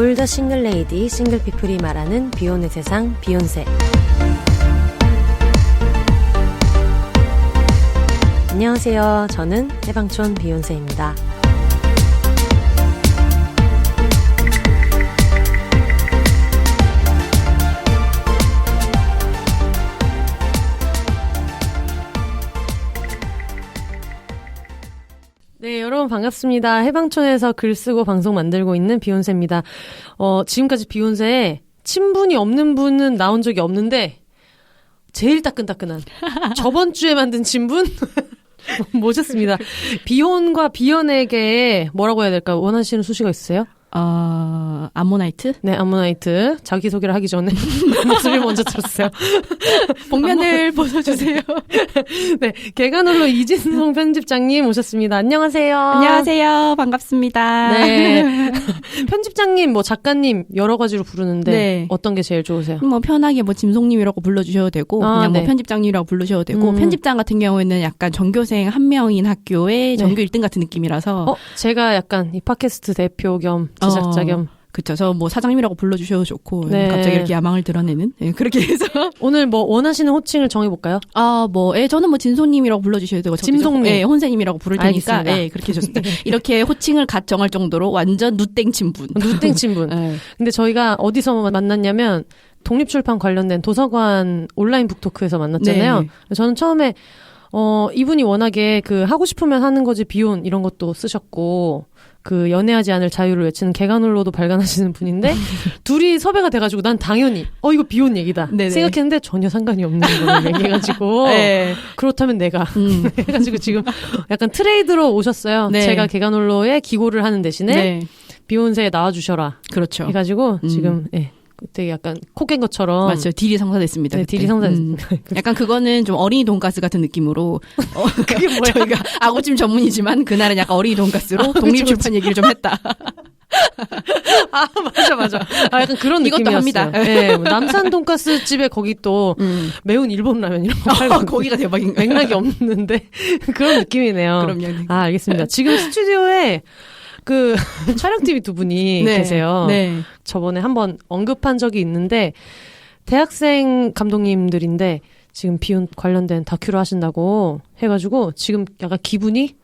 All the single lady, single people이 말하는 비혼의 세상, 비욘세. 안녕하세요. 저는 해방촌 비욘세입니다. 네, 여러분 반갑습니다. 해방촌에서 글 쓰고 방송 만들고 있는 비욘세입니다. 지금까지 비욘세에 친분이 없는 분은 나온 적이 없는데 제일 따끈따끈한 저번 주에 만든 친분 모셨습니다. 비혼과 비연에게 뭐라고 해야 될까? 원하시는 수식어 있으세요? 암모나이트? 네, 암모나이트. 자기소개를 하기 전에 목소리 먼저 들었어요. 복면을 벗어주세요. 네, 개간홀로 이진성 편집장님 오셨습니다. 안녕하세요. 안녕하세요. 반갑습니다. 네. 편집장님, 작가님 여러 가지로 부르는데 네. 어떤 게 제일 좋으세요? 편하게 짐송님이라고 불러주셔도 되고 그냥 네. 편집장님이라고 불러주셔도 되고 편집장 같은 경우에는 약간 전교생 한 명인 학교의 전교 1등 같은 느낌이라서 제가 약간 이 팟캐스트 대표 겸 제작자 겸 그쵸. 저 사장님이라고 불러주셔도 좋고 네. 갑자기 이렇게 야망을 드러내는 그렇게 해서 오늘 원하시는 호칭을 정해볼까요? 저는 진소님이라고 불러주셔도 되고 짐송님, 네, 혼세님이라고 부를 테니까 알겠습니다. 네, 그렇게 해줬습니다. 이렇게 호칭을 갓 정할 정도로 완전 누땡 친분. 누땡 친분. 네. 근데 저희가 어디서 만났냐면 독립출판 관련된 도서관 온라인 북토크에서 만났잖아요. 네. 저는 처음에 이분이 워낙에 하고 싶으면 하는 거지 비혼 이런 것도 쓰셨고 연애하지 않을 자유를 외치는 개간홀로도 발간하시는 분인데 둘이 섭외가 돼가지고 난 당연히 이거 비혼 얘기다 네네. 생각했는데 전혀 상관이 없는 걸 얘기해가지고 네. 그렇다면 내가 해가지고 지금 약간 트레이드로 오셨어요. 네. 제가 개간홀로에 기고를 하는 대신에 네. 비욘세에 나와주셔라. 그렇죠. 해가지고 지금 되게 약간 코 깬 것처럼 맞죠. 딜이 성사됐습니다. 네, 딜이 성사됐습니다. 약간 그거는 좀 어린이 돈가스 같은 느낌으로 그게 뭐야? 저희가 아구찜 전문이지만 그날은 약간 어린이 돈가스로 독립출판 얘기를 좀 했다. 맞아. 약간 그런 이것도 느낌이었어요. 합니다. 네, 남산 돈가스 집에 거기 또 매운 일본 라면 이런 거 팔고 거기가 대박인가요? 맥락이 없는데 그런 느낌이네요. 그럼요. 알겠습니다. 지금 스튜디오에 촬영팀이 두 분이 네. 계세요. 네. 저번에 한번 언급한 적이 있는데 대학생 감독님들인데 지금 비혼 관련된 다큐를 하신다고 해가지고 지금 약간 기분이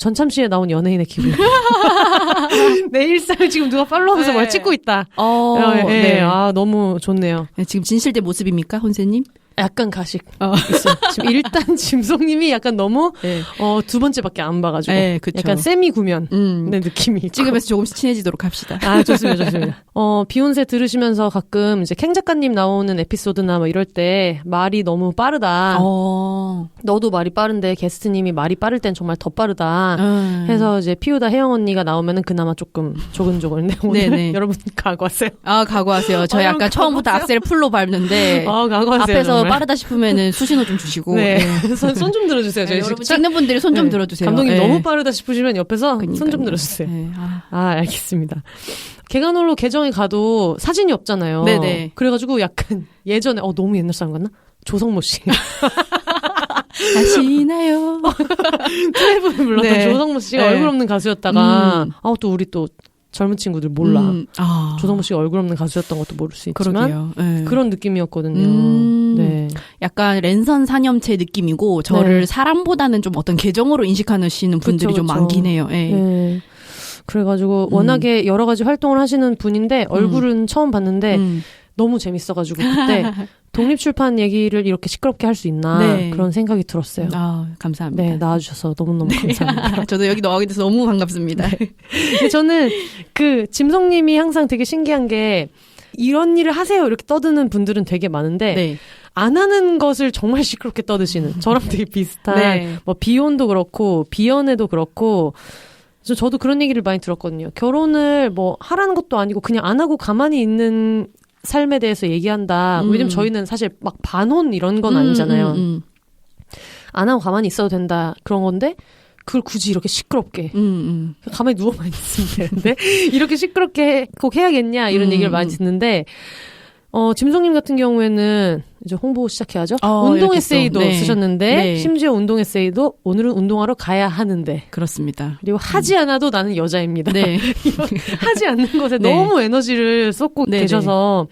전참시에 나온 연예인의 기분. 내 일상을 지금 누가 팔로우하면서 네. 뭘 찍고 있다. 네. 너무 좋네요. 지금 진실대 모습입니까, 혼세님? 약간 가식 있어요. 지금 일단 짐송님이 약간 너무 두 번째밖에 안 봐가지고 네, 그쵸. 약간 세미 구면 느낌이 있고. 찍으면서 조금씩 친해지도록 합시다. 좋습니다. 비욘세 들으시면서 가끔 이제 캥 작가님 나오는 에피소드나 이럴 때 말이 너무 빠르다. 너도 말이 빠른데 게스트님이 말이 빠를 땐 정말 더 빠르다. 해서 이제 피우다 혜영 언니가 나오면은 그나마 조금 조근조근인데 오늘 네네. 여러분 각오하세요. 각오하세요. 저 약간 처음부터 악셀을 풀로 밟는데 각오하세요. 앞에서 정말. 빠르다 싶으면은 수신호 좀 주시고. 네. 손 좀 들어주세요. 저희 여러분 찍는 분들이 손 좀 들어주세요. 감독님 너무 빠르다 싶으시면 옆에서 손 좀 들어주세요. 네. 알겠습니다. 개간홀로 계정에 가도 사진이 없잖아요. 네네. 그래가지고 약간 예전에 너무 옛날 사람 같나? 조성모 씨. 아시나요? 트래블을 불렀던 네. 조성모 씨가 네. 얼굴 없는 가수였다가 또 우리 또 젊은 친구들 몰라. 조성모 씨가 얼굴 없는 가수였던 것도 모를 수 있지만 네. 그런 느낌이었거든요. 네. 약간 랜선 사념체 느낌이고 저를 사람보다는 좀 어떤 계정으로 인식하시는 분들이 좀 많긴 해요. 네. 그래가지고 워낙에 여러 가지 활동을 하시는 분인데 얼굴은 처음 봤는데 너무 재밌어가지고 그때 독립출판 얘기를 이렇게 시끄럽게 할 수 있나 그런 생각이 들었어요. 감사합니다. 네, 나와주셔서 너무너무 감사합니다. 저도 여기 나오게 돼서 너무 반갑습니다. 근데 저는 짐성님이 항상 되게 신기한 게 이런 일을 하세요 이렇게 떠드는 분들은 되게 많은데 안 하는 것을 정말 시끄럽게 떠드시는 저랑 되게 비슷한 비혼도 그렇고 비연애도 그렇고 저도 그런 얘기를 많이 들었거든요. 결혼을 하라는 것도 아니고 그냥 안 하고 가만히 있는 삶에 대해서 얘기한다. 왜냐면 저희는 사실 막 반혼 이런 건 아니잖아요. 안 하고 가만히 있어도 된다. 그런 건데 그걸 굳이 이렇게 시끄럽게 가만히 누워만 있으면 되는데 이렇게 시끄럽게 꼭 해야겠냐 이런 얘기를 많이 듣는데 짐송님 같은 경우에는 이제 홍보 시작해야죠. 운동 에세이도 네. 쓰셨는데 네. 심지어 운동 에세이도 오늘은 운동하러 가야 하는데 그렇습니다. 그리고 하지 않아도 나는 여자입니다. 네. 하지 않는 것에 네. 너무 에너지를 쏟고 네. 계셔서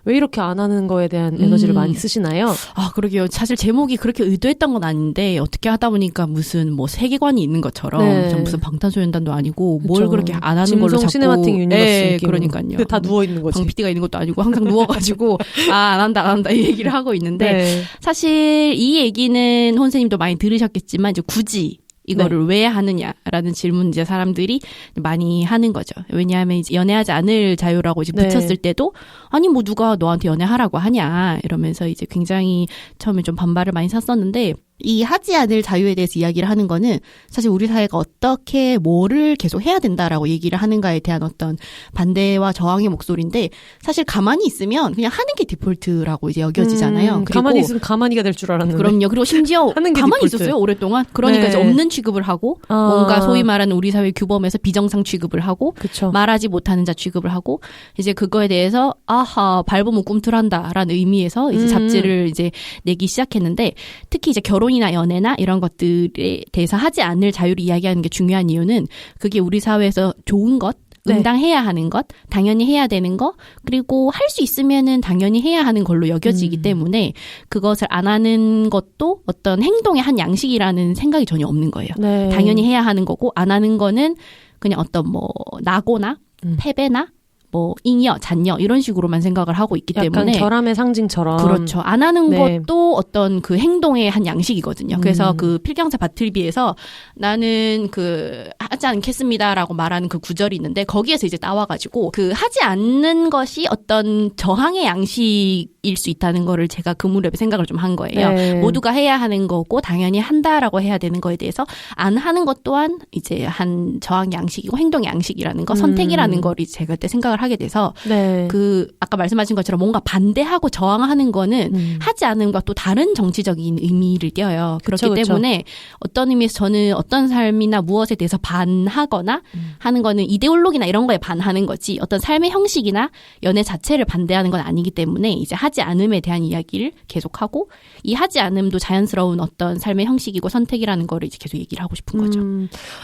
왜 이렇게 안 하는 거에 대한 에너지를 많이 쓰시나요? 아, 그러게요. 사실 제목이 그렇게 의도했던 건 아닌데 어떻게 하다 보니까 무슨 뭐 세계관이 있는 것처럼 네. 무슨 방탄소년단도 아니고 뭘 그쵸. 그렇게 안 하는 걸로 자꾸 시네마틱 유니버스 네, 그러니까요. 다 누워 있는 거지. 방 PD가 있는 것도 아니고 항상 누워가지고 안 한다 이 얘기를 하고 있는데 네. 사실 이 얘기는 혼세님도 많이 들으셨겠지만 이제 굳이 이거를 네. 왜 하느냐라는 질문 이제 사람들이 많이 하는 거죠. 왜냐하면 이제 연애하지 않을 자유라고 이제 붙였을 네. 때도 아니 뭐 누가 너한테 연애하라고 하냐 이러면서 이제 굉장히 처음에 좀 반발을 많이 샀었는데 이 하지 않을 자유에 대해서 이야기를 하는 거는 사실 우리 사회가 어떻게 뭐를 계속 해야 된다라고 얘기를 하는가에 대한 어떤 반대와 저항의 목소리인데 사실 가만히 있으면 그냥 하는 게 디폴트라고 이제 여겨지잖아요. 가만히 있으면 가만히가 될 줄 알았는데. 그럼요. 그리고 심지어 하는 게 가만히 디폴트. 있었어요. 오랫동안. 그러니까 네. 이제 없는 취급을 하고 뭔가 소위 말하는 우리 사회 규범에서 비정상 취급을 하고 그쵸. 말하지 못하는 자 취급을 하고 이제 그거에 대해서 아하 밟으면 꿈틀한다라는 의미에서 이제 잡지를 이제 내기 시작했는데 특히 이제 결혼이나 연애나 이런 것들에 대해서 하지 않을 자유를 이야기하는 게 중요한 이유는 그게 우리 사회에서 좋은 것 응당해야 하는 것, 당연히 해야 되는 거, 그리고 할 수 있으면은 당연히 해야 하는 걸로 여겨지기 때문에 그것을 안 하는 것도 어떤 행동의 한 양식이라는 생각이 전혀 없는 거예요. 네. 당연히 해야 하는 거고 안 하는 거는 그냥 어떤 뭐 낙오나 패배나 뭐 잉여, 잔여 이런 식으로만 생각을 하고 있기 때문에 약간 결함의 상징처럼 그렇죠. 안 하는 네. 것도 어떤 그 행동의 한 양식이거든요. 그래서 그 필경사 바틀비에서 나는 그 하지 않겠습니다라고 말하는 그 구절이 있는데 거기에서 이제 나와가지고 그 하지 않는 것이 어떤 저항의 양식일 수 있다는 거를 제가 그 무렵에 생각을 좀 한 거예요. 네. 모두가 해야 하는 거고 당연히 한다라고 해야 되는 거에 대해서 안 하는 것 또한 이제 한 저항 양식이고 행동 양식이라는 거, 선택이라는 거를 제가 그때 생각을 하게 돼서 네. 그 아까 말씀하신 것처럼 뭔가 반대하고 저항하는 거는 하지 않은 것과 또 다른 정치적인 의미를 띄어요. 그렇기 그쵸, 때문에 어떤 의미에서 저는 어떤 삶이나 무엇에 대해서 반하거나 하는 거는 이데올로기나 이런 거에 반하는 거지 어떤 삶의 형식이나 연애 자체를 반대하는 건 아니기 때문에 이제 하지 않음에 대한 이야기를 계속하고 이 하지 않음도 자연스러운 어떤 삶의 형식이고 선택이라는 거를 이제 계속 얘기를 하고 싶은 거죠.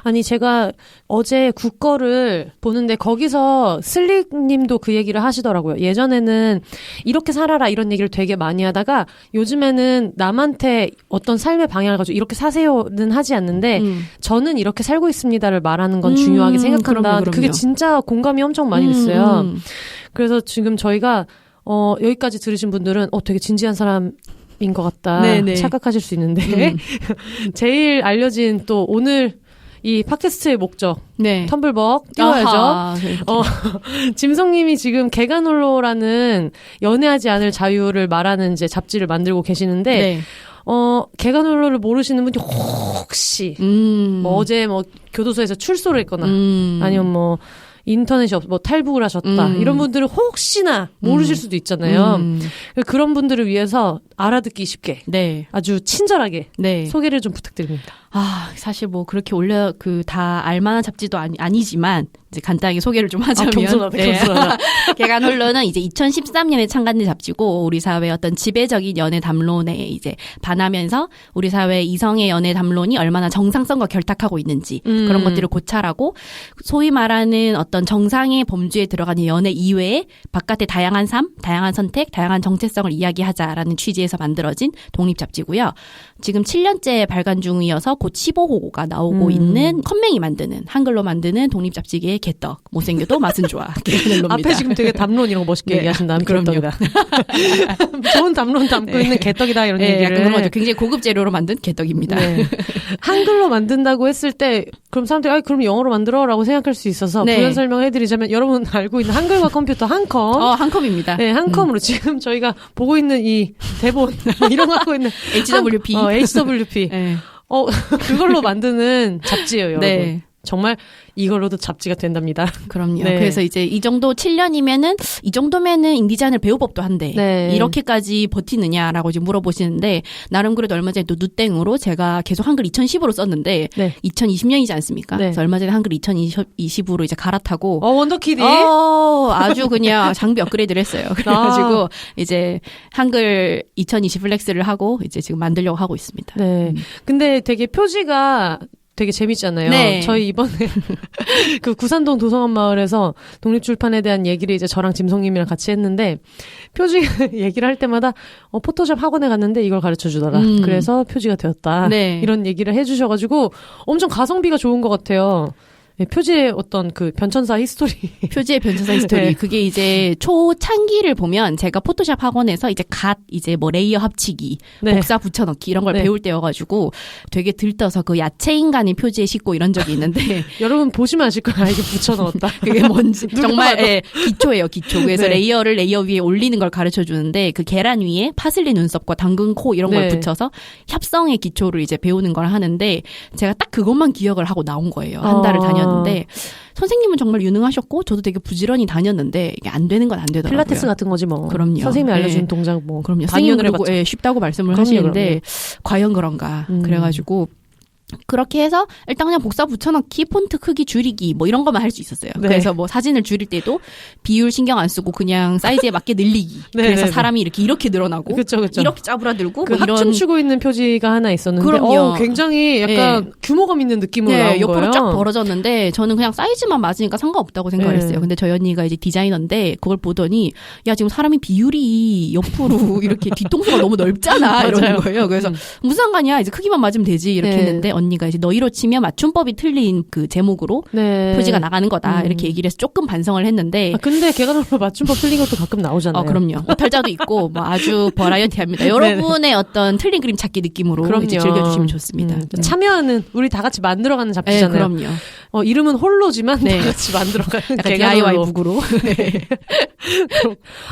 아니 제가 어제 국거를 보는데 거기서 슬릭님도 그 얘기를 하시더라고요. 예전에는 이렇게 살아라 이런 얘기를 되게 많이 하다가 요즘에는 남한테 어떤 삶의 방향을 가지고 이렇게 사세요는 하지 않는데 저는 이렇게 살고 있습니다를 말하는 건 중요하게 생각한다. 그럼요. 그게 진짜 공감이 엄청 많이 됐어요. 그래서 지금 저희가 여기까지 들으신 분들은 되게 진지한 사람인 것 같다 네네. 착각하실 수 있는데 제일 알려진 또 오늘 이 팟캐스트의 목적 네. 텀블벅 띄워야죠. 짐성님이 지금 개간홀로라는 연애하지 않을 자유를 말하는 이제 잡지를 만들고 계시는데 네. 개간홀로를 모르시는 분이 혹시 뭐 어제 뭐 교도소에서 출소를 했거나 아니면 뭐 인터넷이 뭐 탈북을 하셨다 이런 분들은 혹시나 모르실 수도 있잖아요. 그런 분들을 위해서 알아듣기 쉽게 네. 아주 친절하게 네. 소개를 좀 부탁드립니다. 사실 뭐 그렇게 다 알만한 잡지도 아니지만 이제 간단하게 소개를 좀 하자면 겸손하다. 개간홀로는 이제 2013년에 창간된 잡지고 우리 사회의 어떤 지배적인 연애 담론에 이제 반하면서 우리 사회 이성의 연애 담론이 얼마나 정상성과 결탁하고 있는지 그런 것들을 고찰하고 소위 말하는 어떤 정상의 범주에 들어가는 연애 이외에 바깥의 다양한 삶, 다양한 선택, 다양한 정체성을 이야기하자라는 취지에서 만들어진 독립 잡지고요. 지금 7년째 발간 중이어서 곧 15호가 나오고 있는 컴맹이 만드는 한글로 만드는 독립 잡지계의 개떡. 못생겨도 맛은 좋아. 앞에 지금 되게 담론 이런 거 멋있게 얘기하신 다음 개떡이다. 좋은 담론 담고 있는 개떡이다 이런 얘기를. 약간 그런 거죠. 굉장히 고급 재료로 만든 개떡입니다. 네. 한글로 만든다고 했을 때 그럼 사람들이 그럼 영어로 만들어라고 생각할 수 있어서 부연 설명을 해드리자면 여러분 알고 있는 한글과 컴퓨터 한컴. 한컴입니다. 네, 한컴으로 지금 저희가 보고 있는 이 대본 이런 거 하고 있는 HWP. HWP. 네. 그걸로 만드는 잡지예요, 여러분. 네. 정말 이걸로도 잡지가 된답니다. 그럼요. 네. 그래서 이제 이 정도 7년이면은 이 정도면은 인디자인을 배울 법도 한데 네. 이렇게까지 버티느냐라고 지금 물어보시는데 나름 그래도 얼마 전에 또 누땡으로 제가 계속 한글 2010으로 썼는데 네. 2020년이지 않습니까? 네. 그래서 얼마 전에 한글 2020으로 이제 갈아타고 원더키디. 아주 그냥 장비 업그레이드를 했어요. 그래가지고 이제 한글 2020 플렉스를 하고 이제 지금 만들려고 하고 있습니다. 네. 근데 되게 표지가 되게 재밌잖아요. 네. 저희 이번에 그 구산동 도서관 마을에서 독립출판에 대한 얘기를 이제 저랑 짐성님이랑 같이 했는데 표지 얘기를 할 때마다 포토샵 학원에 갔는데 이걸 가르쳐 주더라. 그래서 표지가 되었다. 네. 이런 얘기를 해주셔가지고 엄청 가성비가 좋은 것 같아요. 네, 표지의 어떤 그 변천사 히스토리. 표지의 변천사 히스토리. 네. 그게 이제 초창기를 보면 제가 포토샵 학원에서 이제 뭐 레이어 합치기, 네. 복사 붙여넣기 이런 걸 네. 배울 때여가지고 되게 들떠서 그 야채 인간이 표지에 싣고 이런 적이 있는데. 여러분 보시면 아실 거야. 이게 붙여 넣었다. 그게 뭔지. 정말, 예, 기초예요, 기초. 그래서 네. 레이어를 레이어 위에 올리는 걸 가르쳐 주는데 그 계란 위에 파슬리 눈썹과 당근 코 이런 걸 네. 붙여서 협성의 기초를 이제 배우는 걸 하는데 제가 딱 그것만 기억을 하고 나온 거예요. 한 달을 다녔는데. 선생님은 정말 유능하셨고 저도 되게 부지런히 다녔는데 이게 안 되는 건 안 되더라고요. 필라테스 같은 거지 뭐. 그럼요. 선생님이 알려준 네. 동작 뭐. 그럼요. 반년을 선생님은 해봤죠. 쉽다고 말씀을 그럼요, 하시는데 그럼요. 과연 그런가. 그래가지고 그렇게 해서 일단 그냥 복사 붙여넣기, 폰트 크기 줄이기 뭐 이런 것만 할 수 있었어요. 네. 그래서 뭐 사진을 줄일 때도 비율 신경 안 쓰고 그냥 사이즈에 맞게 늘리기. 네, 그래서 네, 사람이 이렇게 늘어나고 그쵸. 이렇게 짜부라들고 그 뭐 이런 합춤추고 있는 표지가 하나 있었는데 그럼요. 굉장히 약간 규모감 있는 느낌으로 나온 옆으로 거예요. 쫙 벌어졌는데 저는 그냥 사이즈만 맞으니까 상관없다고 생각을 했어요. 근데 저희 언니가 이제 디자이너인데 그걸 보더니 야 지금 사람이 비율이 옆으로 이렇게 뒤통수가 너무 넓잖아 이러는 거예요. 그래서 무슨 상관이야 이제 크기만 맞으면 되지 이렇게 네. 했는데 언니가 이제 너희로 치면 맞춤법이 틀린 그 제목으로 네. 표지가 나가는 거다 이렇게 얘기를 해서 조금 반성을 했는데 근데 개간으로 맞춤법 틀린 것도 가끔 나오잖아요. 그럼요. 오탈자도 있고 뭐 아주 버라이어티합니다. 여러분의 어떤 틀린 그림 찾기 느낌으로 그럼요. 이제 즐겨주시면 좋습니다. 참여하는 우리 다 같이 만들어가는 네, 잡지잖아요. 그럼요. 이름은 홀로지만 네. 다 같이 만들어가는 약간 개간홀로. DIY 북으로.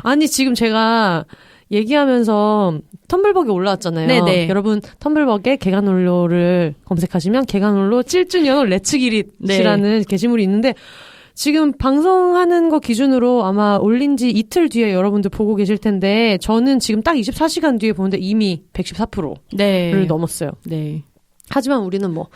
아니 지금 제가 얘기하면서 텀블벅에 올라왔잖아요. 네네. 여러분 텀블벅에 개간홀로를 검색하시면 개간홀로 7주년 레츠기릿이라는 게시물이 있는데 지금 방송하는 거 기준으로 아마 올린 지 이틀 뒤에 여러분들 보고 계실 텐데 저는 지금 딱 24시간 뒤에 보는데 이미 114%를 네. 넘었어요. 네. 하지만 우리는 뭐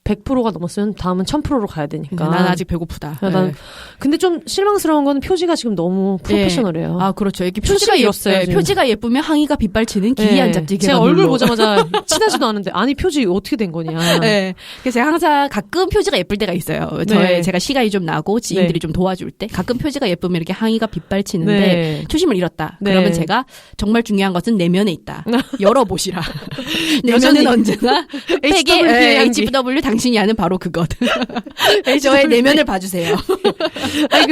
100%가 넘었으면 다음은 1000%로 가야 되니까. 난 아직 배고프다. 난 근데 좀 실망스러운 건 표지가 지금 너무 프로페셔널해요. 아, 그렇죠. 이렇게 표지가 이렇어요. 표지가 예쁘면 항의가 빗발치는 기이한 잡지. 제가 얼굴 보자마자 친하지도 않은데 아니 표지 어떻게 된 거냐. 네. 그래서 제가 항상 가끔 표지가 예쁠 때가 있어요. 제가 시간이 좀 나고 지인들이 좀 도와줄 때 가끔 표지가 예쁘면 이렇게 항의가 빗발치는데 초심을 잃었다. 그러면 제가 정말 중요한 것은 내면에 있다. 열어보시라. 내면은 언제나 팩의 HW 당신이 아는 바로 그것. 저의 내면을 봐주세요. 아니,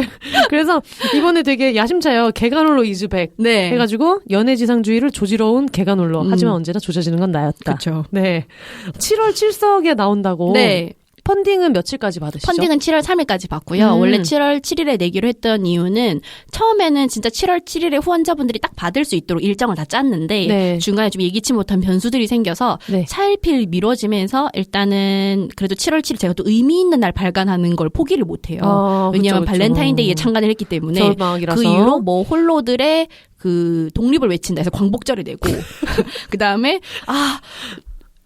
그래서 이번에 되게 야심차요. 개간홀로 이즈백 해가지고 연애지상주의를 조지러운 개간홀로. 하지만 언제나 조져지는 건 나였다. 그렇죠. 네. 7월 7석에 나온다고. 네. 펀딩은 며칠까지 받으시죠? 펀딩은 7월 3일까지 받고요. 원래 7월 7일에 내기로 했던 이유는 처음에는 진짜 7월 7일에 후원자분들이 딱 받을 수 있도록 일정을 다 짰는데 중간에 좀 예기치 못한 변수들이 생겨서 차일피일 미뤄지면서 일단은 그래도 7월 7일 제가 또 의미 있는 날 발간하는 걸 포기를 못해요. 왜냐하면 발렌타인데이에 참관을 했기 때문에 겨울방학이라서. 그 이후로 뭐 홀로들의 그 독립을 외친다 해서 광복절을 내고 그 다음에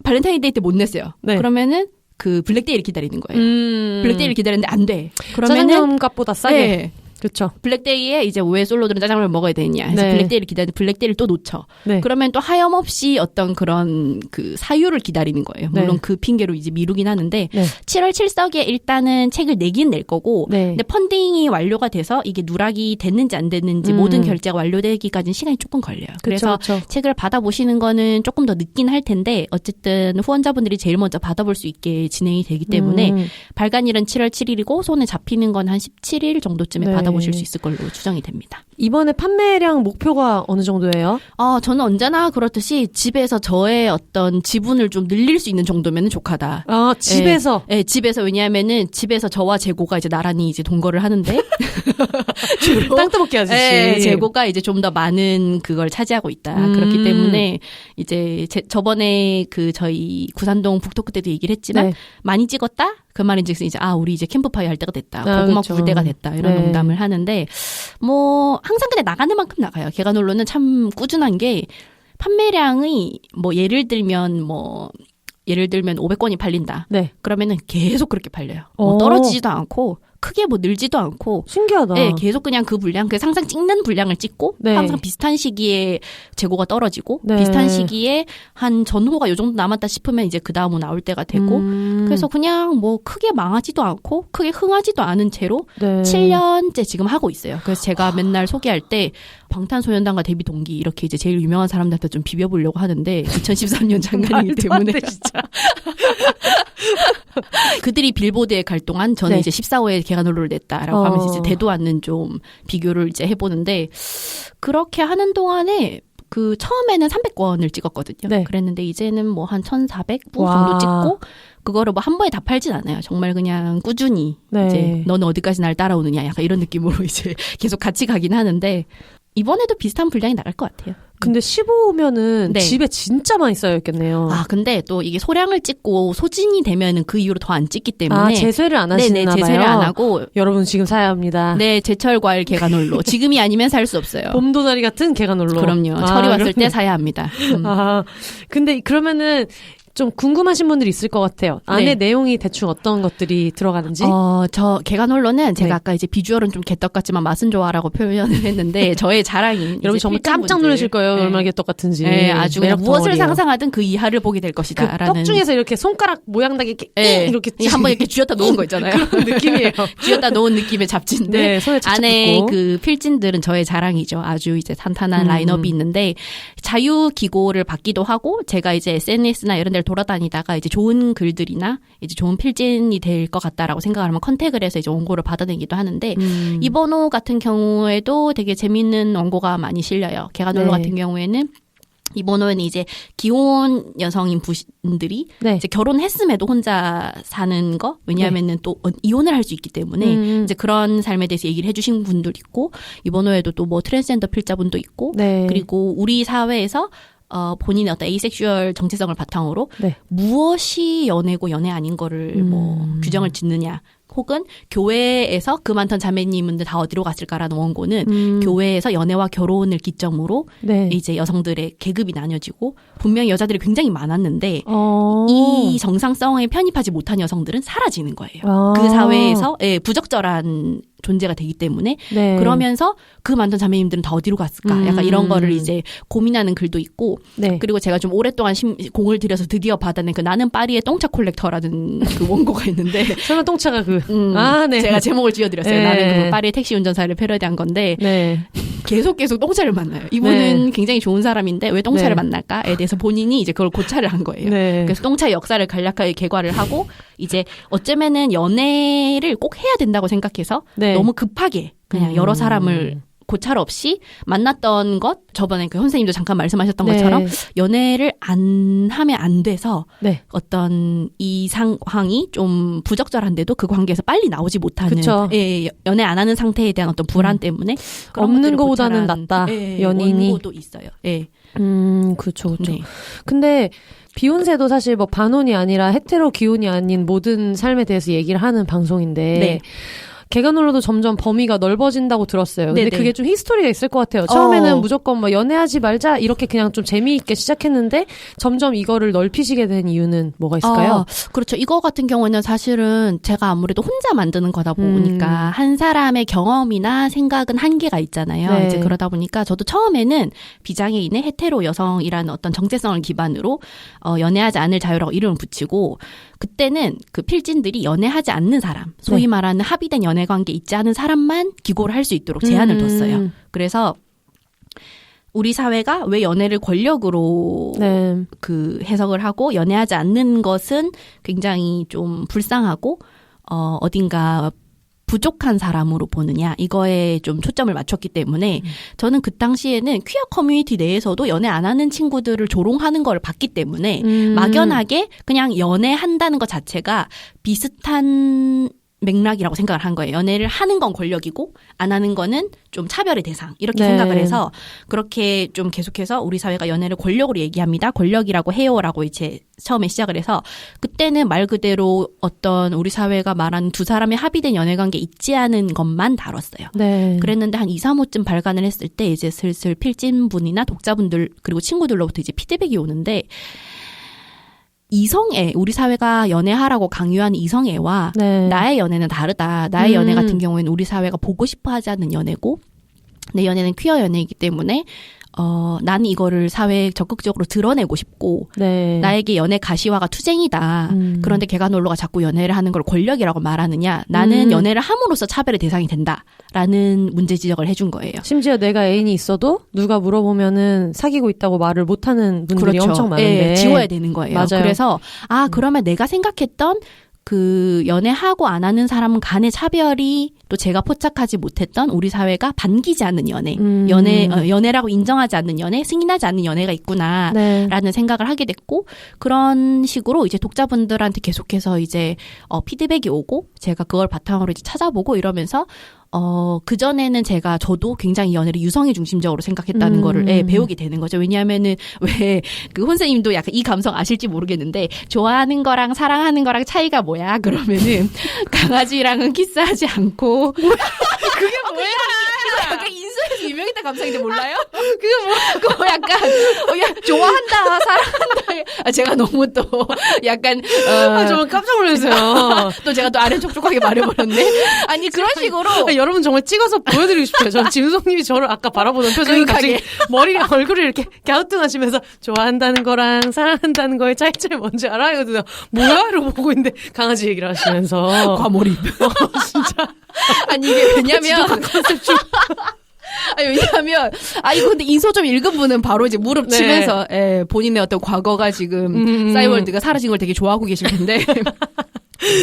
발렌타인데이 때 못 냈어요. 그러면은 그 블랙데이를 기다리는 거예요. 블랙데이를 기다리는데 안 돼. 그러면은 짜장면 값보다 싸게. 그렇죠. 블랙데이에 이제 왜 솔로들은 짜장면을 먹어야 되느냐. 그래서 블랙데이를 기다리는데 블랙데이를 또 놓쳐. 그러면 또 하염없이 어떤 그런 그 사유를 기다리는 거예요. 물론 그 핑계로 이제 미루긴 하는데 7월 7석에 일단은 책을 내긴 낼 거고 근데 펀딩이 완료가 돼서 이게 누락이 됐는지 안 됐는지 모든 결제가 완료되기까지는 시간이 조금 걸려요. 그래서 책을 받아보시는 거는 조금 더 늦긴 할 텐데 어쨌든 후원자분들이 제일 먼저 받아볼 수 있게 진행이 되기 때문에 발간일은 7월 7일이고 손에 잡히는 건 한 17일 정도쯤에 받아보실 수 있을 걸로 추정이 됩니다. 이번에 판매량 목표가 어느 정도예요? 저는 언제나 그렇듯이 집에서 저의 어떤 지분을 좀 늘릴 수 있는 정도면 족하다. 집에서? 네, 집에서. 왜냐하면은 집에서 저와 재고가 이제 나란히 이제 동거를 하는데. 주로. 땅 따먹기 하듯이. 네, 재고가 이제 좀 더 많은 그걸 차지하고 있다. 그렇기 때문에 이제 저번에 그 저희 구산동 북토크 때도 얘기를 했지만 많이 찍었다? 그 말인즉슨 이제 우리 이제 캠프파이어 할 때가 됐다. 고구마 구울 때가 됐다. 이런 네. 농담을 하는데 뭐 항상 근데 나가는 만큼 나가요. 개간홀로는 참 꾸준한 게 판매량이 뭐 예를 들면 500권이 팔린다. 네. 그러면은 계속 그렇게 팔려요. 뭐 떨어지지도 않고 크게 뭐 늘지도 않고. 신기하다. 네, 계속 그냥 그 분량, 그 항상 찍는 분량을 찍고 네. 항상 비슷한 시기에 재고가 떨어지고 네. 비슷한 시기에 한 전호가 요 정도 남았다 싶으면 이제 그 다음은 나올 때가 되고 그래서 그냥 뭐 크게 망하지도 않고 크게 흥하지도 않은 채로 네. 7년째 지금 하고 있어요. 그래서 제가 맨날 소개할 때 방탄소년단과 데뷔 동기 이렇게 이제 제일 유명한 사람들한테 좀 비벼보려고 하는데 2013년 장관이기 때문에 진짜 그들이 빌보드에 갈 동안 저는 네. 이제 14호에 개간홀로를 냈다라고 하면서 이제 대도 않는 좀 비교를 이제 해보는데 그렇게 하는 동안에 그 처음에는 300권을 찍었거든요. 네. 그랬는데 이제는 뭐 한 1,400부 정도 찍고 그거를 뭐 한 번에 다 팔진 않아요. 정말 그냥 꾸준히 네. 이제 너는 어디까지 날 따라오느냐 약간 이런 느낌으로 이제 계속 같이 가긴 하는데 이번에도 비슷한 분량이 나갈 것 같아요. 근데 15호면은 네. 집에 진짜 많이 쌓여있겠네요. 근데 또 이게 소량을 찍고 소진이 되면은 그 이후로 더 안 찍기 때문에. 제쇄를 안 하시나 봐요. 제쇄를 안 하고. 여러분 지금 사야 합니다. 네, 제철 과일 개간홀로. 지금이 아니면 살 수 없어요. 봄도다리 같은 개간홀로. 그럼요. 철이 왔을 때 사야 합니다. 근데 그러면은 좀 궁금하신 분들이 있을 것 같아요. 안에 내용이 대충 어떤 것들이 들어가는지? 저 개간홀로는 제가 네. 아까 이제 비주얼은 좀 개떡 같지만 맛은 좋아라고 표현을 했는데 저의 자랑인 여러분 정말 깜짝 놀라실 거예요. 네. 얼마나 개떡 같은지. 네, 아주 그냥 무엇을 덩어리예요. 상상하든 그 이하를 보게 될 것이다. 그 떡 중에서 이렇게 손가락 모양 나게 이렇게 한번 이렇게 쥐었다 놓은 거 있잖아요. 그런 느낌이에요. 쥐었다 놓은 느낌의 잡지인데 네, 손에 착착 안에 붙고. 그 필진들은 저의 자랑이죠. 아주 이제 탄탄한 라인업이 있는데 자유 기고를 받기도 하고 제가 이제 SNS나 이런 데를 돌아다니다가 이제 좋은 글들이나 이제 좋은 필진이 될 것 같다라고 생각을 하면 컨택을 해서 이제 원고를 받아내기도 하는데 이번 호 같은 경우에도 되게 재밌는 원고가 많이 실려요. 개간홀로 네. 같은 경우에는 이번 호에는 이제 기혼 여성인 분들이 네. 이제 결혼했음에도 혼자 사는 거 왜냐하면은 또 이혼을 할 수 있기 때문에 이제 그런 삶에 대해서 얘기를 해주신 분들 있고 이번 호에도 또 뭐 트랜스젠더 필자분도 있고 네. 그리고 우리 사회에서 본인의 어떤 에이섹슈얼 정체성을 바탕으로 네. 무엇이 연애고 연애 아닌 거를 뭐 규정을 짓느냐. 혹은 교회에서 그 많던 자매님들 다 어디로 갔을까라는 원고는 교회에서 연애와 결혼을 기점으로 네. 이제 여성들의 계급이 나뉘어지고 분명히 여자들이 굉장히 많았는데 이 정상성에 편입하지 못한 여성들은 사라지는 거예요. 그 사회에서 부적절한 존재가 되기 때문에 네. 그러면서 그 많던 자매님들은 다 어디로 갔을까 약간 이런 거를 이제 고민하는 글도 있고 네. 그리고 제가 좀 오랫동안 공을 들여서 드디어 받아낸 그 나는 파리의 똥차 콜렉터라는 그 원고가 있는데 설마 똥차가 네. 제가 제목을 지어드렸어요. 네. 나는 그 파리의 택시 운전사를 패러디한 건데 네. 계속 똥차를 만나요. 이분은 네. 굉장히 좋은 사람인데 왜 똥차를 네. 만날까에 대해서 본인이 이제 그걸 고찰을 한 거예요. 네. 그래서 똥차의 역사를 간략하게 개괄을 하고 이제 어쩌면은 연애를 꼭 해야 된다고 생각해서 네. 너무 급하게 그냥 여러 사람을 고찰 없이 만났던 것 저번에 그 선생님도 잠깐 말씀하셨던 네. 것처럼 연애를 안 하면 안 돼서 네. 어떤 이 상황이 좀 부적절한데도 그 관계에서 빨리 나오지 못하는 그쵸. 연애 안 하는 상태에 대한 어떤 불안 때문에 그런 없는 것들을 것보다는 고찰한, 낫다. 연인이. 원고도 있어요. 그렇죠. 네. 근데 비욘세도 사실 뭐 반혼이 아니라 헤테로 기혼이 아닌 모든 삶에 대해서 얘기를 하는 방송인데 네. 개간홀로도 점점 범위가 넓어진다고 들었어요. 근데 네네. 그게 좀 히스토리가 있을 것 같아요. 처음에는 무조건 뭐 연애하지 말자 이렇게 그냥 좀 재미있게 시작했는데 점점 이거를 넓히시게 된 이유는 뭐가 있을까요? 그렇죠. 이거 같은 경우는 사실은 제가 아무래도 혼자 만드는 거다 보니까 한 사람의 경험이나 생각은 한계가 있잖아요. 네. 이제 그러다 보니까 저도 처음에는 비장애인의 헤테로 여성이라는 어떤 정체성을 기반으로 연애하지 않을 자유라고 이름을 붙이고 그때는 그 필진들이 연애하지 않는 사람, 소위 네. 말하는 합의된 연애 관계 있지 않은 사람만 기고를 할 수 있도록 제한을 뒀어요. 그래서 우리 사회가 왜 연애를 권력으로 네. 그 해석을 하고 연애하지 않는 것은 굉장히 좀 불쌍하고 어딘가 부족한 사람으로 보느냐 이거에 좀 초점을 맞췄기 때문에 저는 그 당시에는 퀴어 커뮤니티 내에서도 연애 안 하는 친구들을 조롱하는 걸 봤기 때문에 막연하게 그냥 연애한다는 것 자체가 비슷한 맥락이라고 생각을 한 거예요. 연애를 하는 건 권력이고 안 하는 거는 좀 차별의 대상 이렇게 생각을 해서 그렇게 좀 계속해서 우리 사회가 연애를 권력으로 얘기합니다. 권력이라고 해요라고 이제 처음에 시작을 해서 그때는 말 그대로 어떤 우리 사회가 말하는 두 사람의 합의된 연애관계 있지 않은 것만 다뤘어요. 네. 그랬는데 한 2, 3호쯤 발간을 했을 때 이제 슬슬 필진분이나 독자분들 그리고 친구들로부터 이제 피드백이 오는데 이성애, 우리 사회가 연애하라고 강요하는 이성애와 네. 나의 연애는 다르다. 나의 연애 같은 경우에는 우리 사회가 보고 싶어 하지 않는 연애고 내 연애는 퀴어 연애이기 때문에 나는 이거를 사회에 적극적으로 드러내고 싶고 네. 나에게 연애 가시화가 투쟁이다. 그런데 개가놀러가 자꾸 연애를 하는 걸 권력이라고 말하느냐. 나는 연애를 함으로써 차별의 대상이 된다라는 문제 지적을 해준 거예요. 심지어 내가 애인이 있어도 누가 물어보면은 사귀고 있다고 말을 못하는 분들이 그렇죠. 엄청 많은데 네, 지워야 되는 거예요. 맞아요. 그래서 그러면 내가 생각했던 그 연애하고 안 하는 사람 간의 차별이 또 제가 포착하지 못했던 우리 사회가 반기지 않는 연애, 연애라고 인정하지 않는 연애, 승인하지 않는 연애가 있구나라는 네. 생각을 하게 됐고 그런 식으로 이제 독자분들한테 계속해서 이제 피드백이 오고 제가 그걸 바탕으로 이제 찾아보고 이러면서 그전에는 저도 굉장히 연애를 유성애 중심적으로 생각했다는 거를 배우게 되는 거죠. 왜냐하면은 왜 그 혼세님도 약간 이 감성 아실지 모르겠는데 좋아하는 거랑 사랑하는 거랑 차이가 뭐야? 그러면은 강아지랑은 키스하지 않고 그게 뭐야? 약간 인수에서 유명했던 감성인데 몰라요? 그게 뭐야? 그거 약간 좋아한다, 사랑한다. 제가 너무 또 약간 정말 깜짝 놀랐어요. 또 제가 또 아래 촉촉하게 말해버렸네. 아니 그런 식으로 여러분 정말 찍어서 보여드리고 싶어요. 전 짐송님이 저를 아까 바라보는 표정이 갑자기 머리가 얼굴을 이렇게 갸우뚱하시면서 좋아한다는 거랑 사랑한다는 거의 차이점이 뭔지 알아? 이거든요. 뭐야? 이러고 보고 있는데 강아지 얘기를 하시면서 과몰입. 진짜. 아니 이게 왜냐면 왜냐하면 이거 근데 인소 좀 읽은 분은 바로 이제 무릎 치면서 네. 본인의 어떤 과거가 지금 싸이월드가 사라진 걸 되게 좋아하고 계실 텐데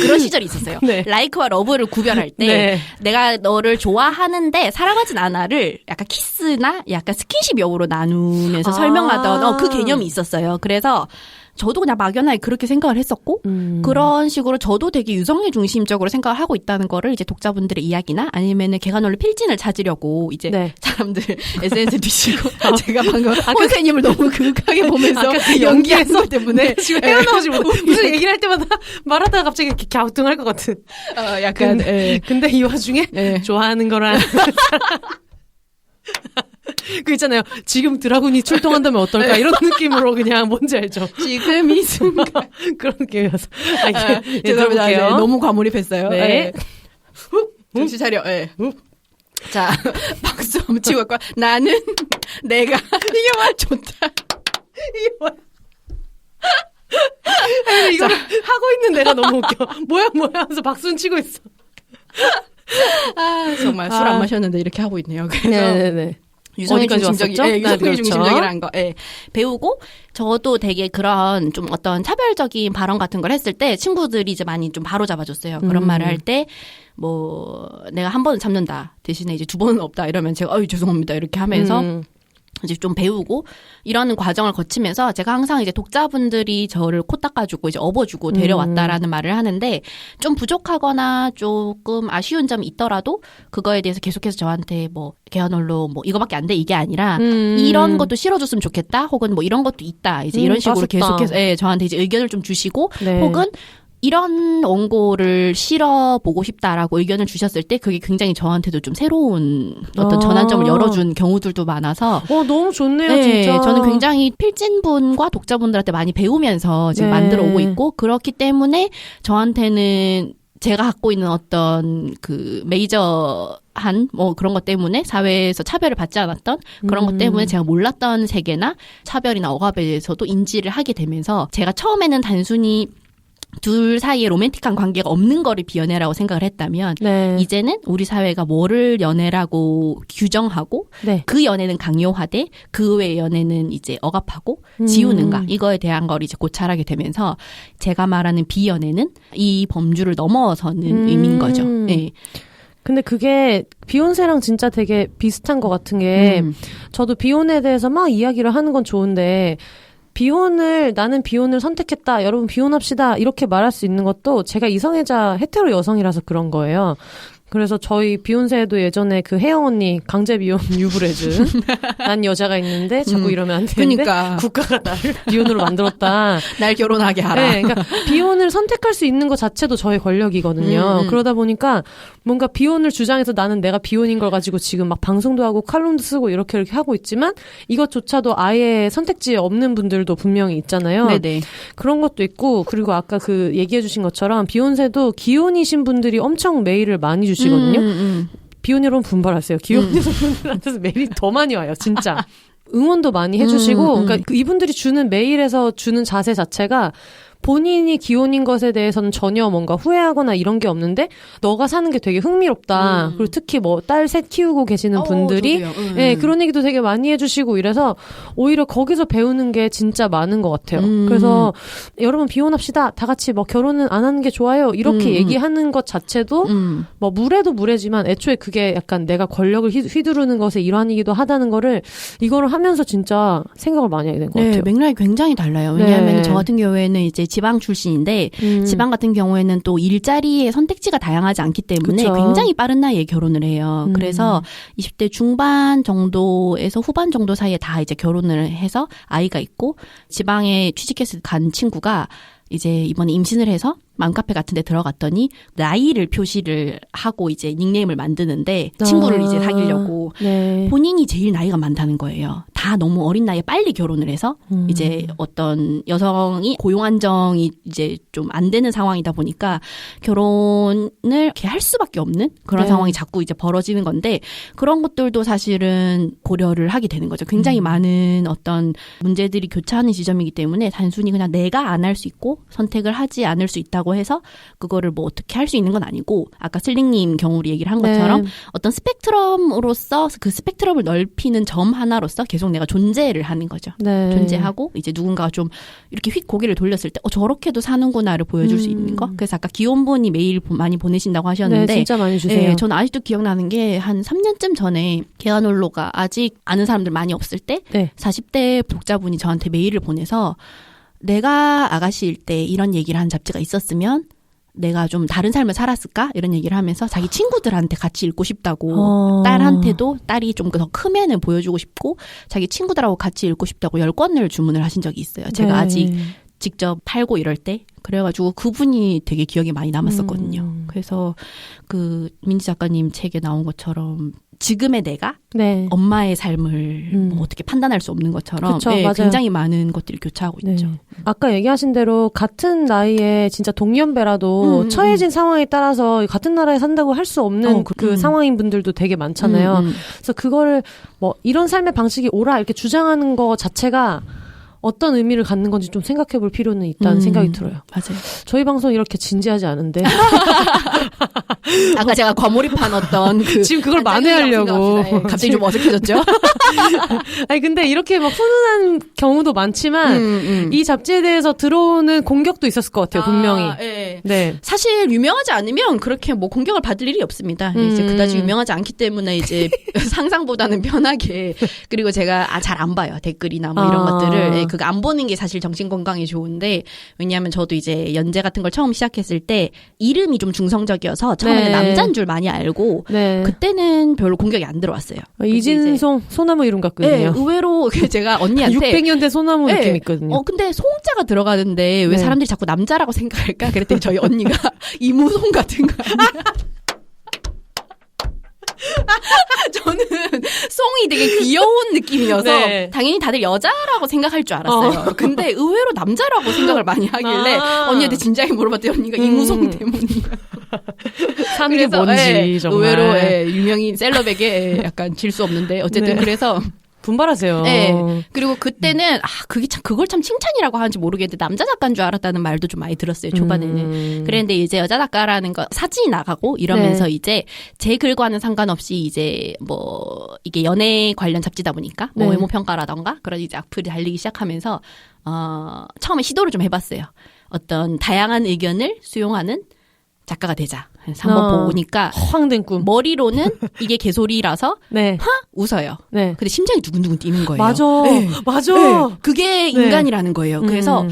그런 시절이 있었어요. 네. 라이크와 러브를 구별할 때 네. 내가 너를 좋아하는데 사랑하진 않아를 약간 키스나 약간 스킨십 역으로 나누면서 설명하던 그 개념이 있었어요. 그래서 저도 그냥 막연하게 그렇게 생각을 했었고 그런 식으로 저도 되게 유성애 중심적으로 생각을 하고 있다는 거를 이제 독자분들의 이야기나 아니면은 개가놀러 필진을 찾으려고 이제 네. 사람들 SNS 뒤지고 제가 방금 혼세님을 너무 그윽하게 보면서 그 연기했어 때문에 지금 헤어나오지 못해. 무슨 얘기를 할 때마다 말하다가 갑자기 이렇게 갸우뚱할 것 같은. 약간 근데 이 와중에 좋아하는 거랑 그 있잖아요. 지금 드라군이 출동한다면 어떨까 이런 느낌으로 그냥 뭔지 알죠? 지금 이 순간 그런 느낌이어서 죄송합니다. 네, 너무 과몰입했어요. 네. 정신 차려. 네. 자 박수 한번 치고 갈까? 나는 내가 이게 말 좋다. 이게 뭐야? 이거를 하고 있는 내가 너무 웃겨. 뭐야 하면서 박수는 치고 있어. 정말 술 안 마셨는데 이렇게 하고 있네요. 그래서 네네네. 유성애 중심적이라는 거 배우고 저도 되게 그런 좀 어떤 차별적인 발언 같은 걸 했을 때 친구들이 이제 많이 좀 바로 잡아줬어요. 그런 말을 할 때 뭐 내가 한 번은 참는다 대신에 이제 두 번은 없다 이러면 제가 죄송합니다 이렇게 하면서 이제 좀 배우고 이러는 과정을 거치면서 제가 항상 이제 독자분들이 저를 코 닦아주고 이제 업어주고 데려왔다라는 말을 하는데 좀 부족하거나 조금 아쉬운 점이 있더라도 그거에 대해서 계속해서 저한테 뭐 개화놀로 뭐 이거밖에 안 돼 이게 아니라 이런 것도 실어줬으면 좋겠다 혹은 뭐 이런 것도 있다 이제 이런 식으로 계속해서 저한테 이제 의견을 좀 주시고 혹은 이런 원고를 실어보고 싶다라고 의견을 주셨을 때 그게 굉장히 저한테도 좀 새로운 어떤 전환점을 열어준 경우들도 많아서 너무 좋네요. 진짜. 저는 굉장히 필진분과 독자분들한테 많이 배우면서 지금 만들어 오고 있고 그렇기 때문에 저한테는 제가 갖고 있는 어떤 그 메이저한 뭐 그런 것 때문에 사회에서 차별을 받지 않았던 그런 것 때문에 제가 몰랐던 세계나 차별이나 억압에 대해서도 인지를 하게 되면서 제가 처음에는 단순히 둘 사이에 로맨틱한 관계가 없는 거를 비연애라고 생각을 했다면 이제는 우리 사회가 뭐를 연애라고 규정하고 그 연애는 강요하되 그 외의 연애는 이제 억압하고 지우는가 이거에 대한 걸 이제 고찰하게 되면서 제가 말하는 비연애는 이 범주를 넘어서는 의미인 거죠. 네. 근데 그게 비욘세랑 진짜 되게 비슷한 것 같은 게 저도 비혼에 대해서 막 이야기를 하는 건 좋은데 나는 비혼을 선택했다. 여러분 비혼합시다. 이렇게 말할 수 있는 것도 제가 이성애자 헤테로 여성이라서 그런 거예요. 그래서 저희 비욘세도 예전에 그 혜영 언니 강제 비혼 유부를 해준 난 여자가 있는데 자꾸 이러면 안 되는데 그러니까. 국가가 나를 비혼으로 만들었다. 날 결혼하게 하라. 네, 그러니까 비혼을 선택할 수 있는 것 자체도 저의 권력이거든요. 그러다 보니까 뭔가 비혼을 주장해서 나는 내가 비혼인 걸 가지고 지금 막 방송도 하고 칼럼도 쓰고 이렇게 하고 있지만 이것조차도 아예 선택지에 없는 분들도 분명히 있잖아요. 네네. 그런 것도 있고 그리고 아까 그 얘기해 주신 것처럼 비욘세도 기혼이신 분들이 엄청 메일을 많이 주시거든요. 비혼 여러분 분발하세요. 기혼 여러분들한테서 메일이 더 많이 와요. 진짜. 응원도 많이 해주시고 그러니까 이분들이 주는 메일에서 주는 자세 자체가 본인이 기혼인 것에 대해서는 전혀 뭔가 후회하거나 이런 게 없는데 너가 사는 게 되게 흥미롭다. 그리고 특히 뭐 딸 셋 키우고 계시는 분들이 네, 그런 얘기도 되게 많이 해주시고 이래서 오히려 거기서 배우는 게 진짜 많은 것 같아요. 그래서 여러분 비혼합시다. 다 같이 뭐 결혼은 안 하는 게 좋아요. 이렇게 얘기하는 것 자체도 뭐 무례도 무례지만 애초에 그게 약간 내가 권력을 휘두르는 것의 일환이기도 하다는 거를 이거를 하면서 진짜 생각을 많이 하게 된 것 같아요. 맥락이 굉장히 달라요. 왜냐하면 저 같은 경우에는 이제 지방 출신인데 지방 같은 경우에는 또 일자리의 선택지가 다양하지 않기 때문에 그쵸. 굉장히 빠른 나이에 결혼을 해요. 그래서 20대 중반 정도에서 후반 정도 사이에 다 이제 결혼을 해서 아이가 있고 지방에 취직해서 간 친구가 이제 이번에 임신을 해서 맘카페 같은 데 들어갔더니 나이를 표시를 하고 이제 닉네임을 만드는데 친구를 이제 사귀려고 네. 본인이 제일 나이가 많다는 거예요. 다 너무 어린 나이에 빨리 결혼을 해서 이제 어떤 여성이 고용 안정이 이제 좀 안 되는 상황이다 보니까 결혼을 이렇게 할 수밖에 없는 그런 상황이 자꾸 이제 벌어지는 건데 그런 것들도 사실은 고려를 하게 되는 거죠. 굉장히 많은 어떤 문제들이 교차하는 지점이기 때문에 단순히 그냥 내가 안 할 수 있고 선택을 하지 않을 수 있다고 해서 그거를 뭐 어떻게 할 수 있는 건 아니고 아까 슬링님 경우로 얘기를 한 것처럼 어떤 스펙트럼으로서 그 스펙트럼을 넓히는 점 하나로서 계속 내가 존재를 하는 거죠. 존재하고 이제 누군가가 좀 이렇게 휙 고개를 돌렸을 때 저렇게도 사는구나를 보여줄 수 있는 거. 그래서 아까 기혼분이 메일 많이 보내신다고 하셨는데 네, 진짜 많이 주세요. 네, 저는 아직도 기억나는 게 한 3년쯤 전에 개화놀로가 아직 아는 사람들 많이 없을 때 40대 독자분이 저한테 메일을 보내서 내가 아가씨일 때 이런 얘기를 한 잡지가 있었으면 내가 좀 다른 삶을 살았을까? 이런 얘기를 하면서 자기 친구들한테 같이 읽고 싶다고 딸한테도 딸이 좀 더 크면은 보여주고 싶고 자기 친구들하고 같이 읽고 싶다고 10권을 주문을 하신 적이 있어요. 제가 아직 직접 팔고 이럴 때. 그래가지고 그분이 되게 기억에 많이 남았었거든요. 그래서 그 민지 작가님 책에 나온 것처럼 지금의 내가 엄마의 삶을 뭐 어떻게 판단할 수 없는 것처럼 그쵸, 굉장히 많은 것들이 교차하고 있죠. 아까 얘기하신 대로 같은 나이에 진짜 동년배라도 처해진 상황에 따라서 같은 나라에 산다고 할 수 없는 그 상황인 분들도 되게 많잖아요. 그래서 그거를 뭐 이런 삶의 방식이 옳아 이렇게 주장하는 거 자체가 어떤 의미를 갖는 건지 좀 생각해 볼 필요는 있다는 생각이 들어요. 맞아요. 저희 방송 이렇게 진지하지 않은데. 아까 제가 과몰입한 어떤 지금 그걸 만회하려고. 갑자기 좀 어색해졌죠? 아니, 근데 이렇게 막 훈훈한 경우도 많지만, 이 잡지에 대해서 들어오는 공격도 있었을 것 같아요, 분명히. 네. 사실 유명하지 않으면 그렇게 뭐 공격을 받을 일이 없습니다. 이제 그다지 유명하지 않기 때문에 이제 상상보다는 편하게. 그리고 제가 잘 안 봐요, 댓글이나 뭐 이런 것들을. 그거 안 보는 게 사실 정신 건강에 좋은데 왜냐하면 저도 이제 연재 같은 걸 처음 시작했을 때 이름이 좀 중성적이어서 처음에는 남자인 줄 많이 알고 그때는 별로 공격이 안 들어왔어요. 이진송 소나무 이름 같거든요. 네, 의외로 제가 언니한테 600년대 소나무 느낌 있거든요. 근데 송자가 들어가는데 왜 사람들이 자꾸 남자라고 생각할까? 그랬더니 저희 언니가 이무송 같은 거 아니야? 저는 송이 되게 귀여운 느낌이어서 당연히 다들 여자라고 생각할 줄 알았어요. 근데 의외로 남자라고 생각을 많이 하길래 언니한테 진지하게 물어봤더니 언니가 이무송 때문이야. 사는 게 뭔지 정말. 의외로 유명인 셀럽에게 약간 질 수 없는데 어쨌든 그래서 분발하세요. 네. 그리고 그때는 그걸 참 칭찬이라고 하는지 모르겠는데 남자 작가인 줄 알았다는 말도 좀 많이 들었어요. 초반에는. 그랬는데 이제 여자 작가라는 거 사진이 나가고 이러면서 이제 제 글과는 상관없이 이제 뭐 이게 연애 관련 잡지다 보니까 뭐 외모 평가라던가 그런 이제 악플이 달리기 시작하면서 처음에 시도를 좀 해봤어요. 어떤 다양한 의견을 수용하는 작가가 되자. 한 3번 보니까 허황된 꿈. 머리로는 이게 개소리라서 네. 웃어요. 네. 근데 심장이 두근두근 뛰는 거예요. 맞아. 네. 맞아. 네. 그게 인간이라는 거예요. 그래서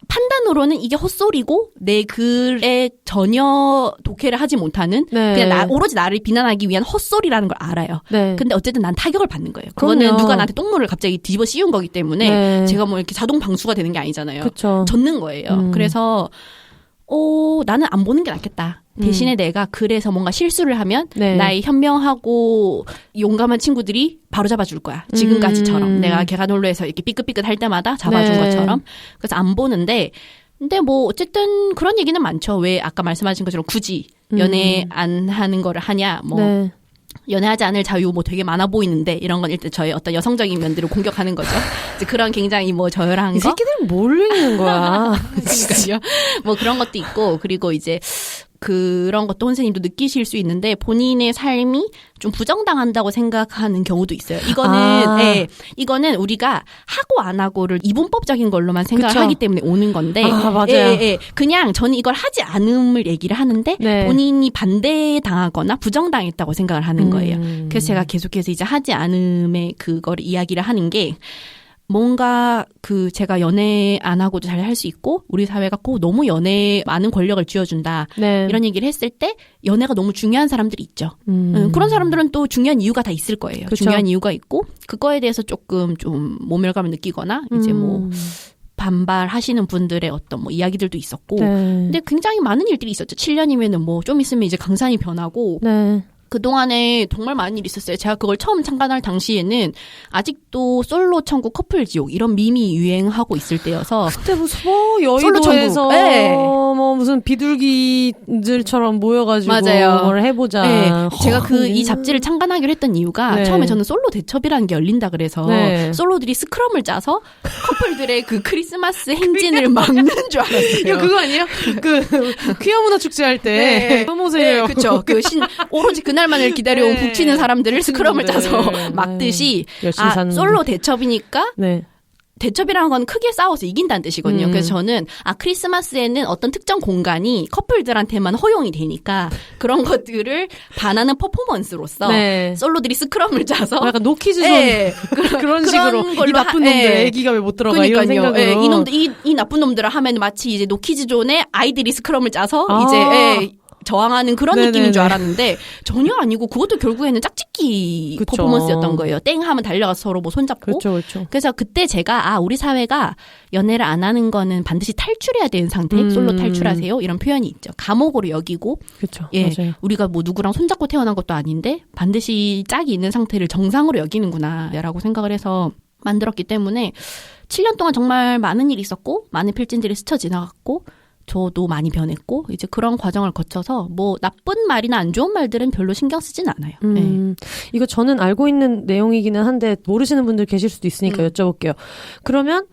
판단으로는 이게 헛소리고 내 글에 전혀 독해를 하지 못하는 네. 그냥 오로지 나를 비난하기 위한 헛소리라는 걸 알아요. 네. 근데 어쨌든 난 타격을 받는 거예요. 그거는 그럼요. 누가 나한테 똥물을 갑자기 뒤집어 씌운 거기 때문에 네. 제가 뭐 이렇게 자동 방수가 되는 게 아니잖아요. 그쵸. 젖는 거예요. 그래서 나는 안 보는 게 낫겠다. 대신에 내가 글에서 뭔가 실수를 하면 네. 나의 현명하고 용감한 친구들이 바로 잡아줄 거야. 지금까지처럼. 내가 개간홀로에서 이렇게 삐끗삐끗 할 때마다 잡아준 네. 것처럼. 그래서 안 보는데 근데 뭐 어쨌든 그런 얘기는 많죠. 왜 아까 말씀하신 것처럼 굳이 연애 안 하는 거를 하냐. 뭐 네. 연애하지 않을 자유 뭐 되게 많아 보이는데 이런 건 일단 저의 어떤 여성적인 면들을 공격하는 거죠. 이제 그런 굉장히 뭐 저열한 이 거. 새끼들은 뭘 읽는 거야. 그러니까요. 뭐 그런 것도 있고 그리고 이제 그런 것도 혼세님도 느끼실 수 있는데 본인의 삶이 좀 부정당한다고 생각하는 경우도 있어요. 이거는 우리가 하고 안 하고를 이분법적인 걸로만 생각을 그쵸. 하기 때문에 오는 건데 맞아요. 그냥 저는 이걸 하지 않음을 얘기를 하는데 네. 본인이 반대당하거나 부정당했다고 생각을 하는 거예요. 그래서 제가 계속해서 이제 하지 않음의 그거를 이야기를 하는 게 뭔가 제가 연애 안 하고도 잘 할 수 있고 우리 사회가 꼭 너무 연애에 많은 권력을 쥐어준다. 네. 이런 얘기를 했을 때 연애가 너무 중요한 사람들이 있죠. 그런 사람들은 또 중요한 이유가 다 있을 거예요. 그쵸. 중요한 이유가 있고 그거에 대해서 조금 좀 모멸감을 느끼거나 이제 뭐 반발하시는 분들의 어떤 뭐 이야기들도 있었고 네. 근데 굉장히 많은 일들이 있었죠. 7년이면은 뭐 좀 있으면 이제 강산이 변하고 네. 그동안에 정말 많은 일이 있었어요. 제가 그걸 처음 창간할 당시에는 아직도 솔로 천국 커플 지옥 이런 밈이 유행하고 있을 때여서 그때 무슨 여의도에서 네. 뭐 무슨 비둘기들처럼 모여가지고 맞아요. 뭘 해보자. 네. 제가 이 잡지를 창간하기로 했던 이유가 네. 처음에 저는 솔로 대첩이라는 게 열린다 그래서 네. 솔로들이 스크럼을 짜서 커플들의 그 크리스마스 행진을 막는 줄 알았어요. 이거 그거 아니에요? 퀴어 문화 축제 할 때 혐오세요. 네, 그렇죠. 오로지 그날만을 기다려온 네. 북치는 사람들을 스크럼을 짜서 막듯이 솔로 대첩이니까 네. 대첩이라는 건 크게 싸워서 이긴다는 뜻이거든요. 그래서 저는 크리스마스에는 어떤 특정 공간이 커플들한테만 허용이 되니까 그런 것들을 반하는 퍼포먼스로서 네. 솔로들이 스크럼을 짜서 약간 노키즈존 네. 그런 식으로 이 나쁜 놈들 애기가 왜 못 들어가 이런 생각으로 이놈들 이 나쁜 놈들을 하면 마치 이제 노키즈존에 아이들이 스크럼을 짜서 이제 저항하는 그런 네네네. 느낌인 줄 알았는데 전혀 아니고 그것도 결국에는 짝짓기 그쵸. 퍼포먼스였던 거예요. 땡 하면 달려가서 서로 뭐 손잡고. 그렇죠. 그래서 그때 제가 우리 사회가 연애를 안 하는 거는 반드시 탈출해야 되는 상태. 솔로 탈출하세요. 이런 표현이 있죠. 감옥으로 여기고. 그렇죠. 예, 맞아요. 우리가 뭐 누구랑 손잡고 태어난 것도 아닌데 반드시 짝이 있는 상태를 정상으로 여기는구나라고 생각을 해서 만들었기 때문에 7년 동안 정말 많은 일이 있었고 많은 필진들이 스쳐 지나갔고 저도 많이 변했고 이제 그런 과정을 거쳐서 뭐 나쁜 말이나 안 좋은 말들은 별로 신경 쓰진 않아요. 네. 이거 저는 알고 있는 내용이기는 한데 모르시는 분들 계실 수도 있으니까 여쭤볼게요. 그러면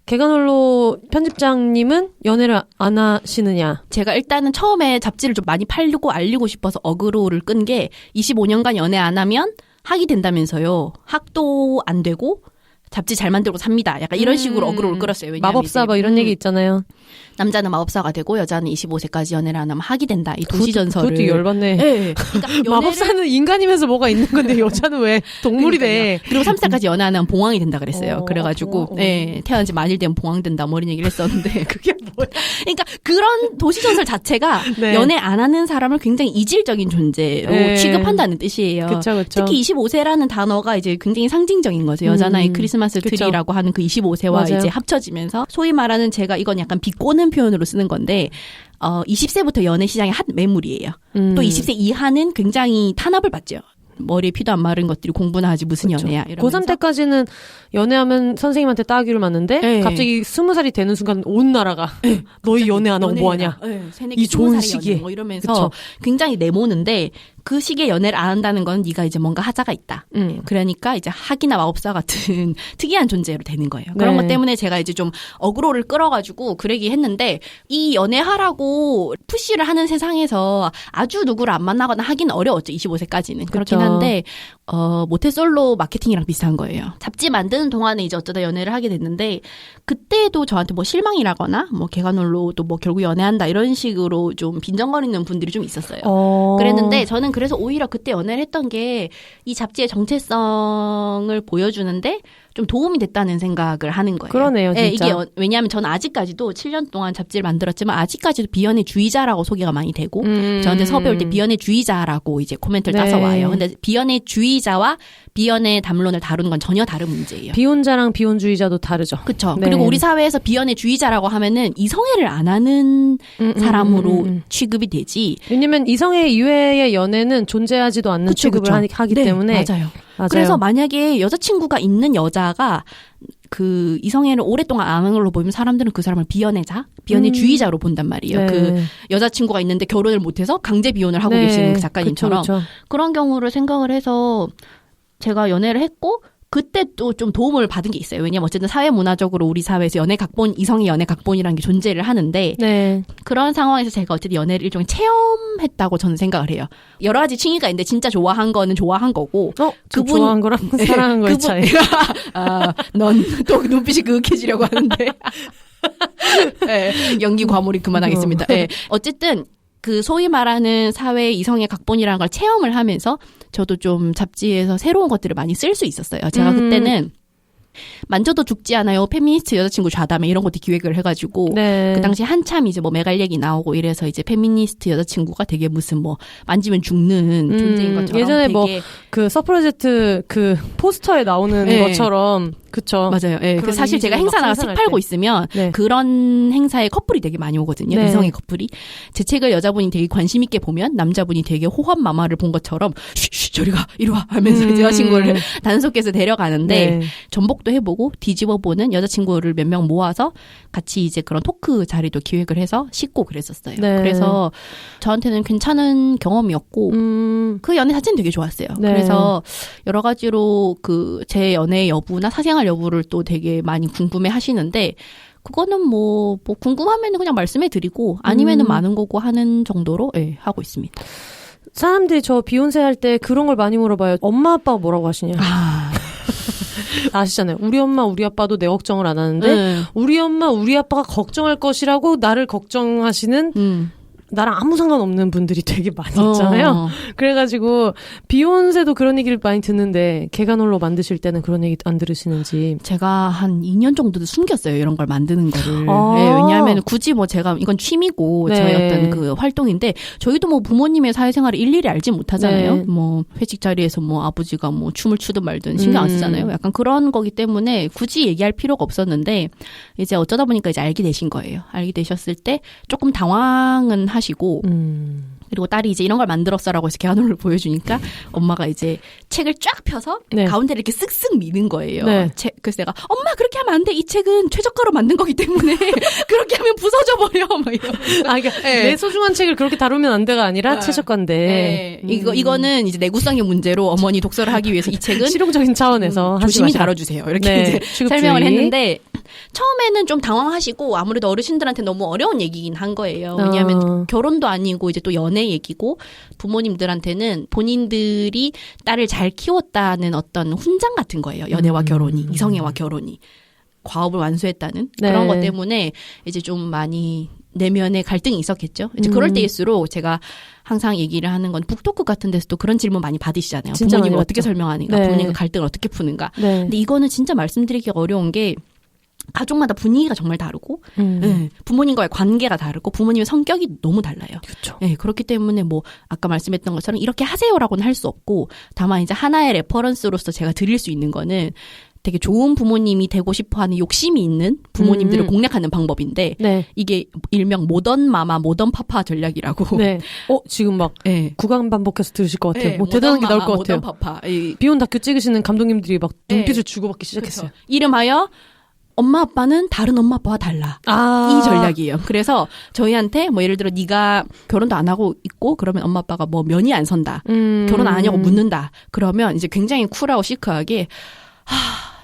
개간홀로 편집장님은 연애를 안 하시느냐? 제가 일단은 처음에 잡지를 좀 많이 팔리고 알리고 싶어서 어그로를 끈 게 25년간 연애 안 하면 학이 된다면서요. 학도 안 되고 잡지 잘 만들고 삽니다. 약간 이런 식으로 어그로를 끌었어요. 왜냐하면 마법사 뭐 이런 얘기 있잖아요. 남자는 마법사가 되고 여자는 25세까지 연애를 안 하면 학이 된다. 이 도시전설을. 그것도 열받네. 네. 그러니까 마법사는 인간이면서 뭐가 있는 건데 여자는 왜 동물이 돼. 그리고 3세까지 연애 안 하면 봉황이 된다 그랬어요. 그래가지고 네. 태어난 지 만일 되면 봉황 된다 뭐 이런 얘기를 했었는데 그게 뭐야? 그러니까 그런 도시전설 자체가 네. 연애 안 하는 사람을 굉장히 이질적인 존재로 네. 취급한다는 뜻이에요. 그쵸. 특히 25세라는 단어가 이제 굉장히 상징적인 거죠. 여자나의 크리스마스 그쵸. 트리라고 하는 그 25세와 맞아요. 이제 합쳐지면서 소위 말하는 제가 이건 약간 비꼬는 표현으로 쓰는 건데 20세부터 연애 시장이 핫 매물이에요. 또 20세 이하는 굉장히 탄압을 받죠. 머리에 피도 안 마른 것들이 공부나 하지 무슨 그렇죠. 연애야 이러면서. 고3 때까지는 연애하면 선생님한테 따귀를 맞는데 네. 갑자기 20살이 되는 순간 온 나라가 너희 연애 안 하고 뭐하냐. 새내기 이 좋은 20살의 시기에. 연애 뭐 이러면서 그쵸. 굉장히 내모는데 그 시기에 연애를 안 한다는 건 네가 이제 뭔가 하자가 있다. 그러니까 이제 학이나 마법사 같은 특이한 존재로 되는 거예요. 그런 것 때문에 제가 이제 좀 어그로를 끌어가지고 그러기 했는데 이 연애하라고 푸시를 하는 세상에서 아주 누구를 안 만나거나 하긴 어려웠죠. 25세까지는. 그렇긴 한데 모태솔로 마케팅이랑 비슷한 거예요. 잡지 만드는 동안에 이제 어쩌다 연애를 하게 됐는데 그때도 저한테 뭐 실망이라거나 뭐 개관홀로도 뭐 결국 연애한다 이런 식으로 좀 빈정거리는 분들이 좀 있었어요. 그랬는데 저는 그래서 오히려 그때 연애를 했던 게 이 잡지의 정체성을 보여주는데 좀 도움이 됐다는 생각을 하는 거예요. 그러네요, 진짜. 네, 이게 왜냐하면 저는 아직까지도 7년 동안 잡지를 만들었지만 아직까지도 비연애주의자라고 소개가 많이 되고 저한테 섭외 올 때 비연애주의자라고 이제 코멘트를 따서 와요. 근데 비연애주의자와 비연애 담론을 다루는 건 전혀 다른 문제예요. 비혼자랑 비혼주의자도 다르죠. 그렇죠. 네. 그리고 우리 사회에서 비연애주의자라고 하면은 이성애를 안 하는 사람으로 취급이 되지. 왜냐면 이성애 이외의 연애는 존재하지도 않는 취급을 하기 네, 때문에. 맞아요. 그래서 만약에 여자친구가 있는 여자가 그 이성애를 오랫동안 안 하는 걸로 보이면 사람들은 그 사람을 비연애자, 비연애주의자로 본단 말이에요. 네. 그 여자친구가 있는데 결혼을 못해서 강제 비혼을 하고 계시는 그 작가님처럼. 그쵸. 그런 경우를 생각을 해서 제가 연애를 했고 그때 또 좀 도움을 받은 게 있어요. 왜냐면 어쨌든 사회문화적으로 우리 사회에서 연애 각본, 이성의 연애 각본이라는 게 존재를 하는데 네. 그런 상황에서 제가 어쨌든 연애를 일종의 체험했다고 저는 생각을 해요. 여러 가지 칭의가 있는데 진짜 좋아한 거는 좋아한 거고 그분 좋아한 거랑 사랑한 거의 차이. 넌 또 눈빛이 그윽해지려고 하는데 네, 연기 과몰입 그만하겠습니다. 네. 어쨌든 그 소위 말하는 사회 이성의 각본이라는 걸 체험을 하면서 저도 좀 잡지에서 새로운 것들을 많이 쓸 수 있었어요. 제가 그때는 만져도 죽지 않아요. 페미니스트 여자친구 좌담회 이런 것도 기획을 해가지고 네. 그 당시 한참 이제 뭐 매갈 얘기 나오고 이래서 이제 페미니스트 여자친구가 되게 무슨 뭐 만지면 죽는 존재인 것처럼 예전에 되게 뭐 그 서프라제트 그 포스터에 나오는 네. 것처럼 그쵸. 맞아요. 예. 그 사실 제가 행사 나가 책 팔고 있으면 네. 그런 행사에 커플이 되게 많이 오거든요. 네. 이성의 커플이. 제 책을 여자분이 되게 관심 있게 보면 남자분이 되게 호환 마마를 본 것처럼 쉬 저리 가 이리 와 하면서 여자친구를 단속해서 데려가는데 네. 전복도 해보고 뒤집어보는 여자친구를 몇 명 모아서 같이 이제 그런 토크 자리도 기획을 해서 싣고 그랬었어요. 네. 그래서 저한테는 괜찮은 경험이었고 그 연애 자체는 되게 좋았어요. 네. 그래서 여러 가지로 그 제 연애 여부나 사생활 여부를 또 되게 많이 궁금해 하시는데 그거는 뭐 궁금하면은 그냥 말씀해 드리고 아니면은 많은 거고 하는 정도로 예, 하고 있습니다. 사람들이 저 비욘세 할 때 그런 걸 많이 물어봐요. 엄마 아빠가 뭐라고 하시냐. 아시잖아요. 우리 엄마 우리 아빠도 내 걱정을 안 하는데 우리 엄마 우리 아빠가 걱정할 것이라고 나를 걱정하시는 나랑 아무 상관없는 분들이 되게 많이 있잖아요. 그래가지고 비욘세도 그런 얘기를 많이 듣는데 개관홀로 만드실 때는 그런 얘기 안 들으시는지. 제가 한 2년 정도 숨겼어요. 이런 걸 만드는 거를. 네, 왜냐하면 굳이 뭐 제가 이건 취미고 네. 저의 어떤 그 활동인데 저희도 뭐 부모님의 사회생활을 일일이 알지 못하잖아요. 네. 뭐 회식 자리에서 뭐 아버지가 뭐 춤을 추든 말든 신경 안 쓰잖아요. 약간 그런 거기 때문에 굳이 얘기할 필요가 없었는데 이제 어쩌다 보니까 이제 알게 되신 거예요. 알게 되셨을 때 조금 당황은 하시고 그리고 딸이 이제 이런 걸 만들었어라고 해서 개관홀을 보여주니까 엄마가 이제 책을 쫙 펴서 네. 가운데를 이렇게 쓱쓱 미는 거예요. 네. 그래서 내가 엄마 그렇게 하면 안 돼. 이 책은 최저가로 만든 거기 때문에 그렇게 하면 부서져 버려. 막 이러면서. 그러니까 내 소중한 책을 그렇게 다루면 안 돼가 아니라 최저가인데. 이거는 이제 내구성의 문제로 어머니 독서를 하기 위해서 이 책은 실용적인 차원에서 조심히 다뤄주세요. 이렇게 이제 취급주의. 설명을 했는데 처음에는 좀 당황하시고 아무래도 어르신들한테 너무 어려운 얘기긴 한 거예요. 왜냐하면 결혼도 아니고 이제 또 연애 얘기고 부모님들한테는 본인들이 딸을 잘 키웠다는 어떤 훈장 같은 거예요. 연애와 결혼이, 이성애와 결혼이. 과업을 완수했다는 그런 것 때문에 이제 좀 많이 내면에 갈등이 있었겠죠. 이제 그럴 때일수록 제가 항상 얘기를 하는 건 북토크 같은 데서도 그런 질문 많이 받으시잖아요. 부모님을 어떻게 설명하는가, 부모님과 갈등을 어떻게 푸는가. 근데 이거는 진짜 말씀드리기가 어려운 게 가족마다 분위기가 정말 다르고 부모님과의 관계가 다르고 부모님의 성격이 너무 달라요. 그렇죠. 네, 그렇기 때문에 뭐 아까 말씀했던 것처럼 이렇게 하세요라고는 할 수 없고 다만 이제 하나의 레퍼런스로서 제가 드릴 수 있는 거는 되게 좋은 부모님이 되고 싶어하는 욕심이 있는 부모님들을 공략하는 방법인데 이게 일명 모던 마마, 모던 파파 전략이라고. 네. 지금 막 구강 반복해서 들으실 것 같아요. 뭐 대단한 게 나올 것 같아요. 모던 파파. 비혼 다큐 찍으시는 감독님들이 막 눈빛을 주고받기 시작했어요. 그렇죠. 이름하여 엄마 아빠는 다른 엄마 아빠와 달라. 이 전략이에요. 그래서 저희한테 뭐 예를 들어 네가 결혼도 안 하고 있고 그러면 엄마 아빠가 뭐 면이 안 선다. 결혼 안 하냐고 묻는다. 그러면 이제 굉장히 쿨하고 시크하게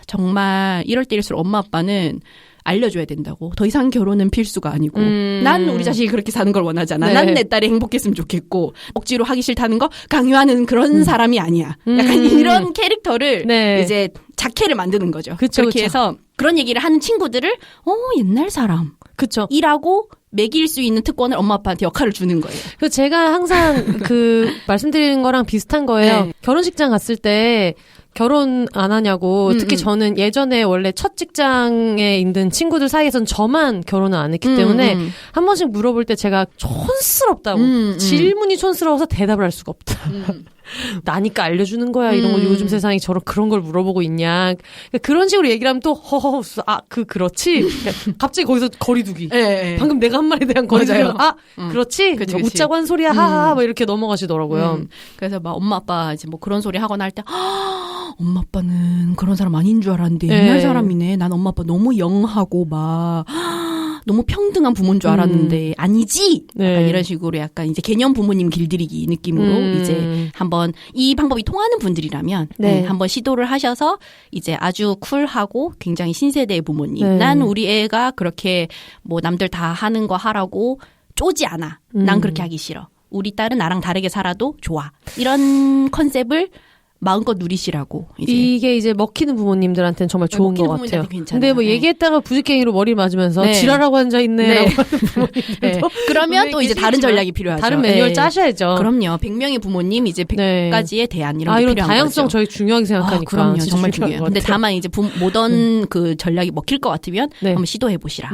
정말 이럴 때일수록 엄마 아빠는 알려줘야 된다고. 더 이상 결혼은 필수가 아니고. 난 우리 자식이 그렇게 사는 걸 원하지 않아. 네. 난 내 딸이 행복했으면 좋겠고. 억지로 하기 싫다는 거 강요하는 그런 사람이 아니야. 약간 이런 캐릭터를 네. 이제 자켓을 만드는 거죠. 그쵸, 그렇게 그쵸. 해서 그런 얘기를 하는 친구들을 옛날 사람. 그쵸. 이라고 매길 수 있는 특권을 엄마 아빠한테 역할을 주는 거예요. 그 제가 항상 말씀드리는 거랑 비슷한 거예요. 네. 결혼식장 갔을 때 결혼 안 하냐고. 특히 저는 예전에 원래 첫 직장에 있는 친구들 사이에서는 저만 결혼을 안 했기 때문에 한 번씩 물어볼 때 제가 촌스럽다고. 질문이 촌스러워서 대답을 할 수가 없다. 나니까 알려주는 거야. 이런 거 요즘 세상에 그런 걸 물어보고 있냐. 그런 식으로 얘기를 하면 또 그렇지. 갑자기 거기서 거리두기. 네. 방금 내가 한 말에 대한 거리두기. 그렇지. 그치. 웃자고 한 소리야. 하하. 막 이렇게 넘어가시더라고요. 그래서 막 엄마 아빠 이제 뭐 그런 소리 하거나 할 때 엄마 아빠는 그런 사람 아닌 줄 알았는데 옛날 사람이네. 난 엄마 아빠 너무 영하고 막 너무 평등한 부모인 줄 알았는데 아니지. 네. 약간 이런 식으로 약간 이제 개념 부모님 길들이기 느낌으로 이제 한번 이 방법이 통하는 분들이라면 한번 시도를 하셔서 이제 아주 쿨하고 굉장히 신세대의 부모님. 난 우리 애가 그렇게 뭐 남들 다 하는 거 하라고 쪼지 않아. 난 그렇게 하기 싫어. 우리 딸은 나랑 다르게 살아도 좋아. 이런 컨셉을 마음껏 누리시라고. 이게 이제 먹히는 부모님들한테는 정말 좋은 것 같아요. 근데 뭐 얘기했다가 부직갱이로 머리 맞으면서 지랄하고 앉아있네. 라고 하는 부모님들도 그러면 또 이제 다른 전략이 필요하죠. 다른 매뉴얼 짜셔야죠. 그럼요. 100명의 부모님 이제 100가지의 대안 이런 게 이런 필요한 다양성 거죠. 저희 중요하게 생각하니까. 그럼요. 정말 중요해요. 근데 다만 이제 모던 그 전략이 먹힐 것 같으면 한번 시도해 보시라.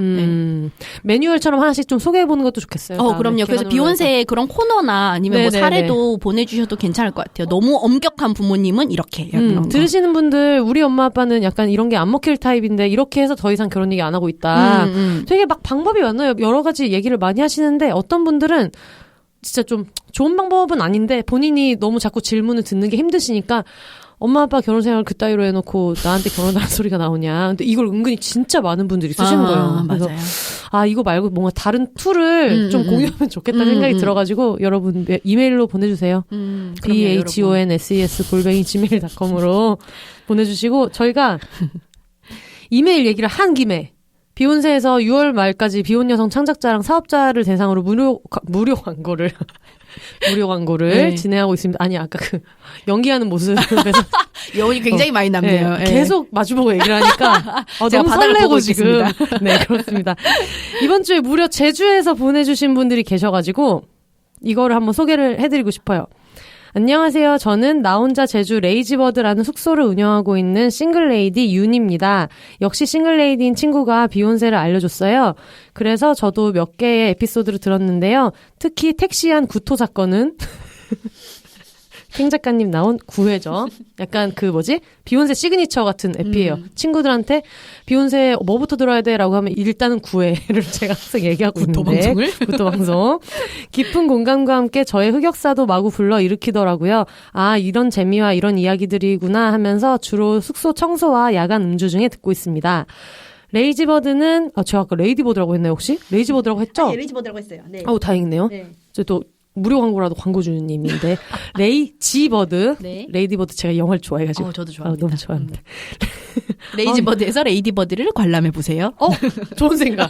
매뉴얼처럼 하나씩 좀 소개해 보는 것도 좋겠어요. 그럼요. 그래서 비욘세의 그런 코너나 아니면 뭐 사례도 보내주셔도 괜찮을 것 같아요. 너무 엄격한 부모님은 이렇게 들으시는 분들 우리 엄마 아빠는 약간 이런 게 안 먹힐 타입인데 이렇게 해서 더 이상 결혼 얘기 안 하고 있다. 되게 막 방법이 많아요. 여러 가지 얘기를 많이 하시는데 어떤 분들은 진짜 좀 좋은 방법은 아닌데 본인이 너무 자꾸 질문을 듣는 게 힘드시니까 엄마 아빠 결혼 생활 그따위로 해놓고 나한테 결혼하는 소리가 나오냐. 근데 이걸 은근히 진짜 많은 분들이 쓰시는 거예요. 그래서 맞아요. 이거 말고 뭔가 다른 툴을 좀 공유하면 좋겠다 생각이 들어가지고 여러분 이메일로 보내주세요. BHONSES@gmail.com으로 보내주시고 저희가 이메일 얘기를 한 김에 비욘세에서 6월 말까지 비혼 여성 창작자랑 사업자를 대상으로 무료 광고를 진행하고 있습니다. 아니 아까 연기하는 모습에서 여운이 굉장히 많이 남네요. 계속 마주보고 얘기를 하니까 제가 너무 바다를 설레고 보고 지금. 있습니다. 네, 그렇습니다. 이번 주에 무려 제주에서 보내주신 분들이 계셔가지고 이거를 한번 소개를 해드리고 싶어요. 안녕하세요. 저는 나 혼자 제주 레이지버드라는 숙소를 운영하고 있는 싱글레이디 윤입니다. 역시 싱글레이디인 친구가 비욘세를 알려줬어요. 그래서 저도 몇 개의 에피소드를 들었는데요. 특히 택시 안 구토 사건은 캥 작가님 나온 9회죠. 약간 비욘세 시그니처 같은 에피예요. 친구들한테 비욘세 뭐부터 들어야 돼? 라고 하면 일단은 9회를 제가 항상 얘기하고 있는데. 구토 방송. 깊은 공감과 함께 저의 흑역사도 마구 불러일으키더라고요. 이런 재미와 이런 이야기들이구나 하면서 주로 숙소 청소와 야간 음주 중에 듣고 있습니다. 레이지버드는 제가 아까 레이디버드라고 했나요 혹시? 레이지버드라고 했죠? 네, 레이지버드라고 했어요. 네. 다행이네요. 네. 또 무료 광고라도 광고주님인데 레이지버드, 레이디버드 제가 영화를 좋아해가지고 저도 좋아합니다. 너무 좋아합니다. 레이지버드에서 레이디버드를 관람해 보세요. 좋은 생각.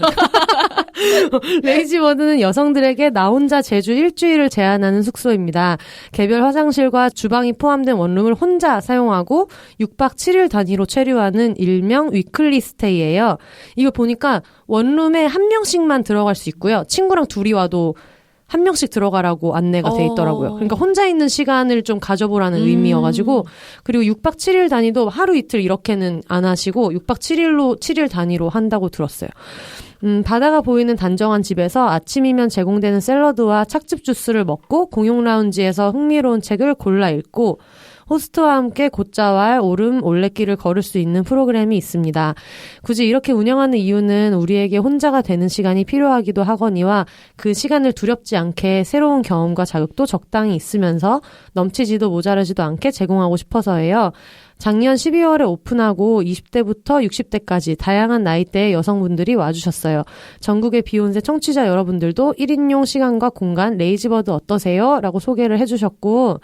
레이지버드는 여성들에게 나 혼자 제주 일주일을 제한하는 숙소입니다. 개별 화장실과 주방이 포함된 원룸을 혼자 사용하고 6박 7일 단위로 체류하는 일명 위클리 스테이예요. 이거 보니까 원룸에 한 명씩만 들어갈 수 있고요. 친구랑 둘이 와도 한 명씩 들어가라고 안내가 돼 있더라고요. 그러니까 혼자 있는 시간을 좀 가져보라는 의미여가지고 그리고 6박 7일 단위도 하루 이틀 이렇게는 안 하시고 6박 7일 단위로 한다고 들었어요. 바다가 보이는 단정한 집에서 아침이면 제공되는 샐러드와 착즙 주스를 먹고 공용 라운지에서 흥미로운 책을 골라 읽고 호스트와 함께 곧자왈 오름 올레길을 걸을 수 있는 프로그램이 있습니다. 굳이 이렇게 운영하는 이유는 우리에게 혼자가 되는 시간이 필요하기도 하거니와 그 시간을 두렵지 않게 새로운 경험과 자극도 적당히 있으면서 넘치지도 모자라지도 않게 제공하고 싶어서예요. 작년 12월에 오픈하고 20대부터 60대까지 다양한 나이대의 여성분들이 와주셨어요. 전국의 비욘세 청취자 여러분들도 1인용 시간과 공간 레이지버드 어떠세요? 라고 소개를 해주셨고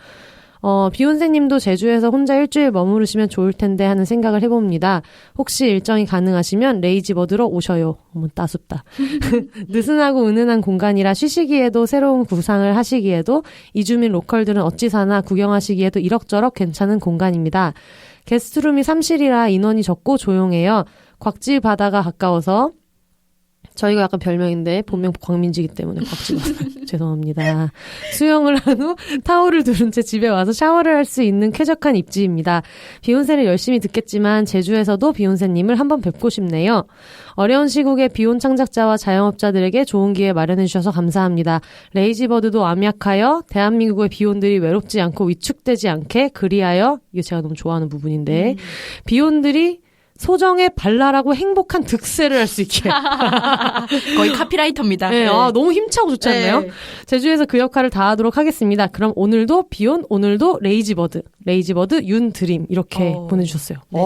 비욘세님도 제주에서 혼자 일주일 머무르시면 좋을 텐데 하는 생각을 해봅니다. 혹시 일정이 가능하시면 레이지버드로 오셔요. 어머 따숩다. 느슨하고 은은한 공간이라 쉬시기에도 새로운 구상을 하시기에도 이주민 로컬들은 어찌 사나 구경하시기에도 이럭저럭 괜찮은 공간입니다. 게스트룸이 3실이라 인원이 적고 조용해요. 곽지 바다가 가까워서 저희가 약간 별명인데 본명 광민지기 때문에 곽지바다 죄송합니다. 수영을 한 후 타올을 두른 채 집에 와서 샤워를 할 수 있는 쾌적한 입지입니다. 비욘세를 열심히 듣겠지만 제주에서도 비욘세님을 한번 뵙고 싶네요. 어려운 시국에 비혼 창작자와 자영업자들에게 좋은 기회 마련해 주셔서 감사합니다. 레이지버드도 암약하여 대한민국의 비혼들이 외롭지 않고 위축되지 않게 그리하여 이거 제가 너무 좋아하는 부분인데 비혼들이 소정의 발랄하고 행복한 득세를 할 수 있게. 거의 카피라이터입니다. 네, 너무 힘차고 좋지 않나요? 네. 제주에서 그 역할을 다하도록 하겠습니다. 그럼 오늘도 비온, 오늘도 레이지버드 윤드림 이렇게 보내주셨어요. 네.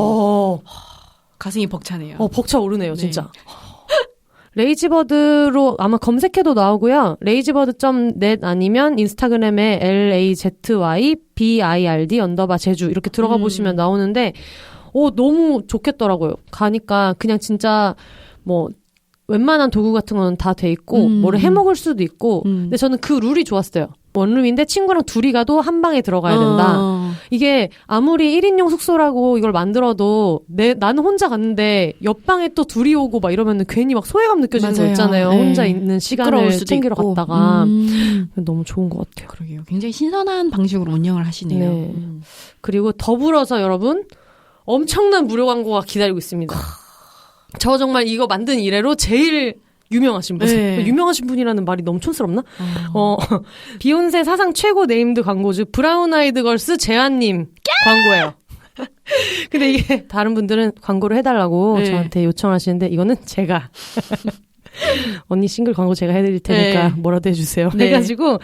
가슴이 벅차네요. 벅차오르네요, 진짜. 레이지버드로 아마 검색해도 나오고요. 레이지버드.net 아니면 인스타그램에 LAZYBIRD_제주 이렇게 들어가 보시면 나오는데 너무 좋겠더라고요. 가니까 그냥 진짜 뭐 웬만한 도구 같은 거는 다 돼 있고 뭐를 해 먹을 수도 있고 근데 저는 그 룰이 좋았어요. 원룸인데 친구랑 둘이 가도 한 방에 들어가야 된다. 이게 아무리 1인용 숙소라고 이걸 만들어도 나는 혼자 갔는데 옆방에 또 둘이 오고 막 이러면 괜히 막 소외감 느껴지는 거 있잖아요. 혼자 있는 시간을 챙기러 갔다가 너무 좋은 것 같아요. 그러게요. 굉장히 신선한 방식으로 운영을 하시네요. 네. 그리고 더불어서 여러분 엄청난 무료 광고가 기다리고 있습니다. 저 정말 이거 만든 이래로 제일 유명하신 분. 네. 유명하신 분이라는 말이 너무 촌스럽나? 비욘세 사상 최고 네임드 광고주 브라운 아이드 걸스 재환님 광고예요. 근데 이게 다른 분들은 광고를 해달라고 저한테 요청하시는데 이거는 제가 언니 싱글 광고 제가 해드릴 테니까 뭐라도 해주세요. 해가지고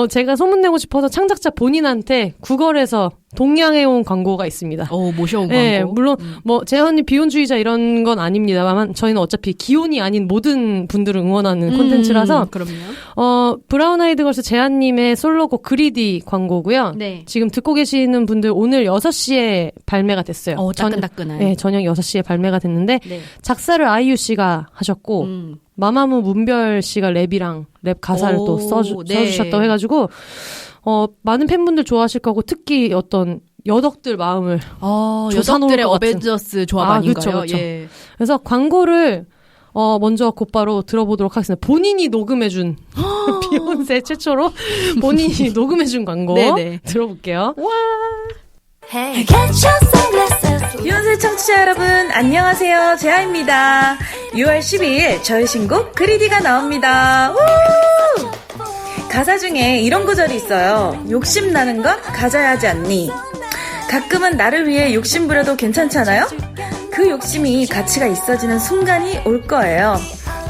제가 소문내고 싶어서 창작자 본인한테 구걸해서 동양해온 광고가 있습니다. 모셔온 네, 광고. 물론 뭐 재현이 비혼주의자 이런 건 아닙니다만 저희는 어차피 기혼이 아닌 모든 분들을 응원하는 콘텐츠라서 그럼요. 브라운 아이드 걸스 재한님의 솔로곡 그리디 광고고요. 네. 지금 듣고 계시는 분들 오늘 6시에 발매가 됐어요. 따끈따끈한. 네, 저녁 6시에 발매가 됐는데 작사를 아이유 씨가 하셨고 마마무 문별 씨가 랩 가사를 또 써주셨다고 해가지고 많은 팬분들 좋아하실 거고 특히 어떤 여덕들 마음을 여덕들의 어벤져스 조합 아닌가요? 그쵸. 예. 그래서 광고를 먼저 곧바로 들어보도록 하겠습니다. 본인이 녹음해준 비욘세 최초로 본인이 녹음해준 광고 들어볼게요. 와. 비욘세 청취자 여러분 안녕하세요. 재하입니다. 6월 12일 저의 신곡 그리디가 나옵니다. 우! 가사 중에 이런 구절이 있어요. 욕심나는 건 가져야 하지 않니? 가끔은 나를 위해 욕심 부려도 괜찮잖아요? 그 욕심이 가치가 있어지는 순간이 올 거예요.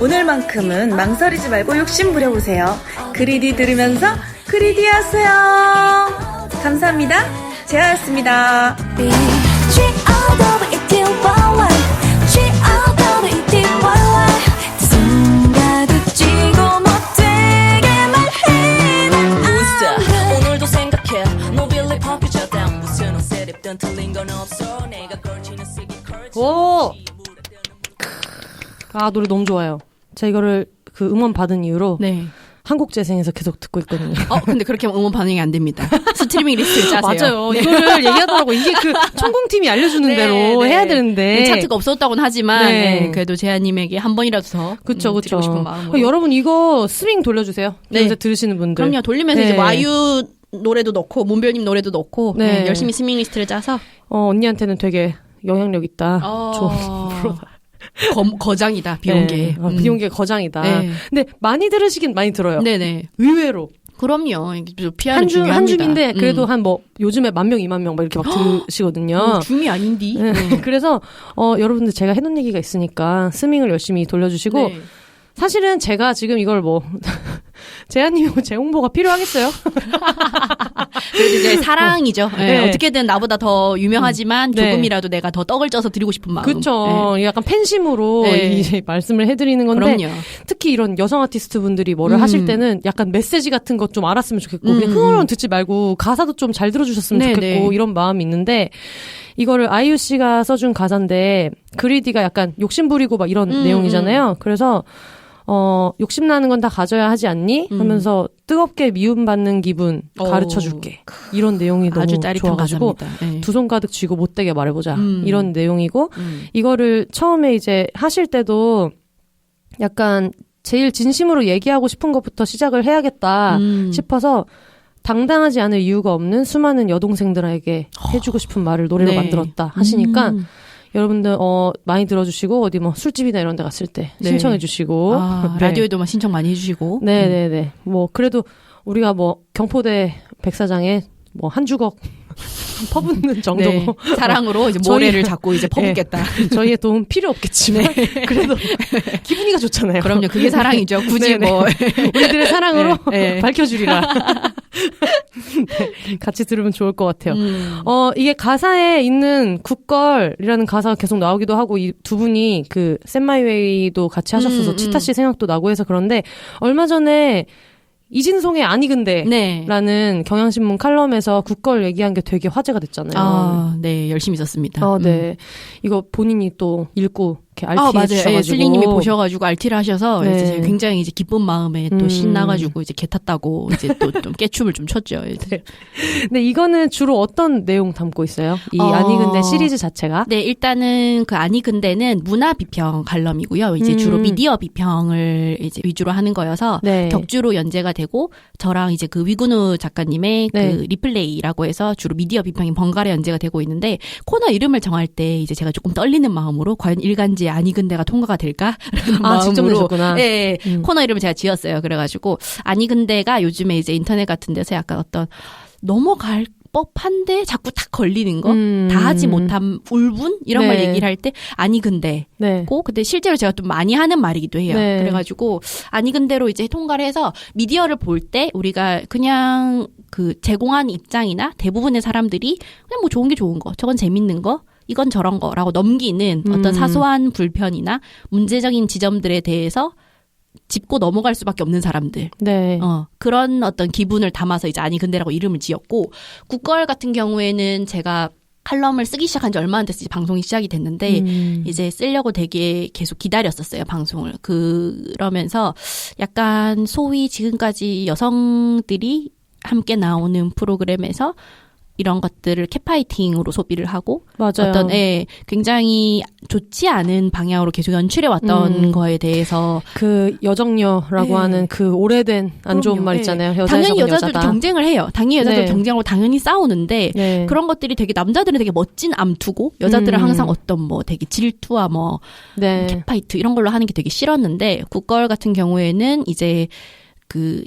오늘만큼은 망설이지 말고 욕심 부려보세요. 그리디 들으면서 그리디 하세요. 감사합니다. 재하였습니다. 오! 노래 너무 좋아요. 제가 이거를 그 음원 받은 이후로 한국 재생에서 계속 듣고 있거든요. 근데 그렇게 하면 음원 반응이 안 됩니다. 스트리밍 리스트를 짜세요. 맞아요. 이거를 얘기하더라고요. 이게 그 천공팀이 알려주는 대로 해야 되는데. 차트가 없었다고는 하지만 그래도 재하님에게 한 번이라도 더 그쵸. 드리고 싶은 마음으로. 여러분 이거 스밍 돌려주세요. 이제 들으시는 분들. 그럼요. 돌리면서 이제 아이유 노래도 넣고 문별님 노래도 넣고 열심히 스밍 리스트를 짜서 언니한테는 되게 영향력 있다. 좋은 프로다. 거장이다. 비욘게. 비욘게 거장이다. 근데 많이 들으시긴 많이 들어요. 네네. 의외로. 그럼요. 피아는 중요합니다. 한 줌인데 그래도 한 요즘에 10,000명, 20,000명 막 이렇게 막 들으시거든요. 줌이 아닌디. 그래서 여러분들 제가 해놓은 얘기가 있으니까 스밍을 열심히 돌려주시고 사실은 제가 지금 이걸 재한님이 제 홍보가 필요하겠어요? 그래도 이제 사랑이죠. 네. 네. 어떻게든 나보다 더 유명하지만 조금이라도 내가 더 떡을 쪄서 드리고 싶은 마음. 그렇죠. 네. 약간 팬심으로 이제 말씀을 해드리는 건데 그럼요. 특히 이런 여성 아티스트 분들이 뭐를 하실 때는 약간 메시지 같은 것 좀 알았으면 좋겠고 그냥 흥얼흥얼 듣지 말고 가사도 좀 잘 들어주셨으면 좋겠고 이런 마음이 있는데 이거를 아이유 씨가 써준 가사인데 그리디가 약간 욕심부리고 막 이런 내용이잖아요. 그래서 욕심나는 건 다 가져야 하지 않니? 하면서 뜨겁게 미움받는 기분 가르쳐줄게. 이런 내용이 너무 아주 짜릿한 좋아가지고 가사입니다. 두 손 가득 쥐고 못되게 말해보자. 이런 내용이고 이거를 처음에 이제 하실 때도 약간 제일 진심으로 얘기하고 싶은 것부터 시작을 해야겠다 싶어서 당당하지 않을 이유가 없는 수많은 여동생들에게 해주고 싶은 말을 노래로 만들었다 하시니까 여러분들 많이 들어주시고 어디 뭐 술집이나 이런 데 갔을 때 신청해 주시고 라디오에도 막 신청 많이 해주시고 네네네 뭐 그래도 우리가 뭐 경포대 백사장에 뭐 한 주걱 퍼붓는 정도고 사랑으로 이제 모래를 잡고 이제 퍼붓겠다. 저희의 도움 필요 없겠지만 그래도 기분이가 좋잖아요. 그럼요. 그게 사랑이죠. 굳이 뭐 우리들의 사랑으로 밝혀주리라. 같이 들으면 좋을 것 같아요. 이게 가사에 있는 굿걸이라는 가사가 계속 나오기도 하고 이 두 분이 그 셋마이웨이도 같이 하셨어서 치타 씨 생각도 나고 해서 그런데 얼마 전에 이진송의 아니 근데라는 경향신문 칼럼에서 굿걸 얘기한 게 되게 화제가 됐잖아요. 네, 열심히 썼습니다. 네, 이거 본인이 또 읽고 이렇게 RT 해주셔가지고 맞아요. 슬링님이 보셔가지고 RT를 하셔서 이제 굉장히 이제 기쁜 마음에 또 신나가지고 이제 개 탔다고 이제 또 좀 깨춤을 좀 췄죠. 이제. 근데 이거는 주로 어떤 내용 담고 있어요? 이 아니 근데 시리즈 자체가? 네, 일단은 그 아니 근데는 문화 비평 칼럼이고요. 이제 주로 미디어 비평을 이제 위주로 하는 거여서 격주로 연재가 되고 저랑 이제 그 위근우 작가님의 그 리플레이라고 해서 주로 미디어 비평이 번갈아 연재가 되고 있는데 코너 이름을 정할 때 이제 제가 조금 떨리는 마음으로 과연 일간지 아니 근데가 통과가 될까? 직접 내셨구나. 네, 코너 이름을 제가 지었어요. 그래가지고 아니 근데가 요즘에 이제 인터넷 같은 데서 약간 어떤 넘어갈 법한데 자꾸 탁 걸리는 거, 다 하지 못한 울분 이런 걸 얘기를 할 때 아니 근데고 근데 실제로 제가 좀 많이 하는 말이기도 해요. 그래가지고 아니 근데로 이제 통과를 해서 미디어를 볼 때 우리가 그냥 그 제공한 입장이나 대부분의 사람들이 그냥 뭐 좋은 게 좋은 거, 저건 재밌는 거. 이건 저런 거라고 넘기는 어떤 사소한 불편이나 문제적인 지점들에 대해서 짚고 넘어갈 수밖에 없는 사람들. 그런 어떤 기분을 담아서 이제 아니 근데라고 이름을 지었고 굿걸 같은 경우에는 제가 칼럼을 쓰기 시작한 지 얼마 안 됐어요. 방송이 시작이 됐는데 이제 쓰려고 되게 계속 기다렸었어요. 방송을. 그러면서 약간 소위 지금까지 여성들이 함께 나오는 프로그램에서 이런 것들을 캣파이팅으로 소비를 하고 어떤 굉장히 좋지 않은 방향으로 계속 연출해 왔던 거에 대해서 그 여정녀라고 하는 그 오래된 안 좋은 말 있잖아요. 당연히 여자들도 경쟁을 해요. 당연히 여자들 경쟁하고 당연히 싸우는데 그런 것들이 되게 남자들은 되게 멋진 암투고 여자들은 항상 어떤 뭐 되게 질투와 뭐 캣파이트 이런 걸로 하는 게 되게 싫었는데 굿걸 같은 경우에는 이제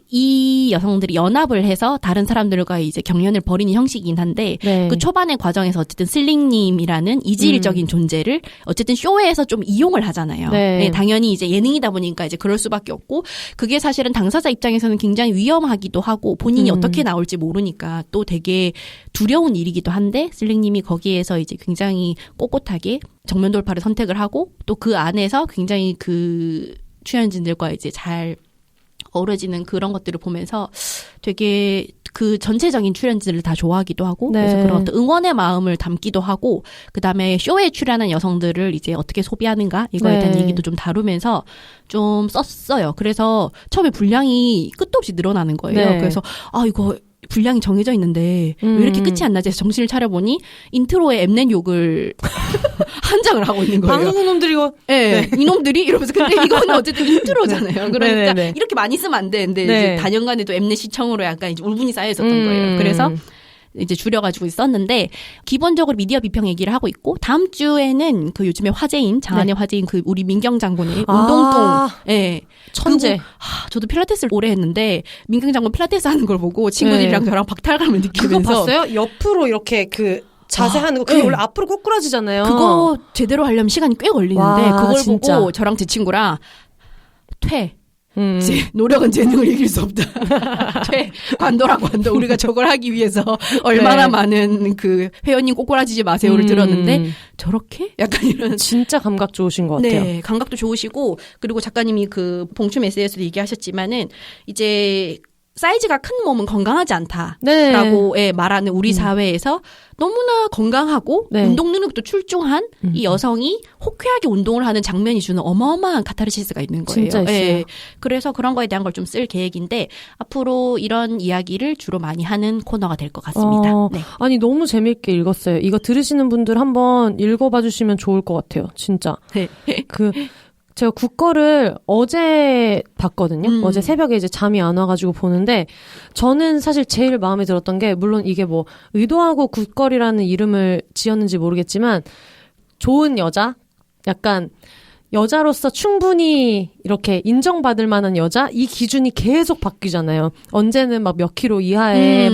이 여성들이 연합을 해서 다른 사람들과 이제 경연을 벌이는 형식이긴 한데 그 초반의 과정에서 어쨌든 슬링님이라는 이질적인 존재를 어쨌든 쇼에서 좀 이용을 하잖아요. 당연히 이제 예능이다 보니까 이제 그럴 수밖에 없고 그게 사실은 당사자 입장에서는 굉장히 위험하기도 하고 본인이 어떻게 나올지 모르니까 또 되게 두려운 일이기도 한데 슬링님이 거기에서 이제 굉장히 꼿꼿하게 정면 돌파를 선택을 하고 또 그 안에서 굉장히 그 출연진들과 이제 잘 어우러지는 그런 것들을 보면서 되게 그 전체적인 출연진을 다 좋아하기도 하고 그래서 그런 어떤 응원의 마음을 담기도 하고 그다음에 쇼에 출연한 여성들을 이제 어떻게 소비하는가 이거에 대한 얘기도 좀 다루면서 좀 썼어요. 그래서 처음에 분량이 끝도 없이 늘어나는 거예요. 그래서 이거 분량이 정해져 있는데 왜 이렇게 끝이 안 나지 해서 정신을 차려보니 인트로에 엠넷 욕을 한 장을 하고 있는 거예요. 방송놈들이 이거 이놈들이 이러면서 근데 이거는 어쨌든 인트로잖아요. 그러니까 이렇게 많이 쓰면 안 되는데 이제 단연간에도 엠넷 시청으로 약간 이제 울분이 쌓여 있었던 거예요. 그래서 이제 줄여가지고 썼는데 기본적으로 미디어 비평 얘기를 하고 있고 다음 주에는 그 요즘에 화제인 장안의 화제인 그 우리 민경 장군의 운동동 천재. 저도 필라테스를 오래 했는데 민경 장군 필라테스 하는 걸 보고 친구들이랑 저랑 박탈감을 느끼면서 그거 봤어요? 옆으로 이렇게 그 자세하는 거 그게 원래 앞으로 꼬꾸라지잖아요. 그거 제대로 하려면 시간이 꽤 걸리는데 그걸 진짜. 보고 저랑 제 친구랑 이제 노력은 재능을 이길 수 없다. 관도라고 한다. 우리가 저걸 하기 위해서 얼마나 네. 많은 그 회원님 꼬꾸라지지 마세요를 들었는데 저렇게? 약간 이런. 진짜 감각 좋으신 것 같아요. 네, 감각도 좋으시고 그리고 작가님이 그 봉춤 에세이에서도 얘기하셨지만은 이제 사이즈가 큰 몸은 건강하지 않다라고 네. 말하는 우리 사회에서 너무나 건강하고 네. 운동 능력도 출중한 이 여성이 호쾌하게 운동을 하는 장면이 주는 어마어마한 카타르시스가 있는 거예요. 진짜 있어요. 예. 그래서 그런 거에 대한 걸 좀 쓸 계획인데 앞으로 이런 이야기를 주로 많이 하는 코너가 될 것 같습니다. 네. 아니 너무 재밌게 읽었어요. 이거 들으시는 분들 한번 읽어봐 주시면 좋을 것 같아요. 진짜. 네. 제가 국거를 어제 봤거든요. 어제 새벽에 이제 잠이 안 와가지고 보는데 저는 사실 제일 마음에 들었던 게 물론 이게 뭐 의도하고 국거리라는 이름을 지었는지 모르겠지만 좋은 여자? 약간 여자로서 충분히 이렇게 인정받을 만한 여자? 이 기준이 계속 바뀌잖아요. 언제는 막 몇 킬로 이하의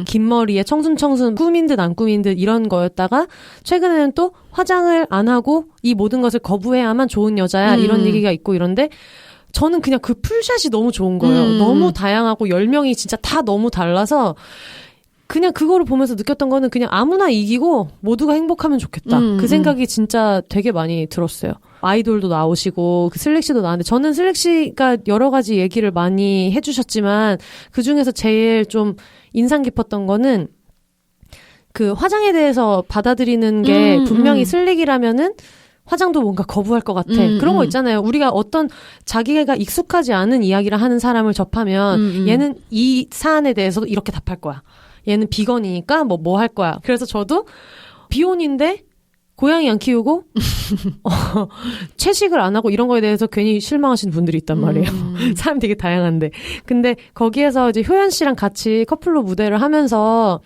긴 머리에 청순 꾸민 듯 안 꾸민 듯 이런 거였다가 최근에는 또 화장을 안 하고 이 모든 것을 거부해야만 좋은 여자야 이런 얘기가 있고 이런데 저는 그냥 그 풀샷이 너무 좋은 거예요. 너무 다양하고 10명이 진짜 다 너무 달라서 그냥 그거를 보면서 느꼈던 거는 그냥 아무나 이기고 모두가 행복하면 좋겠다. 그 생각이 진짜 되게 많이 들었어요. 아이돌도 나오시고 그 슬릭 씨도 나왔는데 저는 슬릭 씨가 여러 가지 얘기를 많이 해주셨지만 그중에서 제일 좀 인상 깊었던 거는 그 화장에 대해서 받아들이는 게 분명히 슬릭이라면은 화장도 뭔가 거부할 것 같아. 그런 거 있잖아요. 우리가 어떤 자기가 익숙하지 않은 이야기를 하는 사람을 접하면 얘는 이 사안에 대해서도 이렇게 답할 거야. 얘는 비건이니까 뭐 할 거야. 그래서 저도 비혼인데 고양이 안 키우고 채식을 안 하고 이런 거에 대해서 괜히 실망하시는 분들이 있단 말이에요. 사람 되게 다양한데. 근데 거기에서 이제 효연 씨랑 같이 커플로 무대를 하면서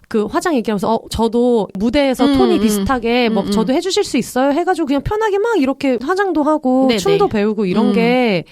그 화장 얘기하면서 저도 무대에서 톤이 비슷하게 뭐 저도 해주실 수 있어요? 해가지고 그냥 편하게 막 이렇게 화장도 하고 네네. 춤도 배우고 이런 게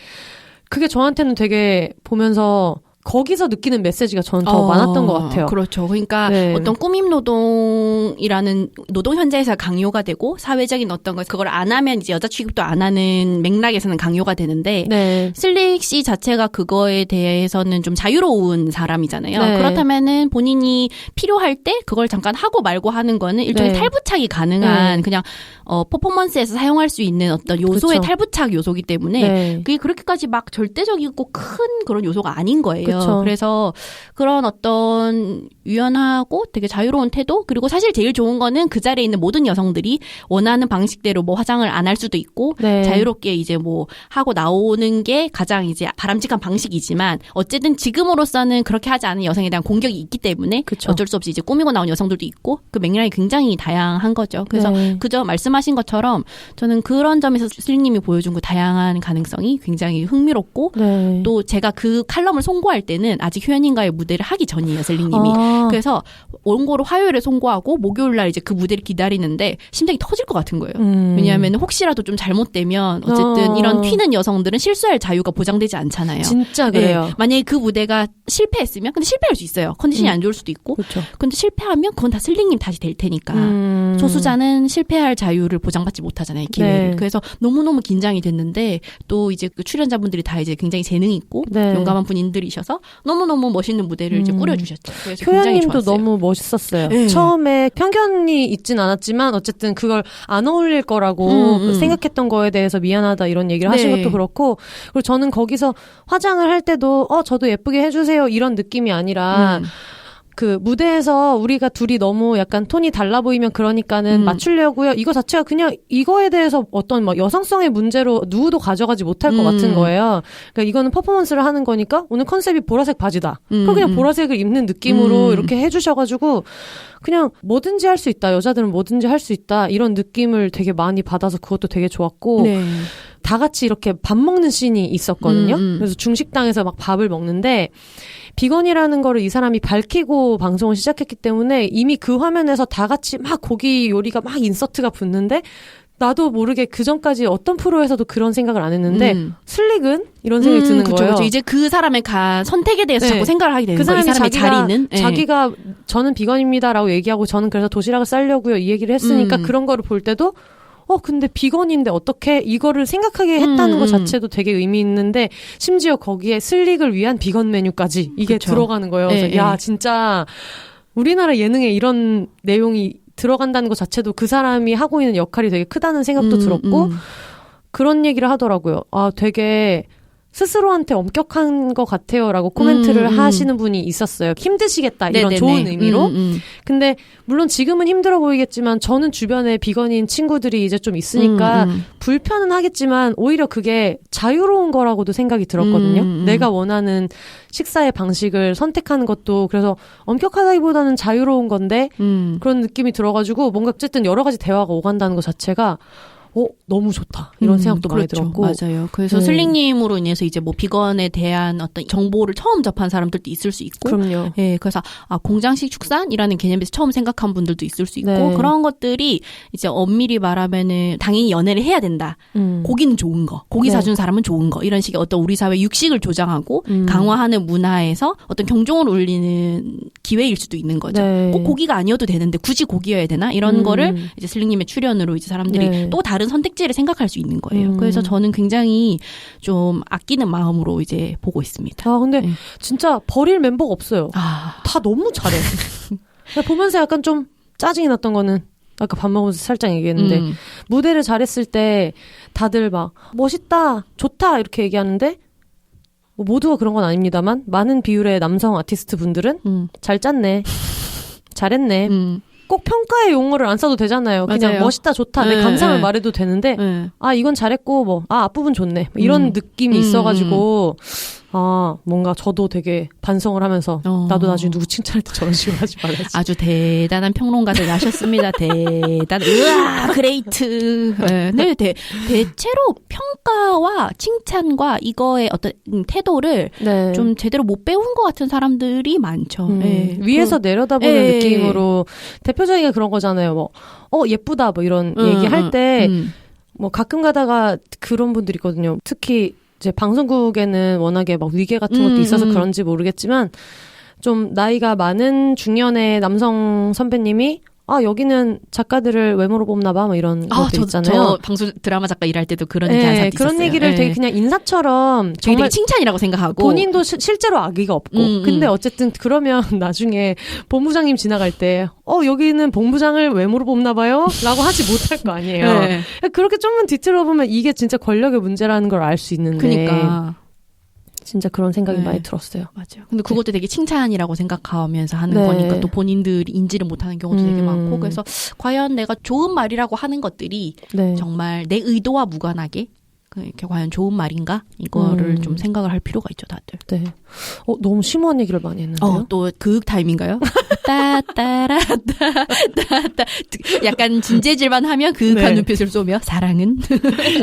그게 저한테는 되게 보면서 거기서 느끼는 메시지가 저는 더 많았던 것 같아요. 그렇죠. 그러니까 네. 어떤 꾸밈 노동이라는 노동 현장에서 강요가 되고 사회적인 어떤 것 그걸 안 하면 이제 여자 취급도 안 하는 맥락에서는 강요가 되는데 네. 슬릭 씨 자체가 그거에 대해서는 좀 자유로운 사람이잖아요. 네. 그렇다면은 본인이 필요할 때 그걸 잠깐 하고 말고 하는 거는 일종의 네. 탈부착이 가능한 네. 그냥 퍼포먼스에서 사용할 수 있는 어떤 요소의 그쵸. 탈부착 요소이기 때문에 네. 그게 그렇게까지 막 절대적이고 큰 그런 요소가 아닌 거예요. 그쵸. 그래서 그런 어떤 유연하고 되게 자유로운 태도 그리고 사실 제일 좋은 거는 그 자리에 있는 모든 여성들이 원하는 방식대로 뭐 화장을 안 할 수도 있고 네. 자유롭게 이제 뭐 하고 나오는 게 가장 이제 바람직한 방식이지만 어쨌든 지금으로서는 그렇게 하지 않은 여성에 대한 공격이 있기 때문에 그쵸. 어쩔 수 없이 이제 꾸미고 나온 여성들도 있고 그 맥락이 굉장히 다양한 거죠. 그래서 네. 그저 말씀하신 것처럼 저는 그런 점에서 슬릭님이 보여준 그 다양한 가능성이 굉장히 흥미롭고 네. 또 제가 그 칼럼을 송고할 때는 아직 효연님과의 무대를 하기 전이에요, 슬릭님이. 그래서 원고를 화요일에 송고하고 목요일 날 이제 그 무대를 기다리는데 심장이 터질 것 같은 거예요. 왜냐하면 혹시라도 좀 잘못되면 어쨌든 이런 튀는 여성들은 실수할 자유가 보장되지 않잖아요. 진짜 그래요. 네, 만약에 그 무대가 실패했으면 근데 실패할 수 있어요. 컨디션이 안 좋을 수도 있고. 그렇죠. 근데 실패하면 그건 다 슬릭님 탓이 될 테니까. 소수자는 실패할 자유를 보장받지 못하잖아요, 기회를. 네. 그래서 너무너무 긴장이 됐는데 또 이제 그 출연자분들이 다 이제 굉장히 재능 있고 네. 용감한 분들이셔서 너무너무 멋있는 무대를 이제 꾸려주셨죠. 그래서 굉장히 효연님도 좋았어요. 너무 멋있었어요. 네. 처음에 편견이 있진 않았지만 어쨌든 그걸 안 어울릴 거라고 생각했던 거에 대해서 미안하다 이런 얘기를 하신 네. 것도 그렇고 그리고 저는 거기서 화장을 할 때도 저도 예쁘게 해주세요 이런 느낌이 아니라 그 무대에서 우리가 둘이 너무 약간 톤이 달라 보이면 그러니까는 맞추려고요. 이거 자체가 그냥 이거에 대해서 어떤 뭐 여성성의 문제로 누구도 가져가지 못할 것 같은 거예요. 그러니까 이거는 퍼포먼스를 하는 거니까 오늘 컨셉이 보라색 바지다. 그럼 그냥 보라색을 입는 느낌으로 이렇게 해주셔가지고 그냥 뭐든지 할 수 있다. 여자들은 뭐든지 할 수 있다. 이런 느낌을 되게 많이 받아서 그것도 되게 좋았고 네. 다 같이 이렇게 밥 먹는 씬이 있었거든요. 그래서 중식당에서 막 밥을 먹는데 비건이라는 거를 이 사람이 밝히고 방송을 시작했기 때문에 이미 그 화면에서 다 같이 막 고기 요리가 막 인서트가 붙는데 나도 모르게 그 전까지 어떤 프로에서도 그런 생각을 안 했는데 슬릭은 이런 생각이 드는 그쵸, 거예요. 그쵸. 이제 그 사람의 선택에 대해서 네. 자꾸 생각을 하게 되는 그 거예요. 이 사람이 사람의 자리는. 네. 자기가 저는 비건입니다라고 얘기하고 저는 그래서 도시락을 싸려고요 이 얘기를 했으니까 그런 거를 볼 때도 근데 비건인데 어떻게 이거를 생각하게 했다는 것 자체도 되게 의미 있는데 심지어 거기에 슬릭을 위한 비건 메뉴까지 이게 그쵸. 들어가는 거예요. 그래서 야, 진짜 우리나라 예능에 이런 내용이 들어간다는 것 자체도 그 사람이 하고 있는 역할이 되게 크다는 생각도 들었고 그런 얘기를 하더라고요. 되게 스스로한테 엄격한 것 같아요라고 코멘트를 하시는 분이 있었어요. 힘드시겠다 이런 좋은 의미로. 근데 물론 지금은 힘들어 보이겠지만 저는 주변에 비건인 친구들이 이제 좀 있으니까 불편은 하겠지만 오히려 그게 자유로운 거라고도 생각이 들었거든요. 내가 원하는 식사의 방식을 선택하는 것도 그래서 엄격하다기보다는 자유로운 건데 그런 느낌이 들어가지고 뭔가 어쨌든 여러 가지 대화가 오간다는 것 자체가 너무 좋다. 이런 생각도 많이 들었고. 맞아요. 그래서 슬링님으로 인해서 이제 뭐 비건에 대한 어떤 정보를 처음 접한 사람들도 있을 수 있고. 그럼요. 예, 그래서 공장식 축산이라는 개념에서 처음 생각한 분들도 있을 수 있고. 그런 것들이 이제 엄밀히 말하면은 당연히 연애를 해야 된다. 고기는 좋은 거. 고기 사준 사람은 좋은 거. 이런 식의 어떤 우리 사회 육식을 조장하고 강화하는 문화에서 어떤 경종을 울리는 기회일 수도 있는 거죠. 꼭 고기가 아니어도 되는데 굳이 고기여야 되나? 이런 거를 이제 슬링님의 출연으로 이제 사람들이 또 다른 선택지를 생각할 수 있는 거예요. 그래서 저는 굉장히 좀 아끼는 마음으로 이제 보고 있습니다. 근데 진짜 버릴 멤버가 없어요. 다 너무 잘해. 보면서 약간 좀 짜증이 났던 거는 아까 밥 먹으면서 살짝 얘기했는데 무대를 잘했을 때 다들 막 멋있다, 좋다 이렇게 얘기하는데 모두가 그런 건 아닙니다만 많은 비율의 남성 아티스트 분들은 잘 짰네, 잘했네. 꼭 평가의 용어를 안 써도 되잖아요. 그냥 맞아요. 멋있다, 좋다, 내 감상을 말해도 되는데 이건 잘했고 앞부분 좋네 이런 느낌이 있어가지고 뭔가 저도 되게 반성을 하면서 나도 나중에 누구 칭찬할 때 저런 식으로 하지 말아야지. 아주 대단한 평론가들 나셨습니다. 으아, 그레이트. 네, 대체로 평가와 칭찬과 이거의 어떤 태도를 좀 제대로 못 배운 것 같은 사람들이 많죠. 위에서 내려다보는 느낌으로 대표적인 그런 거잖아요. 뭐 예쁘다 뭐 이런 얘기할 때 뭐 가끔 가다가 그런 분들이 있거든요. 특히 이제 방송국에는 워낙에 막 위계 같은 것도 있어서 그런지 모르겠지만 좀 나이가 많은 중년의 남성 선배님이 여기는 작가들을 외모로 뽑나 봐, 뭐 이런 것들 있잖아요. 저 방송 드라마 작가 일할 때도 그런 얘기 한 사람 있었어요. 그런 얘기를 되게 그냥 인사처럼 정말 되게 칭찬이라고 생각하고 본인도 실제로 악의가 없고 근데 어쨌든 그러면 나중에 본부장님 지나갈 때 여기는 본부장을 외모로 뽑나 봐요? 라고 하지 못할 거 아니에요. 그렇게 좀만 뒤틀어 보면 이게 진짜 권력의 문제라는 걸 알 수 있는데 그러니까 진짜 그런 생각이 많이 들었어요. 맞아요. 근데 그것도 되게 칭찬이라고 생각하면서 하는 거니까 또 본인들이 인지를 못하는 경우도 되게 많고 그래서 과연 내가 좋은 말이라고 하는 것들이 정말 내 의도와 무관하게 이렇게 과연 좋은 말인가? 이거를 좀 생각을 할 필요가 있죠, 다들. 네. 너무 심오한 얘기를 많이 했는데요. 또 그윽 타임인가요? 따따라따따따 약간 진재질만 하면 그윽한 눈빛을 쏘며 사랑은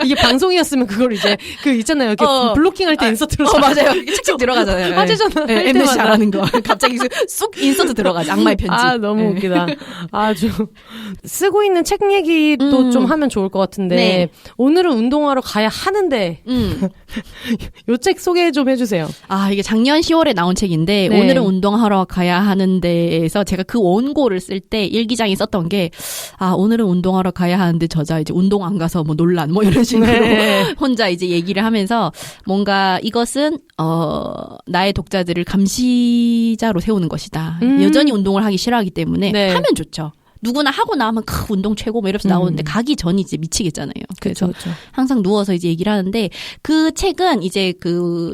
이게 방송이었으면 그걸 이제 있잖아요. 이렇게 블로킹할 때 인서트로 맞아요. 책책 들어가잖아요. 화제잖아. MBC 잘하는 거. 갑자기 쑥 인서트 들어가죠. 악마의 편지. 너무 웃기다. 아주 쓰고 있는 책 얘기도 좀 하면 좋을 것 같은데 오늘은 운동하러 가야 하는데 요 책 소개 좀 해주세요. 이게 작년 10월에 나온 책인데 오늘은 운동하러 가야 하는데에서 제가 그 원고를 쓸 때 일기장에 썼던 게 오늘은 운동하러 가야 하는데 저자 이제 운동 안 가서 뭐 논란 뭐 이런 식으로 혼자 이제 얘기를 하면서 뭔가 이것은 나의 독자들을 감시자로 세우는 것이다. 여전히 운동을 하기 싫어하기 때문에 하면 좋죠. 누구나 하고 나면 운동 최고 뭐 이러면서 나오는데 가기 전이 이제 미치겠잖아요. 그래서 그렇죠. 항상 누워서 이제 얘기를 하는데 그 책은 이제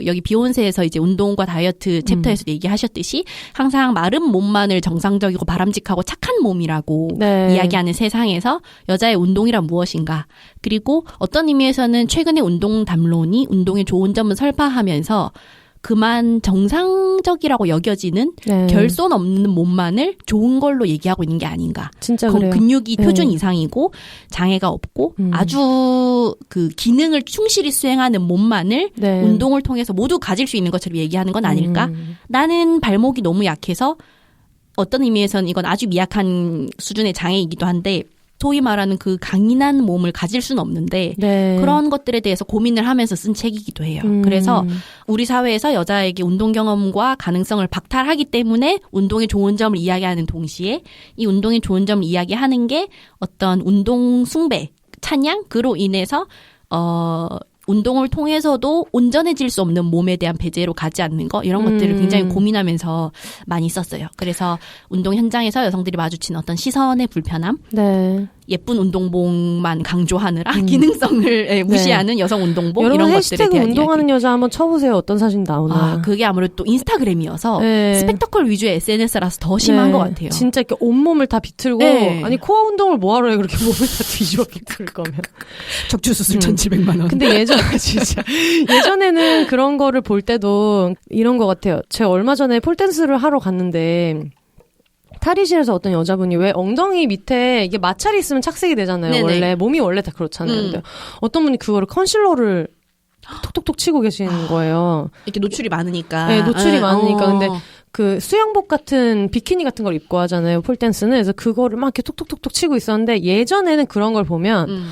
여기 비욘세에서 이제 운동과 다이어트 챕터에서 얘기하셨듯이 항상 마른 몸만을 정상적이고 바람직하고 착한 몸이라고 이야기하는 세상에서 여자의 운동이란 무엇인가. 그리고 어떤 의미에서는 최근의 운동 담론이 운동의 좋은 점을 설파하면서 그만 정상적이라고 여겨지는 결손 없는 몸만을 좋은 걸로 얘기하고 있는 게 아닌가. 진짜 그래요. 근육이 표준 이상이고 장애가 없고 아주 그 기능을 충실히 수행하는 몸만을 운동을 통해서 모두 가질 수 있는 것처럼 얘기하는 건 아닐까. 나는 발목이 너무 약해서 어떤 의미에서는 이건 아주 미약한 수준의 장애이기도 한데 소위 말하는 그 강인한 몸을 가질 수는 없는데 그런 것들에 대해서 고민을 하면서 쓴 책이기도 해요. 그래서 우리 사회에서 여자에게 운동 경험과 가능성을 박탈하기 때문에 운동의 좋은 점을 이야기하는 동시에 이 운동의 좋은 점을 이야기하는 게 어떤 운동 숭배 찬양 그로 인해서 운동을 통해서도 온전해질 수 없는 몸에 대한 배제로 가지 않는 거 이런 것들을 굉장히 고민하면서 많이 썼어요. 그래서 운동 현장에서 여성들이 마주치는 어떤 시선의 불편함, 네. 예쁜 운동복만 강조하느라 기능성을 무시하는 여성 운동복 이런 것들에 대한 해시태그 운동하는 이야기. 여자 한번 쳐보세요. 어떤 사진 나오나. 그게 아무래도 또 인스타그램이어서 스펙터클 위주의 SNS라서 더 심한 것 같아요. 진짜 이렇게 온몸을 다 비틀고 아니 코어 운동을 뭐하러 해 그렇게 몸을 다 뒤집어 비틀 거면. 척추 수술 1,700만 원. 근데 예전에는 그런 거를 볼 때도 이런 것 같아요. 제가 얼마 전에 폴댄스를 하러 갔는데 탈의실에서 어떤 여자분이 왜 엉덩이 밑에 이게 마찰이 있으면 착색이 되잖아요. 네네. 원래 몸이 원래 다 그렇잖아요. 근데 어떤 분이 그거를 컨실러를 톡톡톡 치고 계시는 거예요. 이렇게 노출이 많으니까. 네, 노출이 많으니까. 근데 그 수영복 같은 비키니 같은 걸 입고 하잖아요. 폴댄스는. 그래서 그거를 막 이렇게 톡톡톡톡 치고 있었는데 예전에는 그런 걸 보면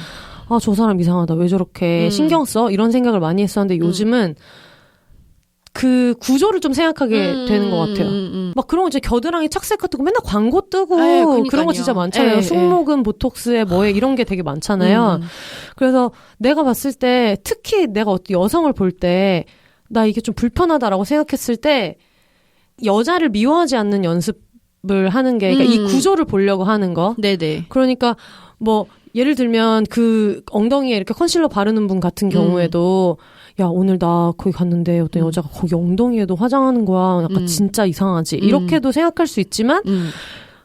저 사람 이상하다. 왜 저렇게 신경 써? 이런 생각을 많이 했었는데 요즘은 그 구조를 좀 생각하게 되는 것 같아요. 막 그런 거 이제 겨드랑이 착색 같은 거 맨날 광고 뜨고 그런 거 진짜 많잖아요. 승모근, 보톡스에 뭐에 이런 게 되게 많잖아요. 그래서 내가 봤을 때 특히 내가 어떤 여성을 볼 때 나 이게 좀 불편하다라고 생각했을 때 여자를 미워하지 않는 연습을 하는 게 그러니까 이 구조를 보려고 하는 거. 네네. 그러니까 뭐 예를 들면 그 엉덩이에 이렇게 컨실러 바르는 분 같은 경우에도 야 오늘 나 거기 갔는데 어떤 여자가 거기 엉덩이에도 화장하는 거야. 약간 진짜 이상하지. 이렇게도 생각할 수 있지만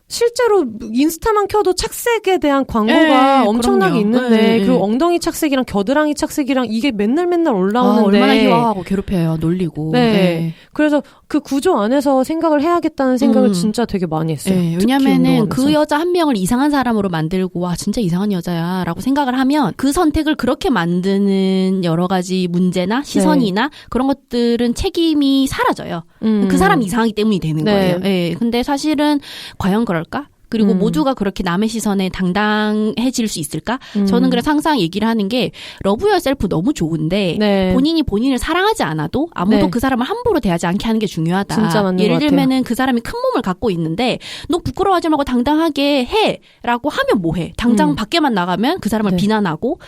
실제로 인스타만 켜도 착색에 대한 광고가 엄청나게 그럼요. 있는데 그리고 엉덩이 착색이랑 겨드랑이 착색이랑 이게 맨날 올라오는데 얼마나 희화하고 괴롭혀요. 놀리고. 네. 그래서 그 구조 안에서 생각을 해야겠다는 생각을 진짜 되게 많이 했어요. 네. 왜냐면은 그 여자 한 명을 이상한 사람으로 만들고 와 진짜 이상한 여자야 라고 생각을 하면 그 선택을 그렇게 만드는 여러 가지 문제나 시선이나 그런 것들은 책임이 사라져요. 그 사람이 이상하기 때문이 되는 거예요. 네. 근데 사실은 과연 그럴까? 그리고 모두가 그렇게 남의 시선에 당당해질 수 있을까? 저는 그래서 항상 얘기를 하는 게 러브 유어셀프 너무 좋은데 본인이 본인을 사랑하지 않아도 아무도 그 사람을 함부로 대하지 않게 하는 게 중요하다. 진짜 맞는 예를 것 같아요. 들면은 그 사람이 큰 몸을 갖고 있는데 너 부끄러워하지 말고 당당하게 해라고 하면 뭐해? 당장 밖에만 나가면 그 사람을 비난하고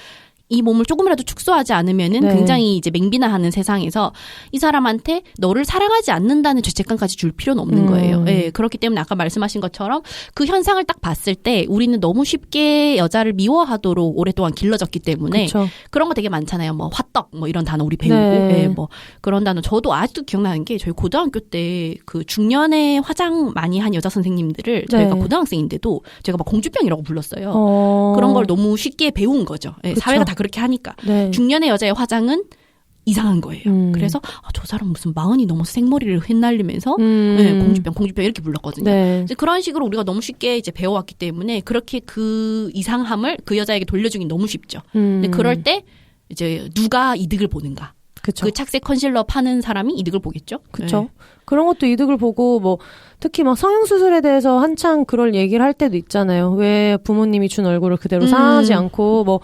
이 몸을 조금이라도 축소하지 않으면은 굉장히 이제 맹비난하는 세상에서 이 사람한테 너를 사랑하지 않는다는 죄책감까지 줄 필요는 없는 거예요. 예, 그렇기 때문에 아까 말씀하신 것처럼 그 현상을 딱 봤을 때 우리는 너무 쉽게 여자를 미워하도록 오랫동안 길러졌기 때문에 그쵸. 그런 거 되게 많잖아요. 뭐 화떡 뭐 이런 단어 우리 배우고 예, 뭐 그런 단어 저도 아직도 기억나는 게 저희 고등학교 때 그 중년에 화장 많이 한 여자 선생님들을 저희가 고등학생인데도 제가 막 공주병이라고 불렀어요. 그런 걸 너무 쉽게 배운 거죠. 예, 사회가 다 그렇게 하니까 중년의 여자의 화장은 이상한 거예요. 그래서 저 사람 무슨 40이 넘어서 생머리를 휘날리면서 네, 공주병 이렇게 불렀거든요. 이제 그런 식으로 우리가 너무 쉽게 이제 배워왔기 때문에 그렇게 그 이상함을 그 여자에게 돌려주기 너무 쉽죠. 근데 그럴 때 이제 누가 이득을 보는가? 그쵸. 그 착색 컨실러 파는 사람이 이득을 보겠죠. 그렇죠. 네. 그런 것도 이득을 보고 뭐 특히 막 성형수술에 대해서 한창 그럴 얘기를 할 때도 있잖아요. 왜 부모님이 준 얼굴을 그대로 상하지 않고 뭐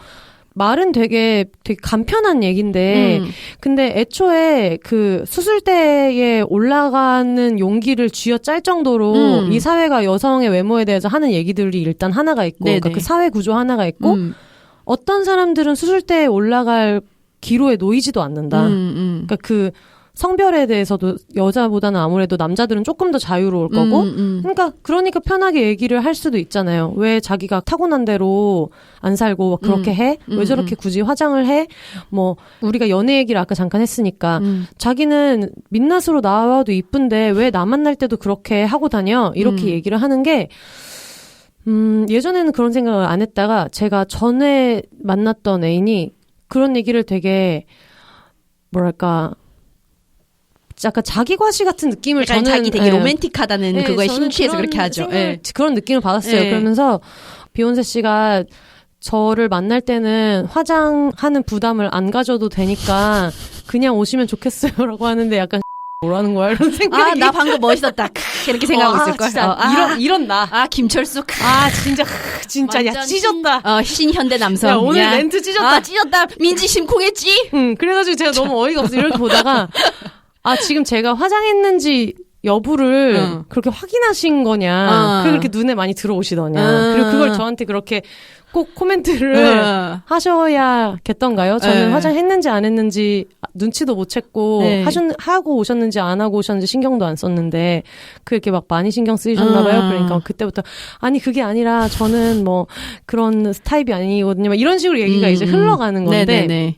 말은 되게 간편한 얘기인데 근데 애초에 그 수술대에 올라가는 용기를 쥐어짤 정도로 이 사회가 여성의 외모에 대해서 하는 얘기들이 일단 하나가 있고 그러니까 그 사회 구조 하나가 있고 어떤 사람들은 수술대에 올라갈 기로에 놓이지도 않는다. 그러니까 그 성별에 대해서도 여자보다는 아무래도 남자들은 조금 더 자유로울 거고 그러니까 편하게 얘기를 할 수도 있잖아요. 왜 자기가 타고난 대로 안 살고 그렇게 해? 왜 저렇게 굳이 화장을 해? 뭐 우리가 연애 얘기를 아까 잠깐 했으니까 자기는 민낯으로 나와도 이쁜데 왜 나 만날 때도 그렇게 하고 다녀? 이렇게 얘기를 하는 게 예전에는 그런 생각을 안 했다가 제가 전에 만났던 애인이 그런 얘기를 되게 뭐랄까 약간 자기과시 같은 느낌을 저는 자기 되게 로맨틱하다는 그거에 심취해서 그렇게 하죠. 그런 느낌을 받았어요. 그러면서 비욘세 씨가 저를 만날 때는 화장하는 부담을 안 가져도 되니까 그냥 오시면 좋겠어요라고 하는데 약간 뭐라는 거야 이런 생각이. 나 방금 멋있었다. 이렇게 생각하고 있을 걸. 이런 나. 김철수. 진짜 야 찢었다. 신현대 남성. 야, 오늘 멘트 찢었다. 찢었다. 민지 심쿵했지. 그래가지고 제가 너무 어이가 없어 이렇게 보다가 지금 제가 화장했는지 여부를 그렇게 확인하신 거냐, 그렇게 눈에 많이 들어오시더냐, 그리고 그걸 저한테 그렇게 꼭 코멘트를 하셔야겠던가요? 저는 화장했는지 안 했는지 눈치도 못 챘고, 하고 오셨는지 안 하고 오셨는지 신경도 안 썼는데, 그렇게 막 많이 신경 쓰이셨나봐요. 그러니까 그때부터, 아니, 그게 아니라 저는 뭐 그런 타입이 아니거든요. 막 이런 식으로 얘기가 이제 흘러가는 건데, 네네네.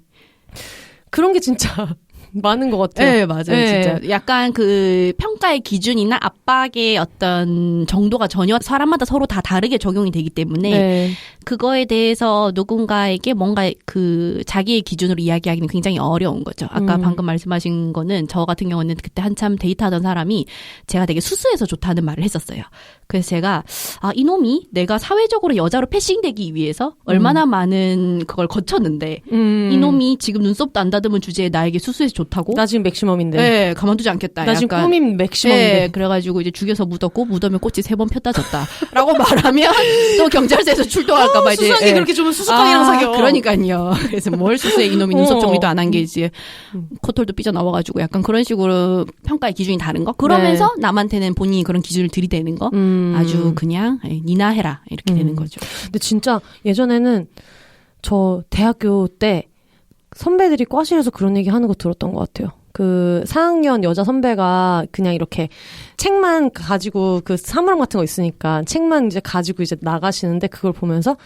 그런 게 진짜 많은 것 같아요. 네, 맞아요. 네. 진짜. 약간 그 평가의 기준이나 압박의 어떤 정도가 전혀 사람마다 서로 다 다르게 적용이 되기 때문에 그거에 대해서 누군가에게 뭔가 그 자기의 기준으로 이야기하기는 굉장히 어려운 거죠. 아까 방금 말씀하신 거는 저 같은 경우는 그때 한참 데이트하던 사람이 제가 되게 수수해서 좋다는 말을 했었어요. 그래서 제가 이놈이 내가 사회적으로 여자로 패싱되기 위해서 얼마나 많은 그걸 거쳤는데 이놈이 지금 눈썹도 안 다듬은 주제에 나에게 수수해서 좋다고? 나 지금 맥시멈인데. 네, 가만두지 않겠다. 나 지금 꿈인 맥시멈인데. 네, 그래가지고 이제 죽여서 묻었고 묻으면 꽃이 3번 폈다 졌다. 라고 말하면 또 경찰서에서 출동할까봐 이제. 수상이 그렇게 좀 수수깡이랑 사겨. 그러니까요. 그래서 뭘 수수해 이놈이 눈썹 정리도 안 한 게 이제 코털도 삐져나와가지고 약간 그런 식으로 평가의 기준이 다른 거. 그러면서 남한테는 본인이 그런 기준을 들이대는 거. 아주 그냥 니나 해라 이렇게 되는 거죠. 근데 진짜 예전에는 저 대학교 때 선배들이 과실에서 그런 얘기 하는 거 들었던 것 같아요. 그 4학년 여자 선배가 그냥 이렇게 책만 가지고 그 사물함 같은 거 있으니까 책만 이제 가지고 이제 나가시는데 그걸 보면서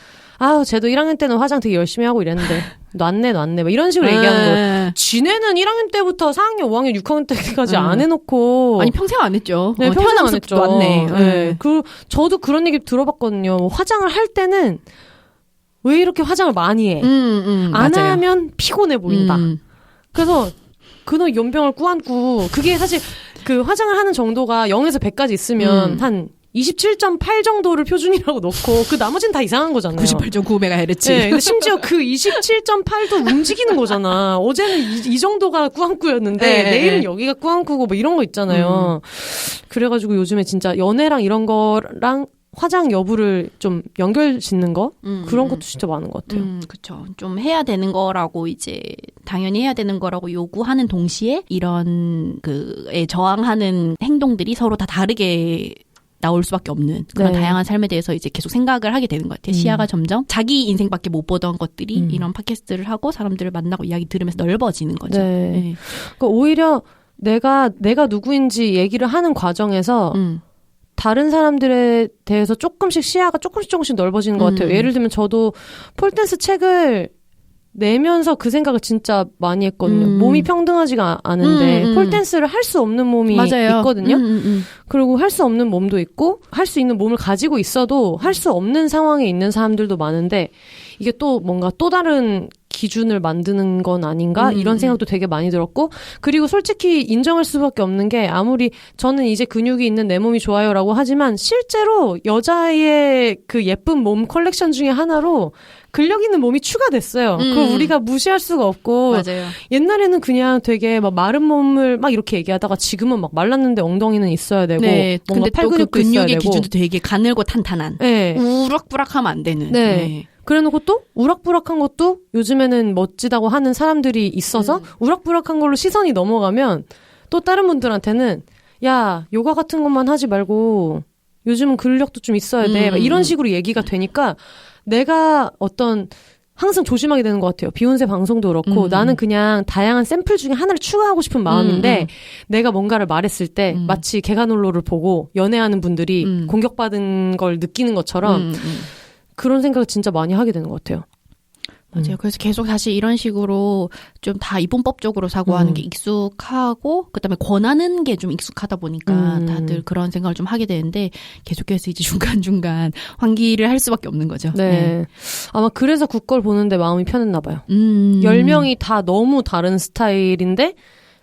쟤도 1학년 때는 화장 되게 열심히 하고 이랬는데 놨네 막 이런 식으로 얘기하는 거예요. 지네는 1학년 때부터 4학년, 5학년, 6학년 때까지 안 해놓고 아니 평생 안 했죠. 네, 평생 안 했죠. 놨네. 네. 그 저도 그런 얘기 들어봤거든요. 화장을 할 때는 왜 이렇게 화장을 많이 해? 안 맞아요. 하면 피곤해 보인다. 그래서 그놈 연병을 꾸안고 그게 사실 그 화장을 하는 정도가 0에서 100까지 있으면 한 27.8 정도를 표준이라고 놓고 그 나머지는 다 이상한 거잖아요. 98.9MHz. 네, 근데 심지어 그 27.8도 움직이는 거잖아. 어제는 이 정도가 꾸안꾸였는데 내일은 여기가 꾸안꾸고 뭐 이런 거 있잖아요. 그래가지고 요즘에 진짜 연애랑 이런 거랑 화장 여부를 좀 연결 짓는 거? 그런 것도 진짜 많은 것 같아요. 그렇죠. 좀 해야 되는 거라고 이제 당연히 해야 되는 거라고 요구하는 동시에 이런 그에 저항하는 행동들이 서로 다 다르게 나올 수밖에 없는 그런 다양한 삶에 대해서 이제 계속 생각을 하게 되는 것 같아요. 시야가 점점 자기 인생밖에 못 보던 것들이 이런 팟캐스트를 하고 사람들을 만나고 이야기 들으면서 넓어지는 거죠. 네. 그러니까 오히려 내가 누구인지 얘기를 하는 과정에서 다른 사람들에 대해서 조금씩 시야가 조금씩 넓어지는 것 같아요. 예를 들면 저도 폴댄스 책을 내면서 그 생각을 진짜 많이 했거든요. 몸이 평등하지가 않은데 폴댄스를 할 수 없는 몸이 있거든요. 그리고 할 수 없는 몸도 있고 할 수 있는 몸을 가지고 있어도 할 수 없는 상황에 있는 사람들도 많은데 이게 또 뭔가 또 다른 기준을 만드는 건 아닌가? 이런 생각도 되게 많이 들었고 그리고 솔직히 인정할 수밖에 없는 게 아무리 저는 이제 근육이 있는 내 몸이 좋아요라고 하지만 실제로 여자의 그 예쁜 몸 컬렉션 중에 하나로 근력 있는 몸이 추가됐어요. 그걸 우리가 무시할 수가 없고 맞아요. 옛날에는 그냥 되게 막 마른 몸을 막 이렇게 얘기하다가 지금은 막 말랐는데 엉덩이는 있어야 되고 뭔가 근데 팔 또 그 근육도 있어야 근육의 되고 기준도 되게 가늘고 탄탄한 우락부락하면 안 되는 그래놓고 또 우락부락한 것도 요즘에는 멋지다고 하는 사람들이 있어서 우락부락한 걸로 시선이 넘어가면 또 다른 분들한테는 야 요가 같은 것만 하지 말고 요즘은 근력도 좀 있어야 돼 이런 식으로 얘기가 되니까 내가 어떤 항상 조심하게 되는 것 같아요. 비욘세 방송도 그렇고 나는 그냥 다양한 샘플 중에 하나를 추가하고 싶은 마음인데 내가 뭔가를 말했을 때 마치 개가놀로를 보고 연애하는 분들이 공격받은 걸 느끼는 것처럼 그런 생각을 진짜 많이 하게 되는 것 같아요. 맞아요. 그래서 계속 사실 이런 식으로 좀 다 이분법적으로 사고하는 게 익숙하고 그다음에 권하는 게 좀 익숙하다 보니까 다들 그런 생각을 좀 하게 되는데 계속해서 이제 중간중간 환기를 할 수밖에 없는 거죠. 네. 아마 그래서 국걸 보는데 마음이 편했나 봐요. 10명이 다 너무 다른 스타일인데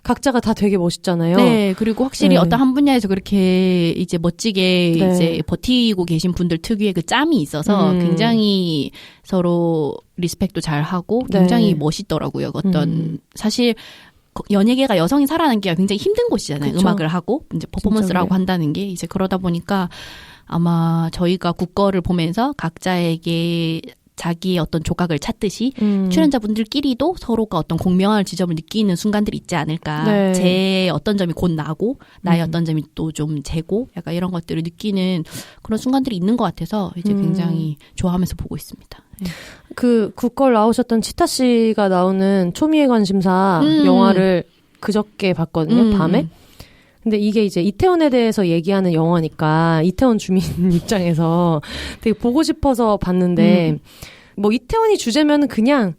각자가 다 되게 멋있잖아요. 네, 그리고 확실히 어떤 한 분야에서 그렇게 이제 멋지게 이제 버티고 계신 분들 특유의 그 짬이 있어서 굉장히 서로 리스펙도 잘 하고 굉장히 멋있더라고요. 어떤 사실 연예계가 여성이 살아남기가 굉장히 힘든 곳이잖아요. 그쵸? 음악을 하고 이제 퍼포먼스를 하고 한다는 게 이제 그러다 보니까 아마 저희가 국거를 보면서 각자에게 자기의 어떤 조각을 찾듯이 출연자분들끼리도 서로가 어떤 공명할 지점을 느끼는 순간들이 있지 않을까. 네. 제 어떤 점이 곧 나고 나의 어떤 점이 또 좀 재고 약간 이런 것들을 느끼는 그런 순간들이 있는 것 같아서 이제 굉장히 좋아하면서 보고 있습니다. 네. 그 국걸 나오셨던 치타 씨가 나오는 초미의 관심사 영화를 그저께 봤거든요. 밤에. 근데 이게 이제 이태원에 대해서 얘기하는 영화니까 이태원 주민 입장에서 되게 보고 싶어서 봤는데 뭐 이태원이 주제면은 그냥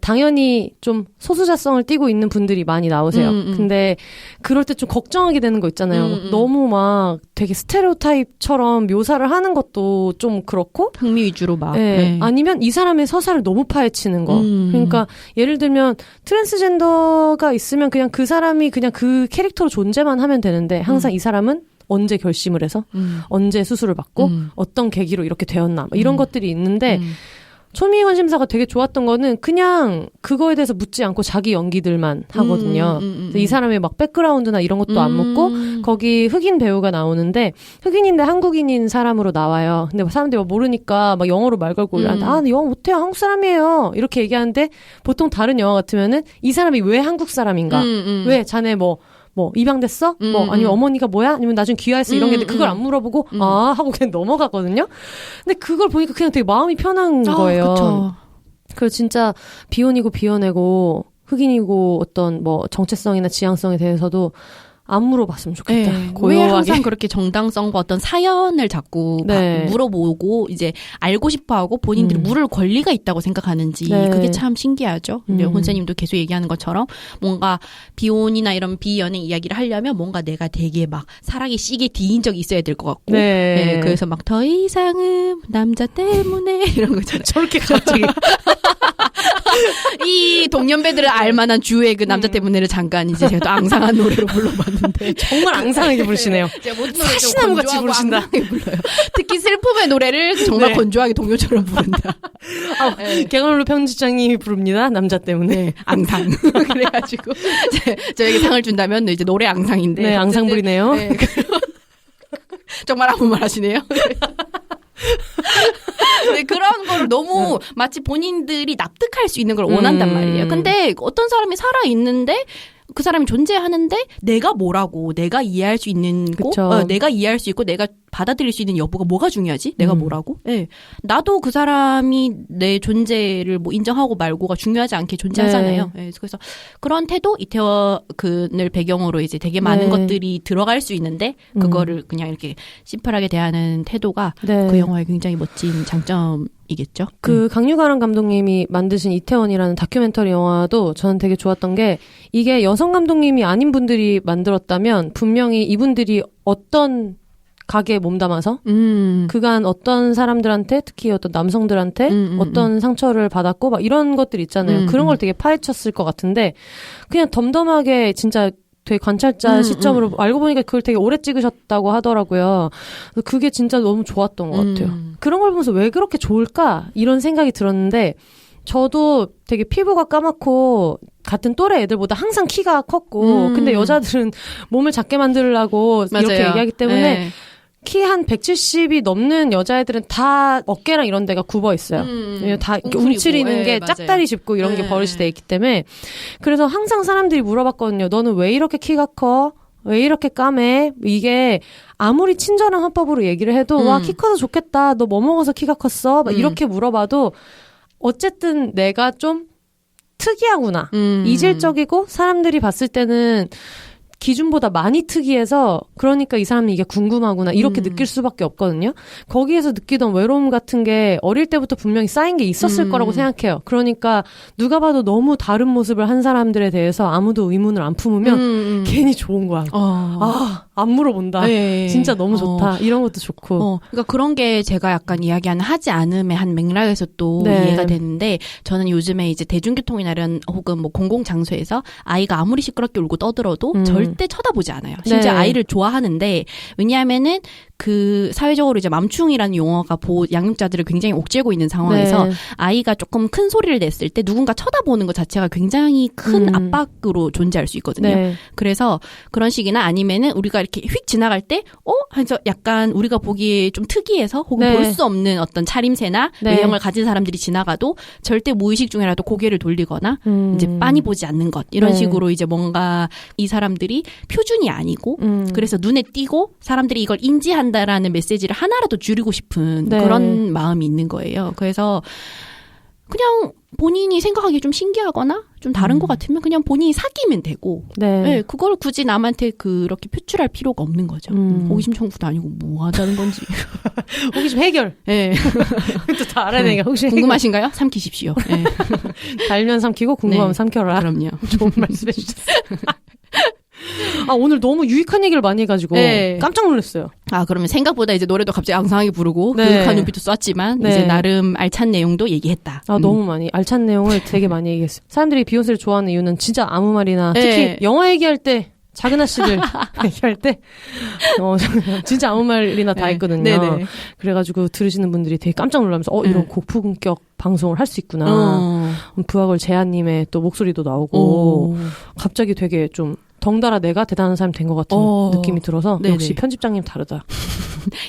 당연히 좀 소수자성을 띠고 있는 분들이 많이 나오세요. 근데 그럴 때 좀 걱정하게 되는 거 있잖아요. 너무 막 되게 스테레오타입처럼 묘사를 하는 것도 좀 그렇고. 흥미 위주로 막. 네. 네. 아니면 이 사람의 서사를 너무 파헤치는 거. 그러니까 예를 들면 트랜스젠더가 있으면 그냥 그 사람이 그냥 그 캐릭터로 존재만 하면 되는데 항상 이 사람은 언제 결심을 해서 언제 수술을 받고 어떤 계기로 이렇게 되었나 이런 것들이 있는데 초미의 관심사가 되게 좋았던 거는 그냥 그거에 대해서 묻지 않고 자기 연기들만 하거든요. 이 사람의 막 백그라운드나 이런 것도 안 묻고 거기 흑인 배우가 나오는데 흑인인데 한국인인 사람으로 나와요. 근데 사람들이 모르니까 막 영어로 말 걸고 나 영어 못해요. 한국 사람이에요. 이렇게 얘기하는데 보통 다른 영화 같으면은 이 사람이 왜 한국 사람인가? 왜 자네 뭐 입양됐어? 아니면 어머니가 뭐야? 아니면 나중에 귀화했어? 이런 게 있는데 그걸 안 물어보고 하고 그냥 넘어가거든요. 근데 그걸 보니까 그냥 되게 마음이 편한 거예요. 그쵸. 그래서 진짜 비혼이고 비연애고 흑인이고 어떤 뭐 정체성이나 지향성에 대해서도 안 물어봤으면 좋겠다. 네. 고요하게. 왜 항상 그렇게 정당성과 어떤 사연을 자꾸 네. 물어보고 이제 알고 싶어하고 본인들이 물을 권리가 있다고 생각하는지 네. 그게 참 신기하죠. 혼세님도 계속 얘기하는 것처럼 뭔가 비혼이나 이런 비연애 이야기를 하려면 뭔가 내가 되게 막 사랑에 시게 뒤인 적이 있어야 될 것 같고 네. 네. 그래서 막 더 이상은 남자 때문에 이런 거잖아요. 저렇게 갑자기 이 동년배들을 알만한 주의 그 남자 때문에를 잠깐 이제 제가 또 앙상한 노래로 불러봤는데 정말 앙상하게 부르시네요. 제가 모든 노래 사시나무 같이 부르신다. 불러요. 특히 슬픔의 노래를 정말 네. 건조하게 동요처럼 부른다. 네. 갱얼로 편집장님이 부릅니다. 남자 때문에. 네, 앙상. 그래가지고 저에게 상을 준다면 이제 노래 앙상인데. 네, 앙상불이네요. 네. 정말 아무 말 하시네요. 네, 그런 거를 너무 마치 본인들이 납득할 수 있는 걸 원한단 말이에요. 근데 어떤 사람이 살아있는데 그 사람이 존재하는데 내가 뭐라고 내가 이해할 수 있는 거 내가 이해할 수 있고 내가 받아들일 수 있는 여부가 뭐가 중요하지? 내가 뭐라고? 네. 나도 그 사람이 내 존재를 뭐 인정하고 말고가 중요하지 않게 존재하잖아요. 네. 네. 그래서 그런 태도 이태원을 배경으로 이제 되게 많은 것들이 들어갈 수 있는데 그거를 그냥 이렇게 심플하게 대하는 태도가 그 영화의 굉장히 멋진 장점이겠죠. 그 강유가람 감독님이 만드신 이태원이라는 다큐멘터리 영화도 저는 되게 좋았던 게 이게 여성 감독님이 아닌 분들이 만들었다면 분명히 이분들이 어떤 가게에 몸담아서 그간 어떤 사람들한테 특히 어떤 남성들한테 어떤 상처를 받았고 막 이런 것들 있잖아요. 그런 걸 되게 파헤쳤을 것 같은데 그냥 덤덤하게 진짜 되게 관찰자 시점으로 알고 보니까 그걸 되게 오래 찍으셨다고 하더라고요. 그게 진짜 너무 좋았던 것 같아요. 그런 걸 보면서 왜 그렇게 좋을까 이런 생각이 들었는데 저도 되게 피부가 까맣고 같은 또래 애들보다 항상 키가 컸고 근데 여자들은 몸을 작게 만들려고 맞아요. 이렇게 얘기하기 때문에 네. 키 한 170이 넘는 여자애들은 다 어깨랑 이런 데가 굽어 있어요. 다 움츠리는 게 맞아요. 짝다리 짚고 이런 게 버릇이 돼 있기 때문에 그래서 항상 사람들이 물어봤거든요. 너는 왜 이렇게 키가 커? 왜 이렇게 까매? 이게 아무리 친절한 화법으로 얘기를 해도 와, 키 커서 좋겠다. 너 뭐 먹어서 키가 컸어? 막 이렇게 물어봐도 어쨌든 내가 좀 특이하구나. 이질적이고 사람들이 봤을 때는 기준보다 많이 특이해서 그러니까 이 사람은 이게 궁금하구나 이렇게 느낄 수밖에 없거든요. 거기에서 느끼던 외로움 같은 게 어릴 때부터 분명히 쌓인 게 있었을 거라고 생각해요. 그러니까 누가 봐도 너무 다른 모습을 한 사람들에 대해서 아무도 의문을 안 품으면 괜히 좋은 거야. 안 물어본다. 네. 진짜 너무 좋다. 이런 것도 좋고. 그러니까 그런 게 제가 약간 이야기하는 하지 않음의 한 맥락에서 또 이해가 되는데 저는 요즘에 이제 대중교통이나 이런 혹은 뭐 공공장소에서 아이가 아무리 시끄럽게 울고 떠들어도 절대 쳐다보지 않아요. 심지어 아이를 좋아하는데 왜냐하면은 그 사회적으로 이제 맘충이라는 용어가 양육자들을 굉장히 옥죄고 있는 상황에서 네. 아이가 조금 큰 소리를 냈을 때 누군가 쳐다보는 것 자체가 굉장히 큰 압박으로 존재할 수 있거든요. 네. 그래서 그런 식이나 아니면은 우리가 이렇게 휙 지나갈 때 하면서 약간 우리가 보기에 좀 특이해서 혹은 네. 볼 수 없는 어떤 차림새나 네. 외형을 가진 사람들이 지나가도 절대 무의식 중에라도 고개를 돌리거나 이제 빤히 보지 않는 것 이런 네. 식으로 이제 뭔가 이 사람들이 표준이 아니고 그래서 눈에 띄고 사람들이 이걸 인지한다라는 메시지를 하나라도 줄이고 싶은 네. 그런 마음이 있는 거예요. 그래서 그냥 본인이 생각하기에 좀 신기하거나 좀 다른 것 같으면 그냥 본인이 사귀면 되고 네. 네, 그걸 굳이 남한테 그렇게 표출할 필요가 없는 거죠. 호기심 청구도 아니고 뭐 하자는 건지. 호기심 해결. 네. 또 다 알아내니까 호기심 궁금하신가요? 삼키십시오. 네. 달면 삼키고 궁금하면 네. 삼켜라. 그럼요. 좋은 말씀해 주셨어요. 오늘 너무 유익한 얘기를 많이 해가지고 네. 깜짝 놀랐어요. 그러면 생각보다 이제 노래도 갑자기 앙상하게 부르고 네. 그윽한 눈빛도 쐈지만 네. 이제 나름 알찬 내용도 얘기했다. 너무 많이 알찬 내용을 되게 많이 얘기했어요. 사람들이 비욘세를 좋아하는 이유는 진짜 아무 말이나 네. 특히 영화 얘기할 때 작은 아씨들 얘기할 때 진짜 아무 말이나 다 했거든요. 네네. 그래가지고 들으시는 분들이 되게 깜짝 놀라면서 이런 고품격 방송을 할 수 있구나. 부하걸 재한님의 또 목소리도 나오고 갑자기 되게 좀 덩달아 내가 대단한 사람 된 것 같은 느낌이 들어서 네네. 역시 편집장님 다르다.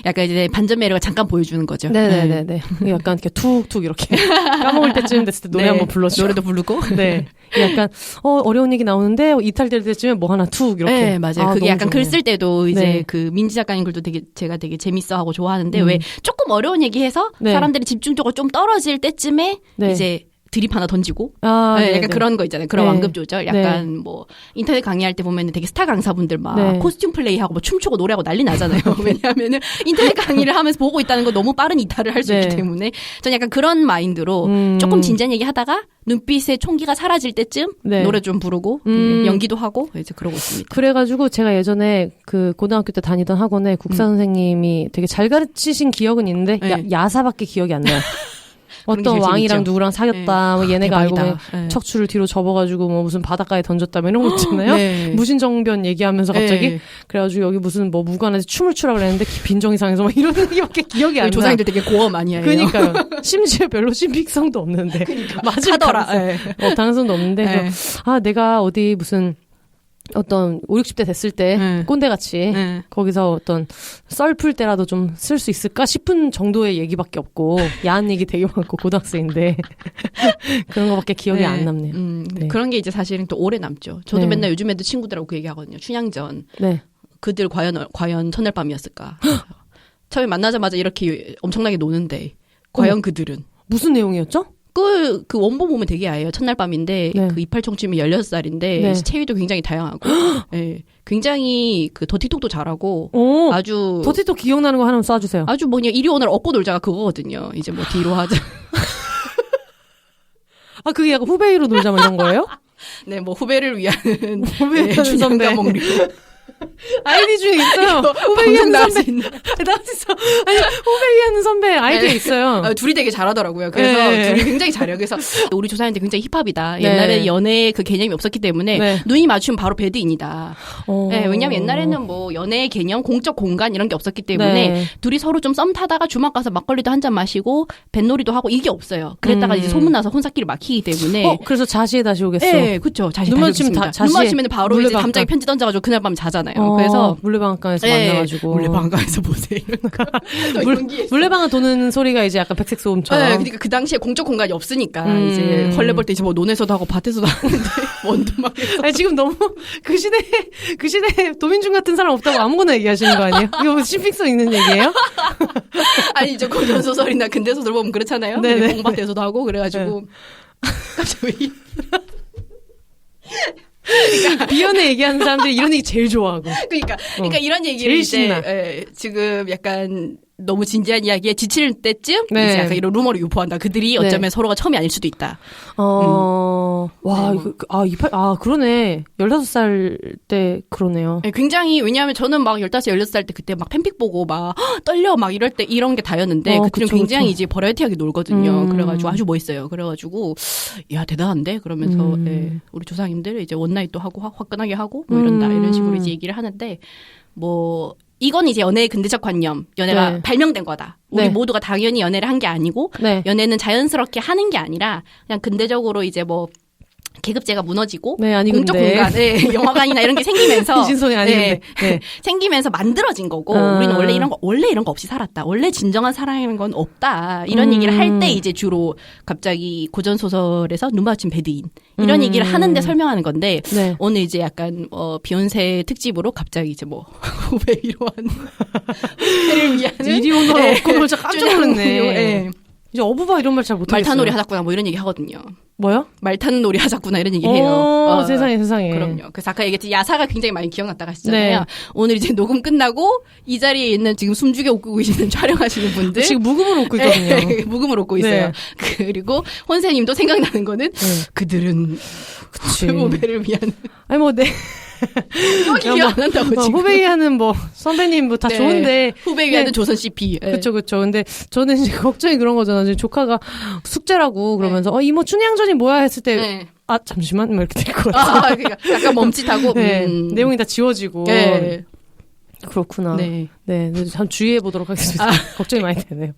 약간 이제 반전 매력을 잠깐 보여주는 거죠. 네네네. 약간 이렇게 툭툭 이렇게 까먹을 때쯤 됐을 때 노래 네. 한번 불러주고 노래도 부르고. 네. 약간 어려운 얘기 나오는데 이탈될 때쯤에 뭐 하나 툭 이렇게. 네 맞아요. 그게 약간 글 쓸 때도 이제 네. 그 민지 작가님 글도 제가 되게 재밌어하고 좋아하는데 왜 조금 어려운 얘기해서 네. 사람들이 집중적으로 좀 떨어질 때쯤에 네. 이제 드립 하나 던지고 네, 약간 그런 거 있잖아요. 그런 네. 완급 조절. 약간 네. 뭐 인터넷 강의할 때 보면은 되게 스타 강사분들 막 네. 코스튬 플레이하고 뭐 춤추고 노래하고 난리 나잖아요. 왜냐하면은 인터넷 강의를 하면서 보고 있다는 거 너무 빠른 이탈을 할 수 네. 있기 때문에 전 약간 그런 마인드로 조금 진지한 얘기 하다가 눈빛의 총기가 사라질 때쯤 네. 노래 좀 부르고 연기도 하고 이제 그러고 있습니다. 그래가지고 제가 예전에 그 고등학교 때 다니던 학원에 국사 선생님이 되게 잘 가르치신 기억은 있는데 네. 야사밖에 기억이 안 나요. 어떤 왕이랑 재밌죠. 누구랑 사귀었다, 뭐 얘네가 알고 보면 척추를 뒤로 접어가지고 뭐 무슨 바닷가에 던졌다, 뭐 이런 거 있잖아요. 네. 무신정변 얘기하면서 갑자기 네. 그래가지고 여기 무슨 뭐 무관에서 춤을 추라 그랬는데 빈정이상해서 막 이런 얘기밖에 기억이 안 나. 조상님들 되게 고어 많이 해요. 그러니까요. 심지어 별로 신빙성도 없는데 맞을 가능성, 가능성도 없는데 그래서 내가 어디 무슨 어떤 5, 60대 됐을 때 꼰대같이 거기서 어떤 썰 풀 때라도 좀 쓸 수 있을까 싶은 정도의 얘기밖에 없고 야한 얘기 되게 많고 고등학생인데 그런 거밖에 기억이 안 남네요. 네. 그런 게 이제 사실은 또 오래 남죠. 저도 맨날 요즘 애들 친구들하고 그 얘기하거든요. 춘향전. 네. 그들 과연 첫날밤이었을까. 처음에 만나자마자 이렇게 엄청나게 노는데 과연 그들은. 무슨 내용이었죠? 그 원본 보면 되게 야해요. 첫날 밤인데, 네. 그 이팔청춘이 16살인데, 네. 체위도 굉장히 다양하고, 네. 굉장히 그 더티톡도 잘하고, 아주. 더티톡 기억나는 거 하나만 쏴주세요. 아주 이리 오늘 얻고 놀자가 그거거든요. 이제 뭐 뒤로 하자. 그게 약간 후배로 놀자 뭐 이런 거예요? 네, 뭐 후배를 위한. 후배를 선배. 아이디 중에 있어요. 후배 위하는 선배. 나왔어. 아니, 후배 위하는 선배 아이디가 있어요. 둘이 되게 잘하더라고요. 그래서 네. 둘이 굉장히 잘해요. 그래서 우리 조사님들 굉장히 힙합이다. 네. 옛날에 연애 그 개념이 없었기 때문에 네. 눈이 맞추면 바로 배드인이다. 네, 왜냐면 옛날에는 뭐 연애 개념, 공적 공간 이런 게 없었기 때문에 네. 둘이 서로 좀 썸 타다가 주막 가서 막걸리도 한잔 마시고 뱃놀이도 하고 이게 없어요. 그랬다가 이제 소문나서 혼사끼리 막히기 때문에. 그래서 자시에 다시 오겠어. 네, 그렇죠. 자시에 다시 오겠습니다. 눈 맞추면 바로 이제 담장에 편지 던져가지고 그날 밤 자잖아요. 그래서 물레방앗간에서 만나가지고 물레방앗간에서 보세요. 물레방앗 도는 소리가 이제 약간 백색 소음처럼. 네, 그러니까 그 당시에 공적 공간이 없으니까 이제 헐레 벌 때 이제 뭐 논에서도 하고 밭에서도 하는데 원두막에서. 아니, 지금 너무 그 시대에 도민중 같은 사람 없다고 아무거나 얘기하시는 거 아니에요? 이거 신빙성 있는 얘기예요? 아니 이제 고전 소설이나 근대 소설 보면 그렇잖아요. 네네. 공밭에서도 하고 그래가지고 네. 갑자기. 그러니까 비연애 얘기하는 사람들이 이런 얘기 제일 좋아하고. 그러니까 이런 얘기를 이제 지금 약간 너무 진지한 이야기에 지칠 때쯤 네. 이제 약간 이런 루머를 유포한다. 그들이 어쩌면 네. 서로가 처음이 아닐 수도 있다. 와, 이거, 그러네. 16살 때 그러네요. 네, 굉장히, 왜냐하면 저는 막 15, 16살 때 그때 막 팬픽 보고 막 떨려 막 이럴 때 이런 게 다였는데 그들은 굉장히 이제 버라이어티하게 놀거든요. 그래가지고 아주 멋있어요. 그래가지고 야 대단한데 그러면서 네, 우리 조상님들 이제 원나잇도 하고 화끈하게 하고 뭐 이런다 이런 식으로 이제 얘기를 하는데 뭐 이건 이제 연애의 근대적 관념, 연애가 네. 발명된 거다. 우리 네. 모두가 당연히 연애를 한 게 아니고 네. 연애는 자연스럽게 하는 게 아니라 그냥 근대적으로 이제 뭐 계급제가 무너지고 네, 아니, 공적 근데. 공간, 네, 영화관이나 이런 게 생기면서 이진성이 아니는데. 네. 생기면서 만들어진 거고 아. 우리는 원래 이런 거 없이 살았다. 원래 진정한 사랑이라는 건 없다. 이런 얘기를 할 때 이제 주로 갑자기 고전 소설에서 눈 마주친 배드인 이런 얘기를 하는데 설명하는 건데 네. 오늘 이제 약간 비욘세 특집으로 갑자기 이제 뭐 후배 위로하는 후배를 위하는 이리 오너라 없고 진짜 깜짝 놀랐네. 네. 이제 어부바 이런 말 잘 못하겠어요. 말타놀이 하자꾸나 뭐 이런 얘기 하거든요. 뭐요? 말타는 놀이 하자꾸나 이런 얘기 해요. 세상에 세상에. 그럼요. 그래서 아까 얘기했듯이 야사가 굉장히 많이 기억났다고 하시잖아요. 네. 오늘 이제 녹음 끝나고 이 자리에 있는 지금 숨죽여 웃고 계시는 촬영하시는 분들 지금 무금으로 웃고 있거든요. 네, 무금을 웃고 있어요. 네. 그리고 혼세님도 생각나는 거는 그들은 그치. 후배를 위한 아니 뭐 네. 여기 기억 안 한다고 지금. 후배 위하는 뭐 선배님 뭐 다 네. 좋은데 후배 위하는 네. 조선 CP. 네. 그쵸. 근데 저는 이제 걱정이 그런 거잖아. 이제 조카가 숙제라고 그러면서 이모 춘향전이 뭐야 했을 때 네. 아 잠시만 뭐 이렇게 될 것 같아. 그러니까 약간 멈칫하고 네. 내용이 다 지워지고. 네. 그렇구나. 네. 네. 참 주의해 보도록 하겠습니다. 걱정이 많이 되네요.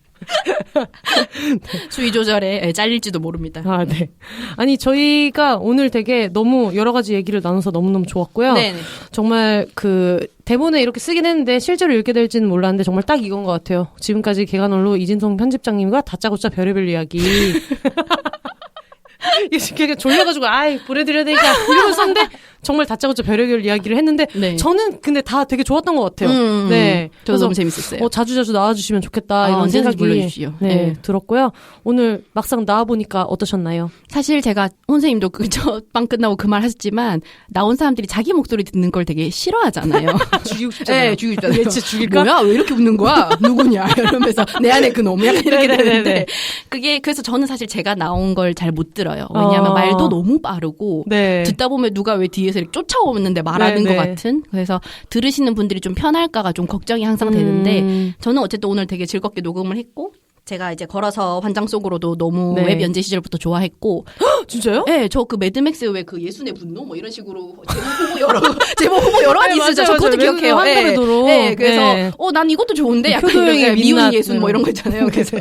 수위 조절에 잘릴지도 모릅니다. 아, 네. 아니, 저희가 오늘 되게 너무 여러 가지 얘기를 나눠서 너무너무 좋았고요. 네네. 정말 대본에 이렇게 쓰긴 했는데 실제로 읽게 될지는 몰랐는데 정말 딱 이건 것 같아요. 지금까지 개관홀로 이진성 편집장님과 다짜고짜 별의별 이야기. 이게 졸려가지고 보내드려야 되니까 이러고 썼는데 정말 다짜고짜 별의별 이야기를 했는데 네. 저는 근데 다 되게 좋았던 것 같아요. 네, 저도 너무 재밌었어요. 자주자주 나와주시면 좋겠다 이런 생각이 불러주시오. 네, 들었고요. 오늘 막상 나와보니까 어떠셨나요? 사실 제가 혼세님도 첫 방 끝나고 그 말 하셨지만 나온 사람들이 자기 목소리 듣는 걸 되게 싫어하잖아요. 죽이고 싶잖아요. 네, 죽이고 싶잖아요. 얘 진짜 죽일까? 뭐야? 왜 이렇게 웃는 거야? 누구냐? 이러면서 내 안에 그 놈 약간 이렇게 네네네네. 되는데 그게 그래서 저는 사실 제가 나온 걸 잘 못 들어요. 왜냐하면 말도 너무 빠르고 네. 듣다 보면 누가 왜 뒤에서 이렇게 쫓아오는데 말하는 네네. 것 같은 그래서 들으시는 분들이 좀 편할까가 좀 걱정이 항상 되는데 저는 어쨌든 오늘 되게 즐겁게 녹음을 했고 제가 이제 걸어서 환장 속으로도 너무 네. 웹 연재 시절부터 좋아했고 진짜요? 네, 저 그 매드맥스 왜 그 예순의 분노 뭐 이런 식으로 제목 후보 여러 가지 네, 있으죠. 맞아요, 저 그것도 맞아요. 기억해요. 환갑에도록. 네, 그래서 네. 난 이것도 좋은데 약간 효도형의 이런 미운 민낯. 예순 뭐 이런 거 있잖아요. 그래서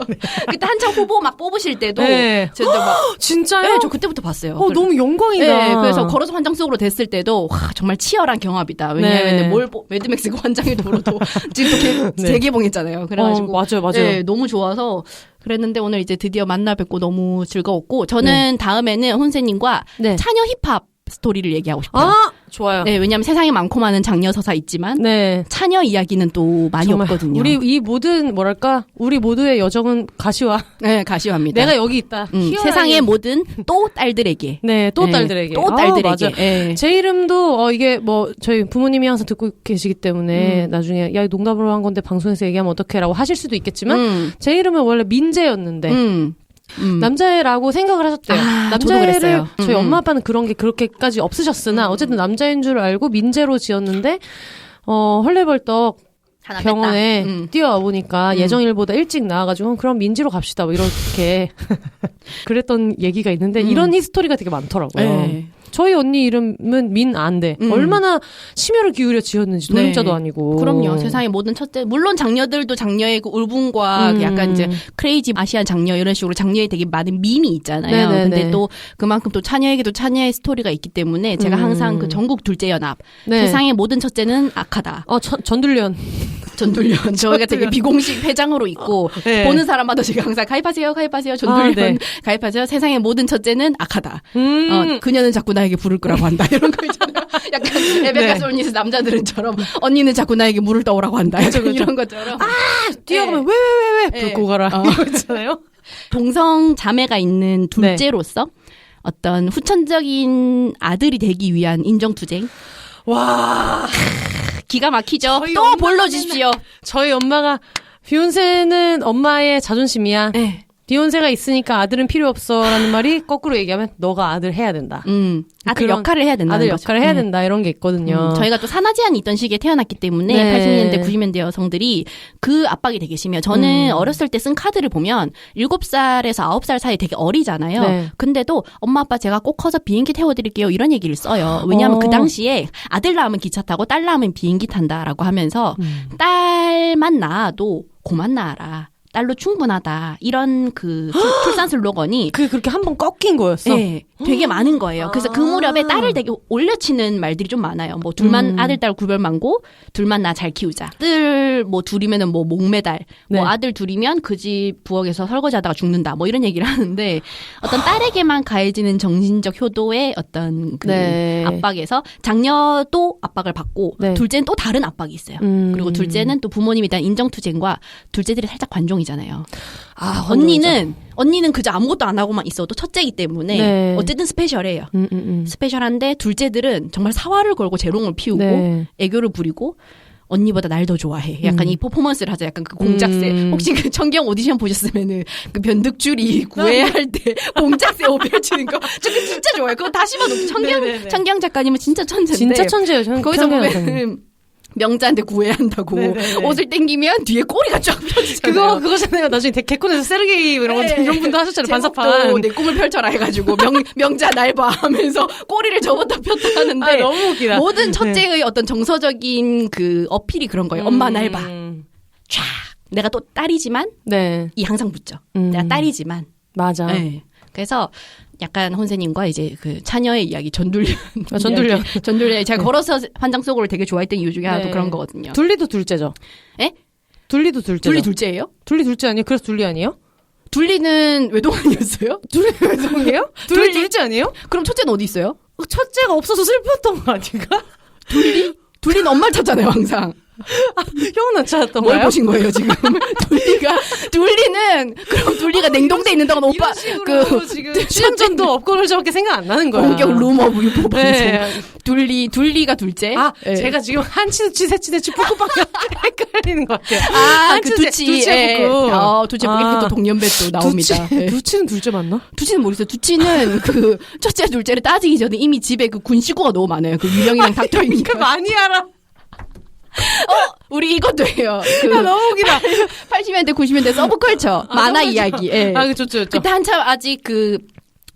그때 한창 후보 막 뽑으실 때도 네. 저도 막 진짜요? 네, 저 그때부터 봤어요. 너무 영광이다. 네, 그래서 걸어서 환장 속으로 됐을 때도 와, 정말 치열한 경합이다. 왜냐하면 네. 매드맥스가 환장의 도로도 지금 또 재개봉했잖아요. 그래가지고 맞아요. 네, 너무 좋아서 그랬는데 오늘 이제 드디어 만나 뵙고 너무 즐거웠고 저는 다음에는 혼세님과 네. 차녀 힙합 스토리를 얘기하고 싶어요. 좋아요. 네, 왜냐하면 세상에 많고 많은 장녀 서사 있지만 네. 차녀 이야기는 또 많이 정말 없거든요. 우리 모든 우리 모두의 여정은 가시와. 네, 가시화입니다. 내가 여기 있다. 세상의 모든 또 딸들에게. 네, 또 딸들에게. 또 딸들에게. 맞아. 네. 제 이름도 이게 저희 부모님이 항상 듣고 계시기 때문에 나중에 야 농담으로 한 건데 방송에서 얘기하면 어떡해라고 하실 수도 있겠지만 제 이름은 원래 민재였는데 남자애라고 생각을 하셨대요. 저도 남자애를 그랬어요. 저희 엄마 아빠는 그런 게 그렇게까지 없으셨으나 어쨌든 남자인 줄 알고 민재로 지었는데 헐레벌떡 하나 병원에 뺐다. 뛰어와 보니까 예정일보다 일찍 나와가지고 그럼 민지로 갑시다 뭐 이렇게 그랬던 얘기가 있는데 이런 히스토리가 되게 많더라고요. 네. 저희 언니 이름은 민아인데 얼마나 심혈을 기울여 지었는지 노름자도 네. 아니고. 그럼요. 세상의 모든 첫째. 물론 장녀들도 장녀의 그 울분과 그 약간 이제 크레이지 아시안 장녀 이런 식으로 장녀에 되게 많은 밈이 있잖아요. 네네네. 근데 또 그만큼 또 차녀에게도 차녀의 스토리가 있기 때문에 제가 항상 그 전국 둘째 연합. 네. 세상의 모든 첫째는 악하다. 전둘련. 전둘련. 저희가 되게 비공식 회장으로 있고 네. 보는 사람마다 제가 항상 가입하세요. 전둘련 네. 가입하세요. 세상의 모든 첫째는 악하다. 그녀는 자꾸 나에게 불을 끄라고 한다. 이런 거 있잖아요. 약간 레베카 솔니스 남자들은처럼 언니는 자꾸 나에게 물을 떠오라고 한다. 약간 이런 것처럼. 뛰어가면 네. 왜 네. 불 고가라 이거 있잖아요. 동성 자매가 있는 둘째로서 어떤 후천적인 아들이 되기 위한 인정투쟁. 와, 기가 막히죠. 저희 또 엄마가 불러주십시오. 저희 엄마가 비욘세는 엄마의 자존심이야. 네. 비욘세가 있으니까 아들은 필요 없어라는 말이 거꾸로 얘기하면 너가 아들 해야 된다. 아들 역할을 해야 된다. 아들 역할을 해야 된다 이런 게 있거든요. 저희가 또 산하 제한이 있던 시기에 태어났기 때문에 네. 80년대 90년대 여성들이 그 압박이 되게 심해요. 저는 어렸을 때 쓴 카드를 보면 7살에서 9살 사이 되게 어리잖아요. 네. 근데도 엄마 아빠 제가 꼭 커서 비행기 태워드릴게요 이런 얘기를 써요. 왜냐하면 그 당시에 아들 낳으면 기차 타고 딸 낳으면 비행기 탄다라고 하면서 딸만 낳아도 고만 낳아라. 딸로 충분하다. 이런 그 출산 슬로건이 그렇게 한번 꺾인 거였어? 네. 되게 많은 거예요. 그래서 그 무렵에 딸을 되게 올려치는 말들이 좀 많아요. 뭐 둘만 아들 딸 구별 많고 둘만 나 잘 키우자. 아들 뭐 둘이면은 뭐 목매달. 네. 뭐 아들 둘이면 그 집 부엌에서 설거지하다가 죽는다. 뭐 이런 얘기를 하는데 어떤 딸에게만 가해지는 정신적 효도의 어떤 그 네. 압박에서 장녀도 압박을 받고 네. 둘째는 또 다른 압박이 있어요. 그리고 둘째는 또 부모님에 대한 인정투쟁과 둘째들이 살짝 관종이잖아요. 아, 언니는 그저 아무것도 안 하고만 있어도 첫째이기 때문에 네. 어쨌든 스페셜해요. 스페셜한데 둘째들은 정말 사활을 걸고 재롱을 피우고 네. 애교를 부리고 언니보다 날 더 좋아해. 약간 이 퍼포먼스를 하죠. 약간 그 공작새. 혹시 그 청경 오디션 보셨으면은 그 변득줄이 구애할 때 공작새 옷 펼치는 거. 저 그거 진짜 좋아요. 그거 다시 봐도 청경 작가님은 진짜 천재인데. 진짜 천재예요. 거기서 보면 명자한테 구애한다고 네네네. 옷을 당기면 뒤에 꼬리가 쫙 펴지잖아요. 그거잖아요. 나중에 개콘에서 세르게이 이런 분도 하셨잖아요. 반사판. 내 꿈을 펼쳐라 해가지고 명자 날 봐 하면서 꼬리를 접었다 폈다 하는데 아, 너무 웃기다. 모든 첫째의 어떤 정서적인 그 어필이 그런 거예요. 엄마 날 봐. 쫙. 내가 또 딸이지만 네. 이 항상 붙죠. 내가 딸이지만. 맞아. 네. 그래서 약간 혼세님과 이제 그 차녀의 이야기 전둘련. 전둘련. 제가 걸어서 환장 속으로 되게 좋아했던 이유 중에 하나도 그런 거거든요. 둘리도 둘째죠. 예? 둘리도 둘째죠. 둘리 둘째예요? 둘리 둘째 아니에요? 그래서 둘리 아니에요? 둘리는 외동 아니었어요? 둘리 외동이에요? 둘리 둘째 아니에요? 그럼 첫째는 어디 있어요? 첫째가 없어서 슬펐던 거 아닌가? 둘리는 엄마를 찾잖아요, 항상. 형은 안 찾았던 뭘 거예요? 보신 거예요, 지금? 둘리가 냉동돼 있는 동안 오빠, 지금 출연전도 업고를 저밖에 생각 안 나는 거야. 공격 루머 유포 방송. 네. 둘리가 둘째. 네. 제가 지금 한치두치, 세치대치, 푸꾸빵이 헷갈리는 것 같아요. 그 두치. 두치 보기 또 동년배 또 나옵니다. 두치는 둘째 맞나? 두치는 모르겠어요. 두치는 그 첫째, 둘째를 따지기 전에 이미 집에 그 군 식구가 너무 많아요. 그 유령이랑 닥터이니까. 많이 알아. 우리 이것도 해요. 너무 웃기다. 80년대, 90년대 서브컬처. 만화 이야기. 예. 좋죠. 그때 한참 아직 그,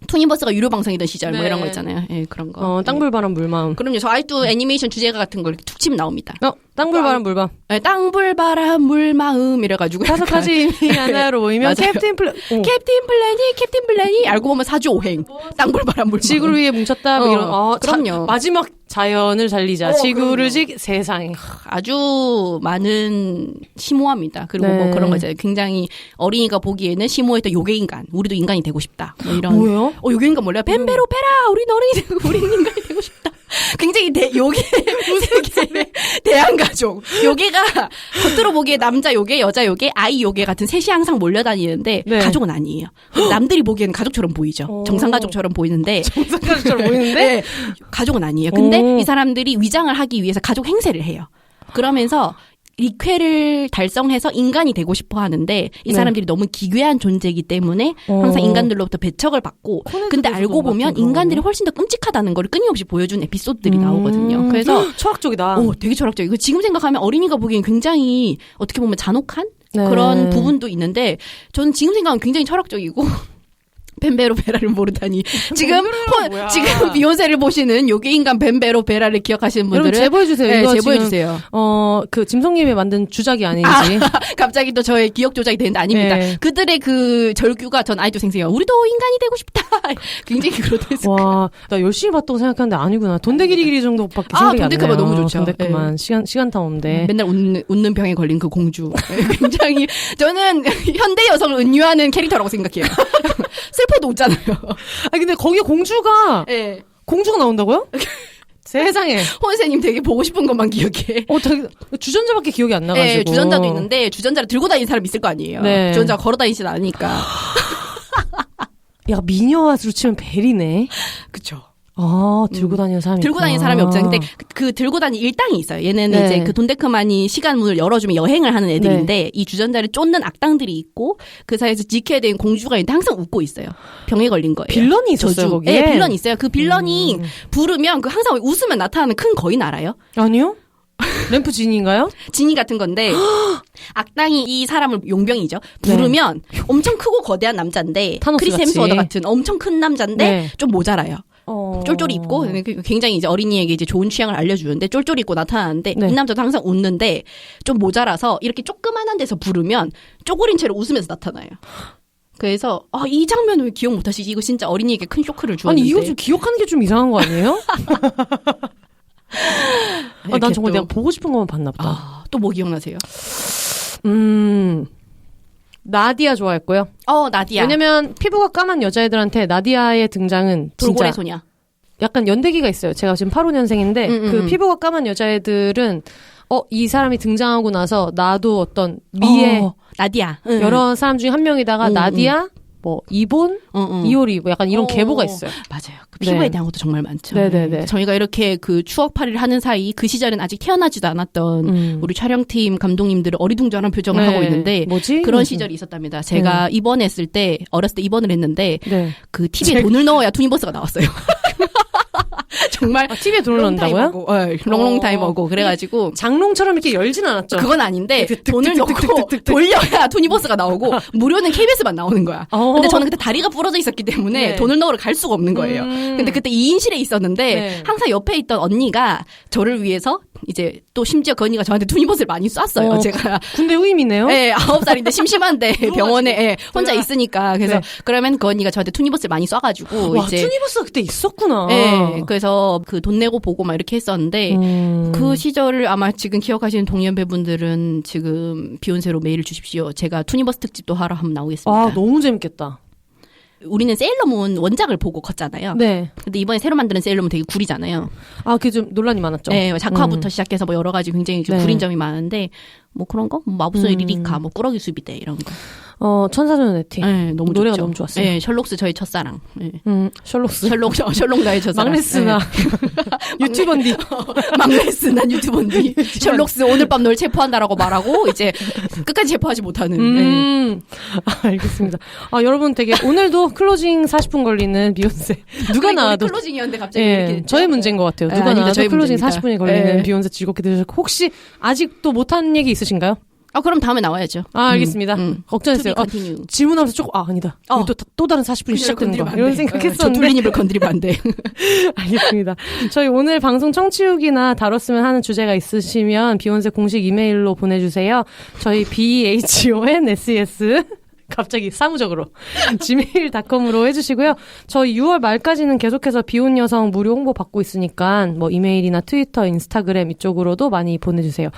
투니버스가 유료 방송이던 시절 뭐 이런 거 있잖아요. 예, 그런 거. 땅불바람 물마음. 그럼요. 저 아직도 애니메이션 주제가 같은 걸 이렇게 툭 치면 나옵니다. 땅불바람 물마음. 네, 땅불바람 물마음 이래가지고 다섯 가지 의미 하나로 모이면 캡틴 플래닛 알고 보면 사주 오행. 땅불바람 물마음. 지구를 위해 뭉쳤다. 뭐 이런. 그럼요. 마지막 자연을 살리자. 지구를 세상에. 아주 많은 심오합니다. 그리고 뭐 그런 거 있잖아요. 굉장히 어린이가 보기에는 심오했던 요괴인간. 우리도 인간이 되고 싶다. 뭐 이런. 뭐예요? 요괴인간 몰라요? 벤베로페라. 우린 어린이 되고 우린 인간이 되고 싶다. 굉장히 요괴 대한가족. 요괴가 겉으로 보기에 남자 요괴, 여자 요괴, 아이 요괴 같은 셋이 항상 몰려다니는데 가족은 아니에요. 남들이 보기에는 가족처럼 보이죠. 정상가족처럼 보이는데 네, 가족은 아니에요. 근데 이 사람들이 위장을 하기 위해서 가족 행세를 해요. 그러면서 리퀘를 달성해서 인간이 되고 싶어 하는데 이 사람들이 너무 기괴한 존재이기 때문에 항상 인간들로부터 배척을 받고 근데 알고 보면 인간들이 훨씬 더 끔찍하다는 걸 끊임없이 보여준 에피소드들이 나오거든요. 그래서 철학적이다. 되게 철학적이고 지금 생각하면 어린이가 보기엔 굉장히 어떻게 보면 잔혹한 그런 부분도 있는데 저는 지금 생각하면 굉장히 철학적이고 벤베로베라를 모르다니. 지금 비욘세를 보시는 요괴인간 벤베로베라를 기억하시는 분들은 제보해주세요. 네, 제보해주세요. 그 짐송님이 만든 주작이 아닌지. 갑자기 또 저의 기억 조작이 되는데 아닙니다. 네. 그들의 그 절규가 전 아직도 생생해요. 우리도 인간이 되고 싶다. 굉장히 그로테스크. 와, 나 열심히 봤다고 생각하는데 아니구나. 돈데기리기리 정도밖에 생각이 안 나요. 돈데크가 너무 좋죠. 돈데크만 네. 시간 타오는데. 맨날 웃는 병에 걸린 그 공주. 굉장히 저는 현대 여성을 은유하는 캐릭터라고 생각해요. 슬퍼도 웃잖아요. 근데 거기에 공주가 나온다고요? 세상에. 혼세님 되게 보고 싶은 것만 기억해. 주전자밖에 기억이 안 나가지고. 네, 주전자도 있는데 주전자를 들고 다니는 사람 있을 거 아니에요. 네. 주전자가 걸어 다니진 않으니까. 야, 미녀와로 치면 벨이네. 그쵸. 들고 다니는 사람이 들고 다니는 사람이 없잖아요. 근데 그 들고 다니는 일당이 있어요. 얘네는 이제 그 돈데크만이 시간 문을 열어주면 여행을 하는 애들인데 이 주전자를 쫓는 악당들이 있고 그 사이에서 지켜야 되는 공주가 있는데 항상 웃고 있어요. 병에 걸린 거예요. 빌런이 있었어요, 거기에? 네, 빌런이 있어요. 그 빌런이 부르면 그 항상 웃으면 나타나는 큰 거인 알아요? 아니요. 램프 지니인가요? 지니 같은 건데 악당이 이 사람을 용병이죠. 부르면 엄청 크고 거대한 남자인데 크리스 햄스워드 같은 엄청 큰 남자인데 좀 모자라요. 쫄쫄이 입고 굉장히 이제 어린이에게 이제 좋은 취향을 알려주는데 쫄쫄이 입고 나타나는데 이 남자도 항상 웃는데 좀 모자라서 이렇게 조그만한 데서 부르면 쪼그린 채로 웃으면서 나타나요. 그래서 이 장면을 왜 기억 못하시지? 이거 진짜 어린이에게 큰 쇼크를 주었는데. 아니 이거 좀 기억하는 게 좀 이상한 거 아니에요? 난 정말 내가 보고 싶은 것만 봤나 보다. 또 뭐 기억나세요? 나디아 좋아했고요. 나디아. 왜냐면 피부가 까만 여자애들한테 나디아의 등장은 돌고래 진짜 소녀. 약간 연대기가 있어요. 제가 지금 85년생인데 그 피부가 까만 여자애들은 이 사람이 등장하고 나서 나도 어떤 미의 나디아 여러 사람 중에 한 명이다가 나디아 뭐 이본, 이효리 뭐 약간 이런 계보가 있어요. 맞아요. 그 피부에 대한 것도 정말 많죠. 네네네. 저희가 이렇게 그 추억팔이를 하는 사이 그 시절엔 아직 태어나지도 않았던 우리 촬영팀 감독님들은 어리둥절한 표정을 하고 있는데 뭐지? 그런 시절이 있었답니다. 제가 입원했을 때 어렸을 때 입원을 했는데 그 TV에 돈을 넣어야 투니버스가 나왔어요. 정말 TV에 돈을 넣는다고요? 롱롱타이머고 그래가지고 장롱처럼 이렇게 열진 않았죠. 그건 아닌데 돈을 넣고 돌려야 투니버스가 나오고 무료는 KBS만 나오는 거야. 근데 저는 그때 다리가 부러져 있었기 때문에 돈을 넣으러 갈 수가 없는 거예요. 근데 그때 2인실에 있었는데 항상 옆에 있던 언니가 저를 위해서 이제 또 심지어 그 언니가 저한테 투니버스를 많이 쐈어요. 제가 군대 후임이네요. 네, 9살인데 심심한데 병원에 혼자 있으니까 그래서 그러면 그 언니가 저한테 투니버스를 많이 쏴가지고 와, 이제 투니버스가 그때 있었구나. 네, 그래서 그 돈 내고 보고 막 이렇게 했었는데 그 시절을 아마 지금 기억하시는 동년배분들은 지금 비욘세로 메일을 주십시오. 제가 투니버스 특집도 하러 한번 나오겠습니다. 너무 재밌겠다. 우리는 세일러문 원작을 보고 컸잖아요. 네. 근데 이번에 새로 만드는 세일러문 되게 구리잖아요. 그게 좀 논란이 많았죠. 네, 작화부터 시작해서 뭐 여러 가지 굉장히 좀 구린 점이 많은데 뭐 그런 거, 뭐 마법소녀 리리카, 뭐 꾸러기 수비대 이런 거. 천사소녀 네티. 네, 너무 노래가 좋죠. 너무 좋았어요. 네, 셜록스 저의 첫사랑. 네. 셜록 나의 첫사랑. 막레스나 유튜버인디. 막레스나 유튜버인디. 셜록스 오늘 밤 널 체포한다라고 말하고 이제 끝까지 체포하지 못하는. 알겠습니다. 여러분 되게 오늘도 클로징 40분 걸리는 비욘세. 누가 나와도 클로징이었는데 갑자기 이렇게 저의 문제인 것 같아요. 누가 나와도 클로징 40분이 걸리는 비욘세 즐겁게 들으셨고 혹시 아직도 못한 얘기 있으신가요? 그럼 다음에 나와야죠. 알겠습니다. 걱정했어요. 질문하면서 조금 아니다. 또 다른 40분이 시작되는 거 이런 생각했었는데. 저 둘린 입을 건드리면 안 돼. 알겠습니다. 저희 오늘 방송 청취후기나 다뤘으면 하는 주제가 있으시면 비욘세 공식 이메일로 보내주세요. 저희 BHONSES 갑자기 사무적으로 gmail.com으로 해주시고요. 저희 6월 말까지는 계속해서 비혼 여성 무료 홍보 받고 있으니까 뭐 이메일이나 트위터, 인스타그램 이쪽으로도 많이 보내주세요.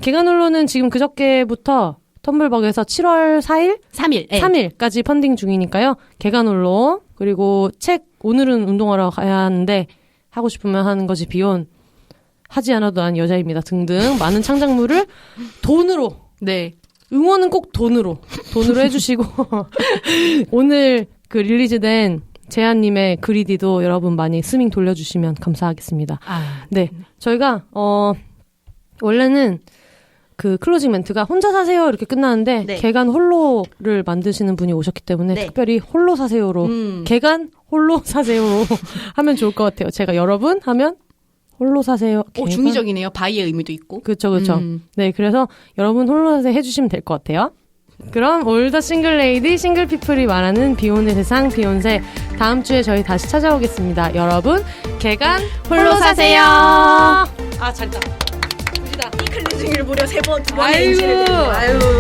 개간홀로는 지금 그저께부터 텀블벅에서 7월 4일? 3일. 3일까지 펀딩 중이니까요. 개간홀로 그리고 책 오늘은 운동하러 가야 하는데 하고 싶으면 하는 거지 비혼 하지 않아도 난 여자입니다 등등 많은 창작물을 돈으로 응원은 꼭 돈으로 해주시고 오늘 그 릴리즈된 재한님의 그리디도 여러분 많이 스밍 돌려주시면 감사하겠습니다. 네, 저희가 원래는 그 클로징 멘트가 혼자 사세요 이렇게 끝나는데 개간 홀로를 만드시는 분이 오셨기 때문에 특별히 홀로 사세요로 개간 홀로 사세요로 하면 좋을 것 같아요. 제가 여러분 하면 홀로 사세요. 중의적이네요. 바이의 의미도 있고. 그렇죠. 네, 그래서 여러분 홀로 사세요 해주시면 될 것 같아요. 그럼 올더 싱글 레이디, 싱글 피플이 말하는 비혼의 세상 비욘세 다음 주에 저희 다시 찾아오겠습니다. 여러분 개간 홀로 사세요. 잘했다. 이 클로징을 무려 2번, 2번에 인지를 드리고.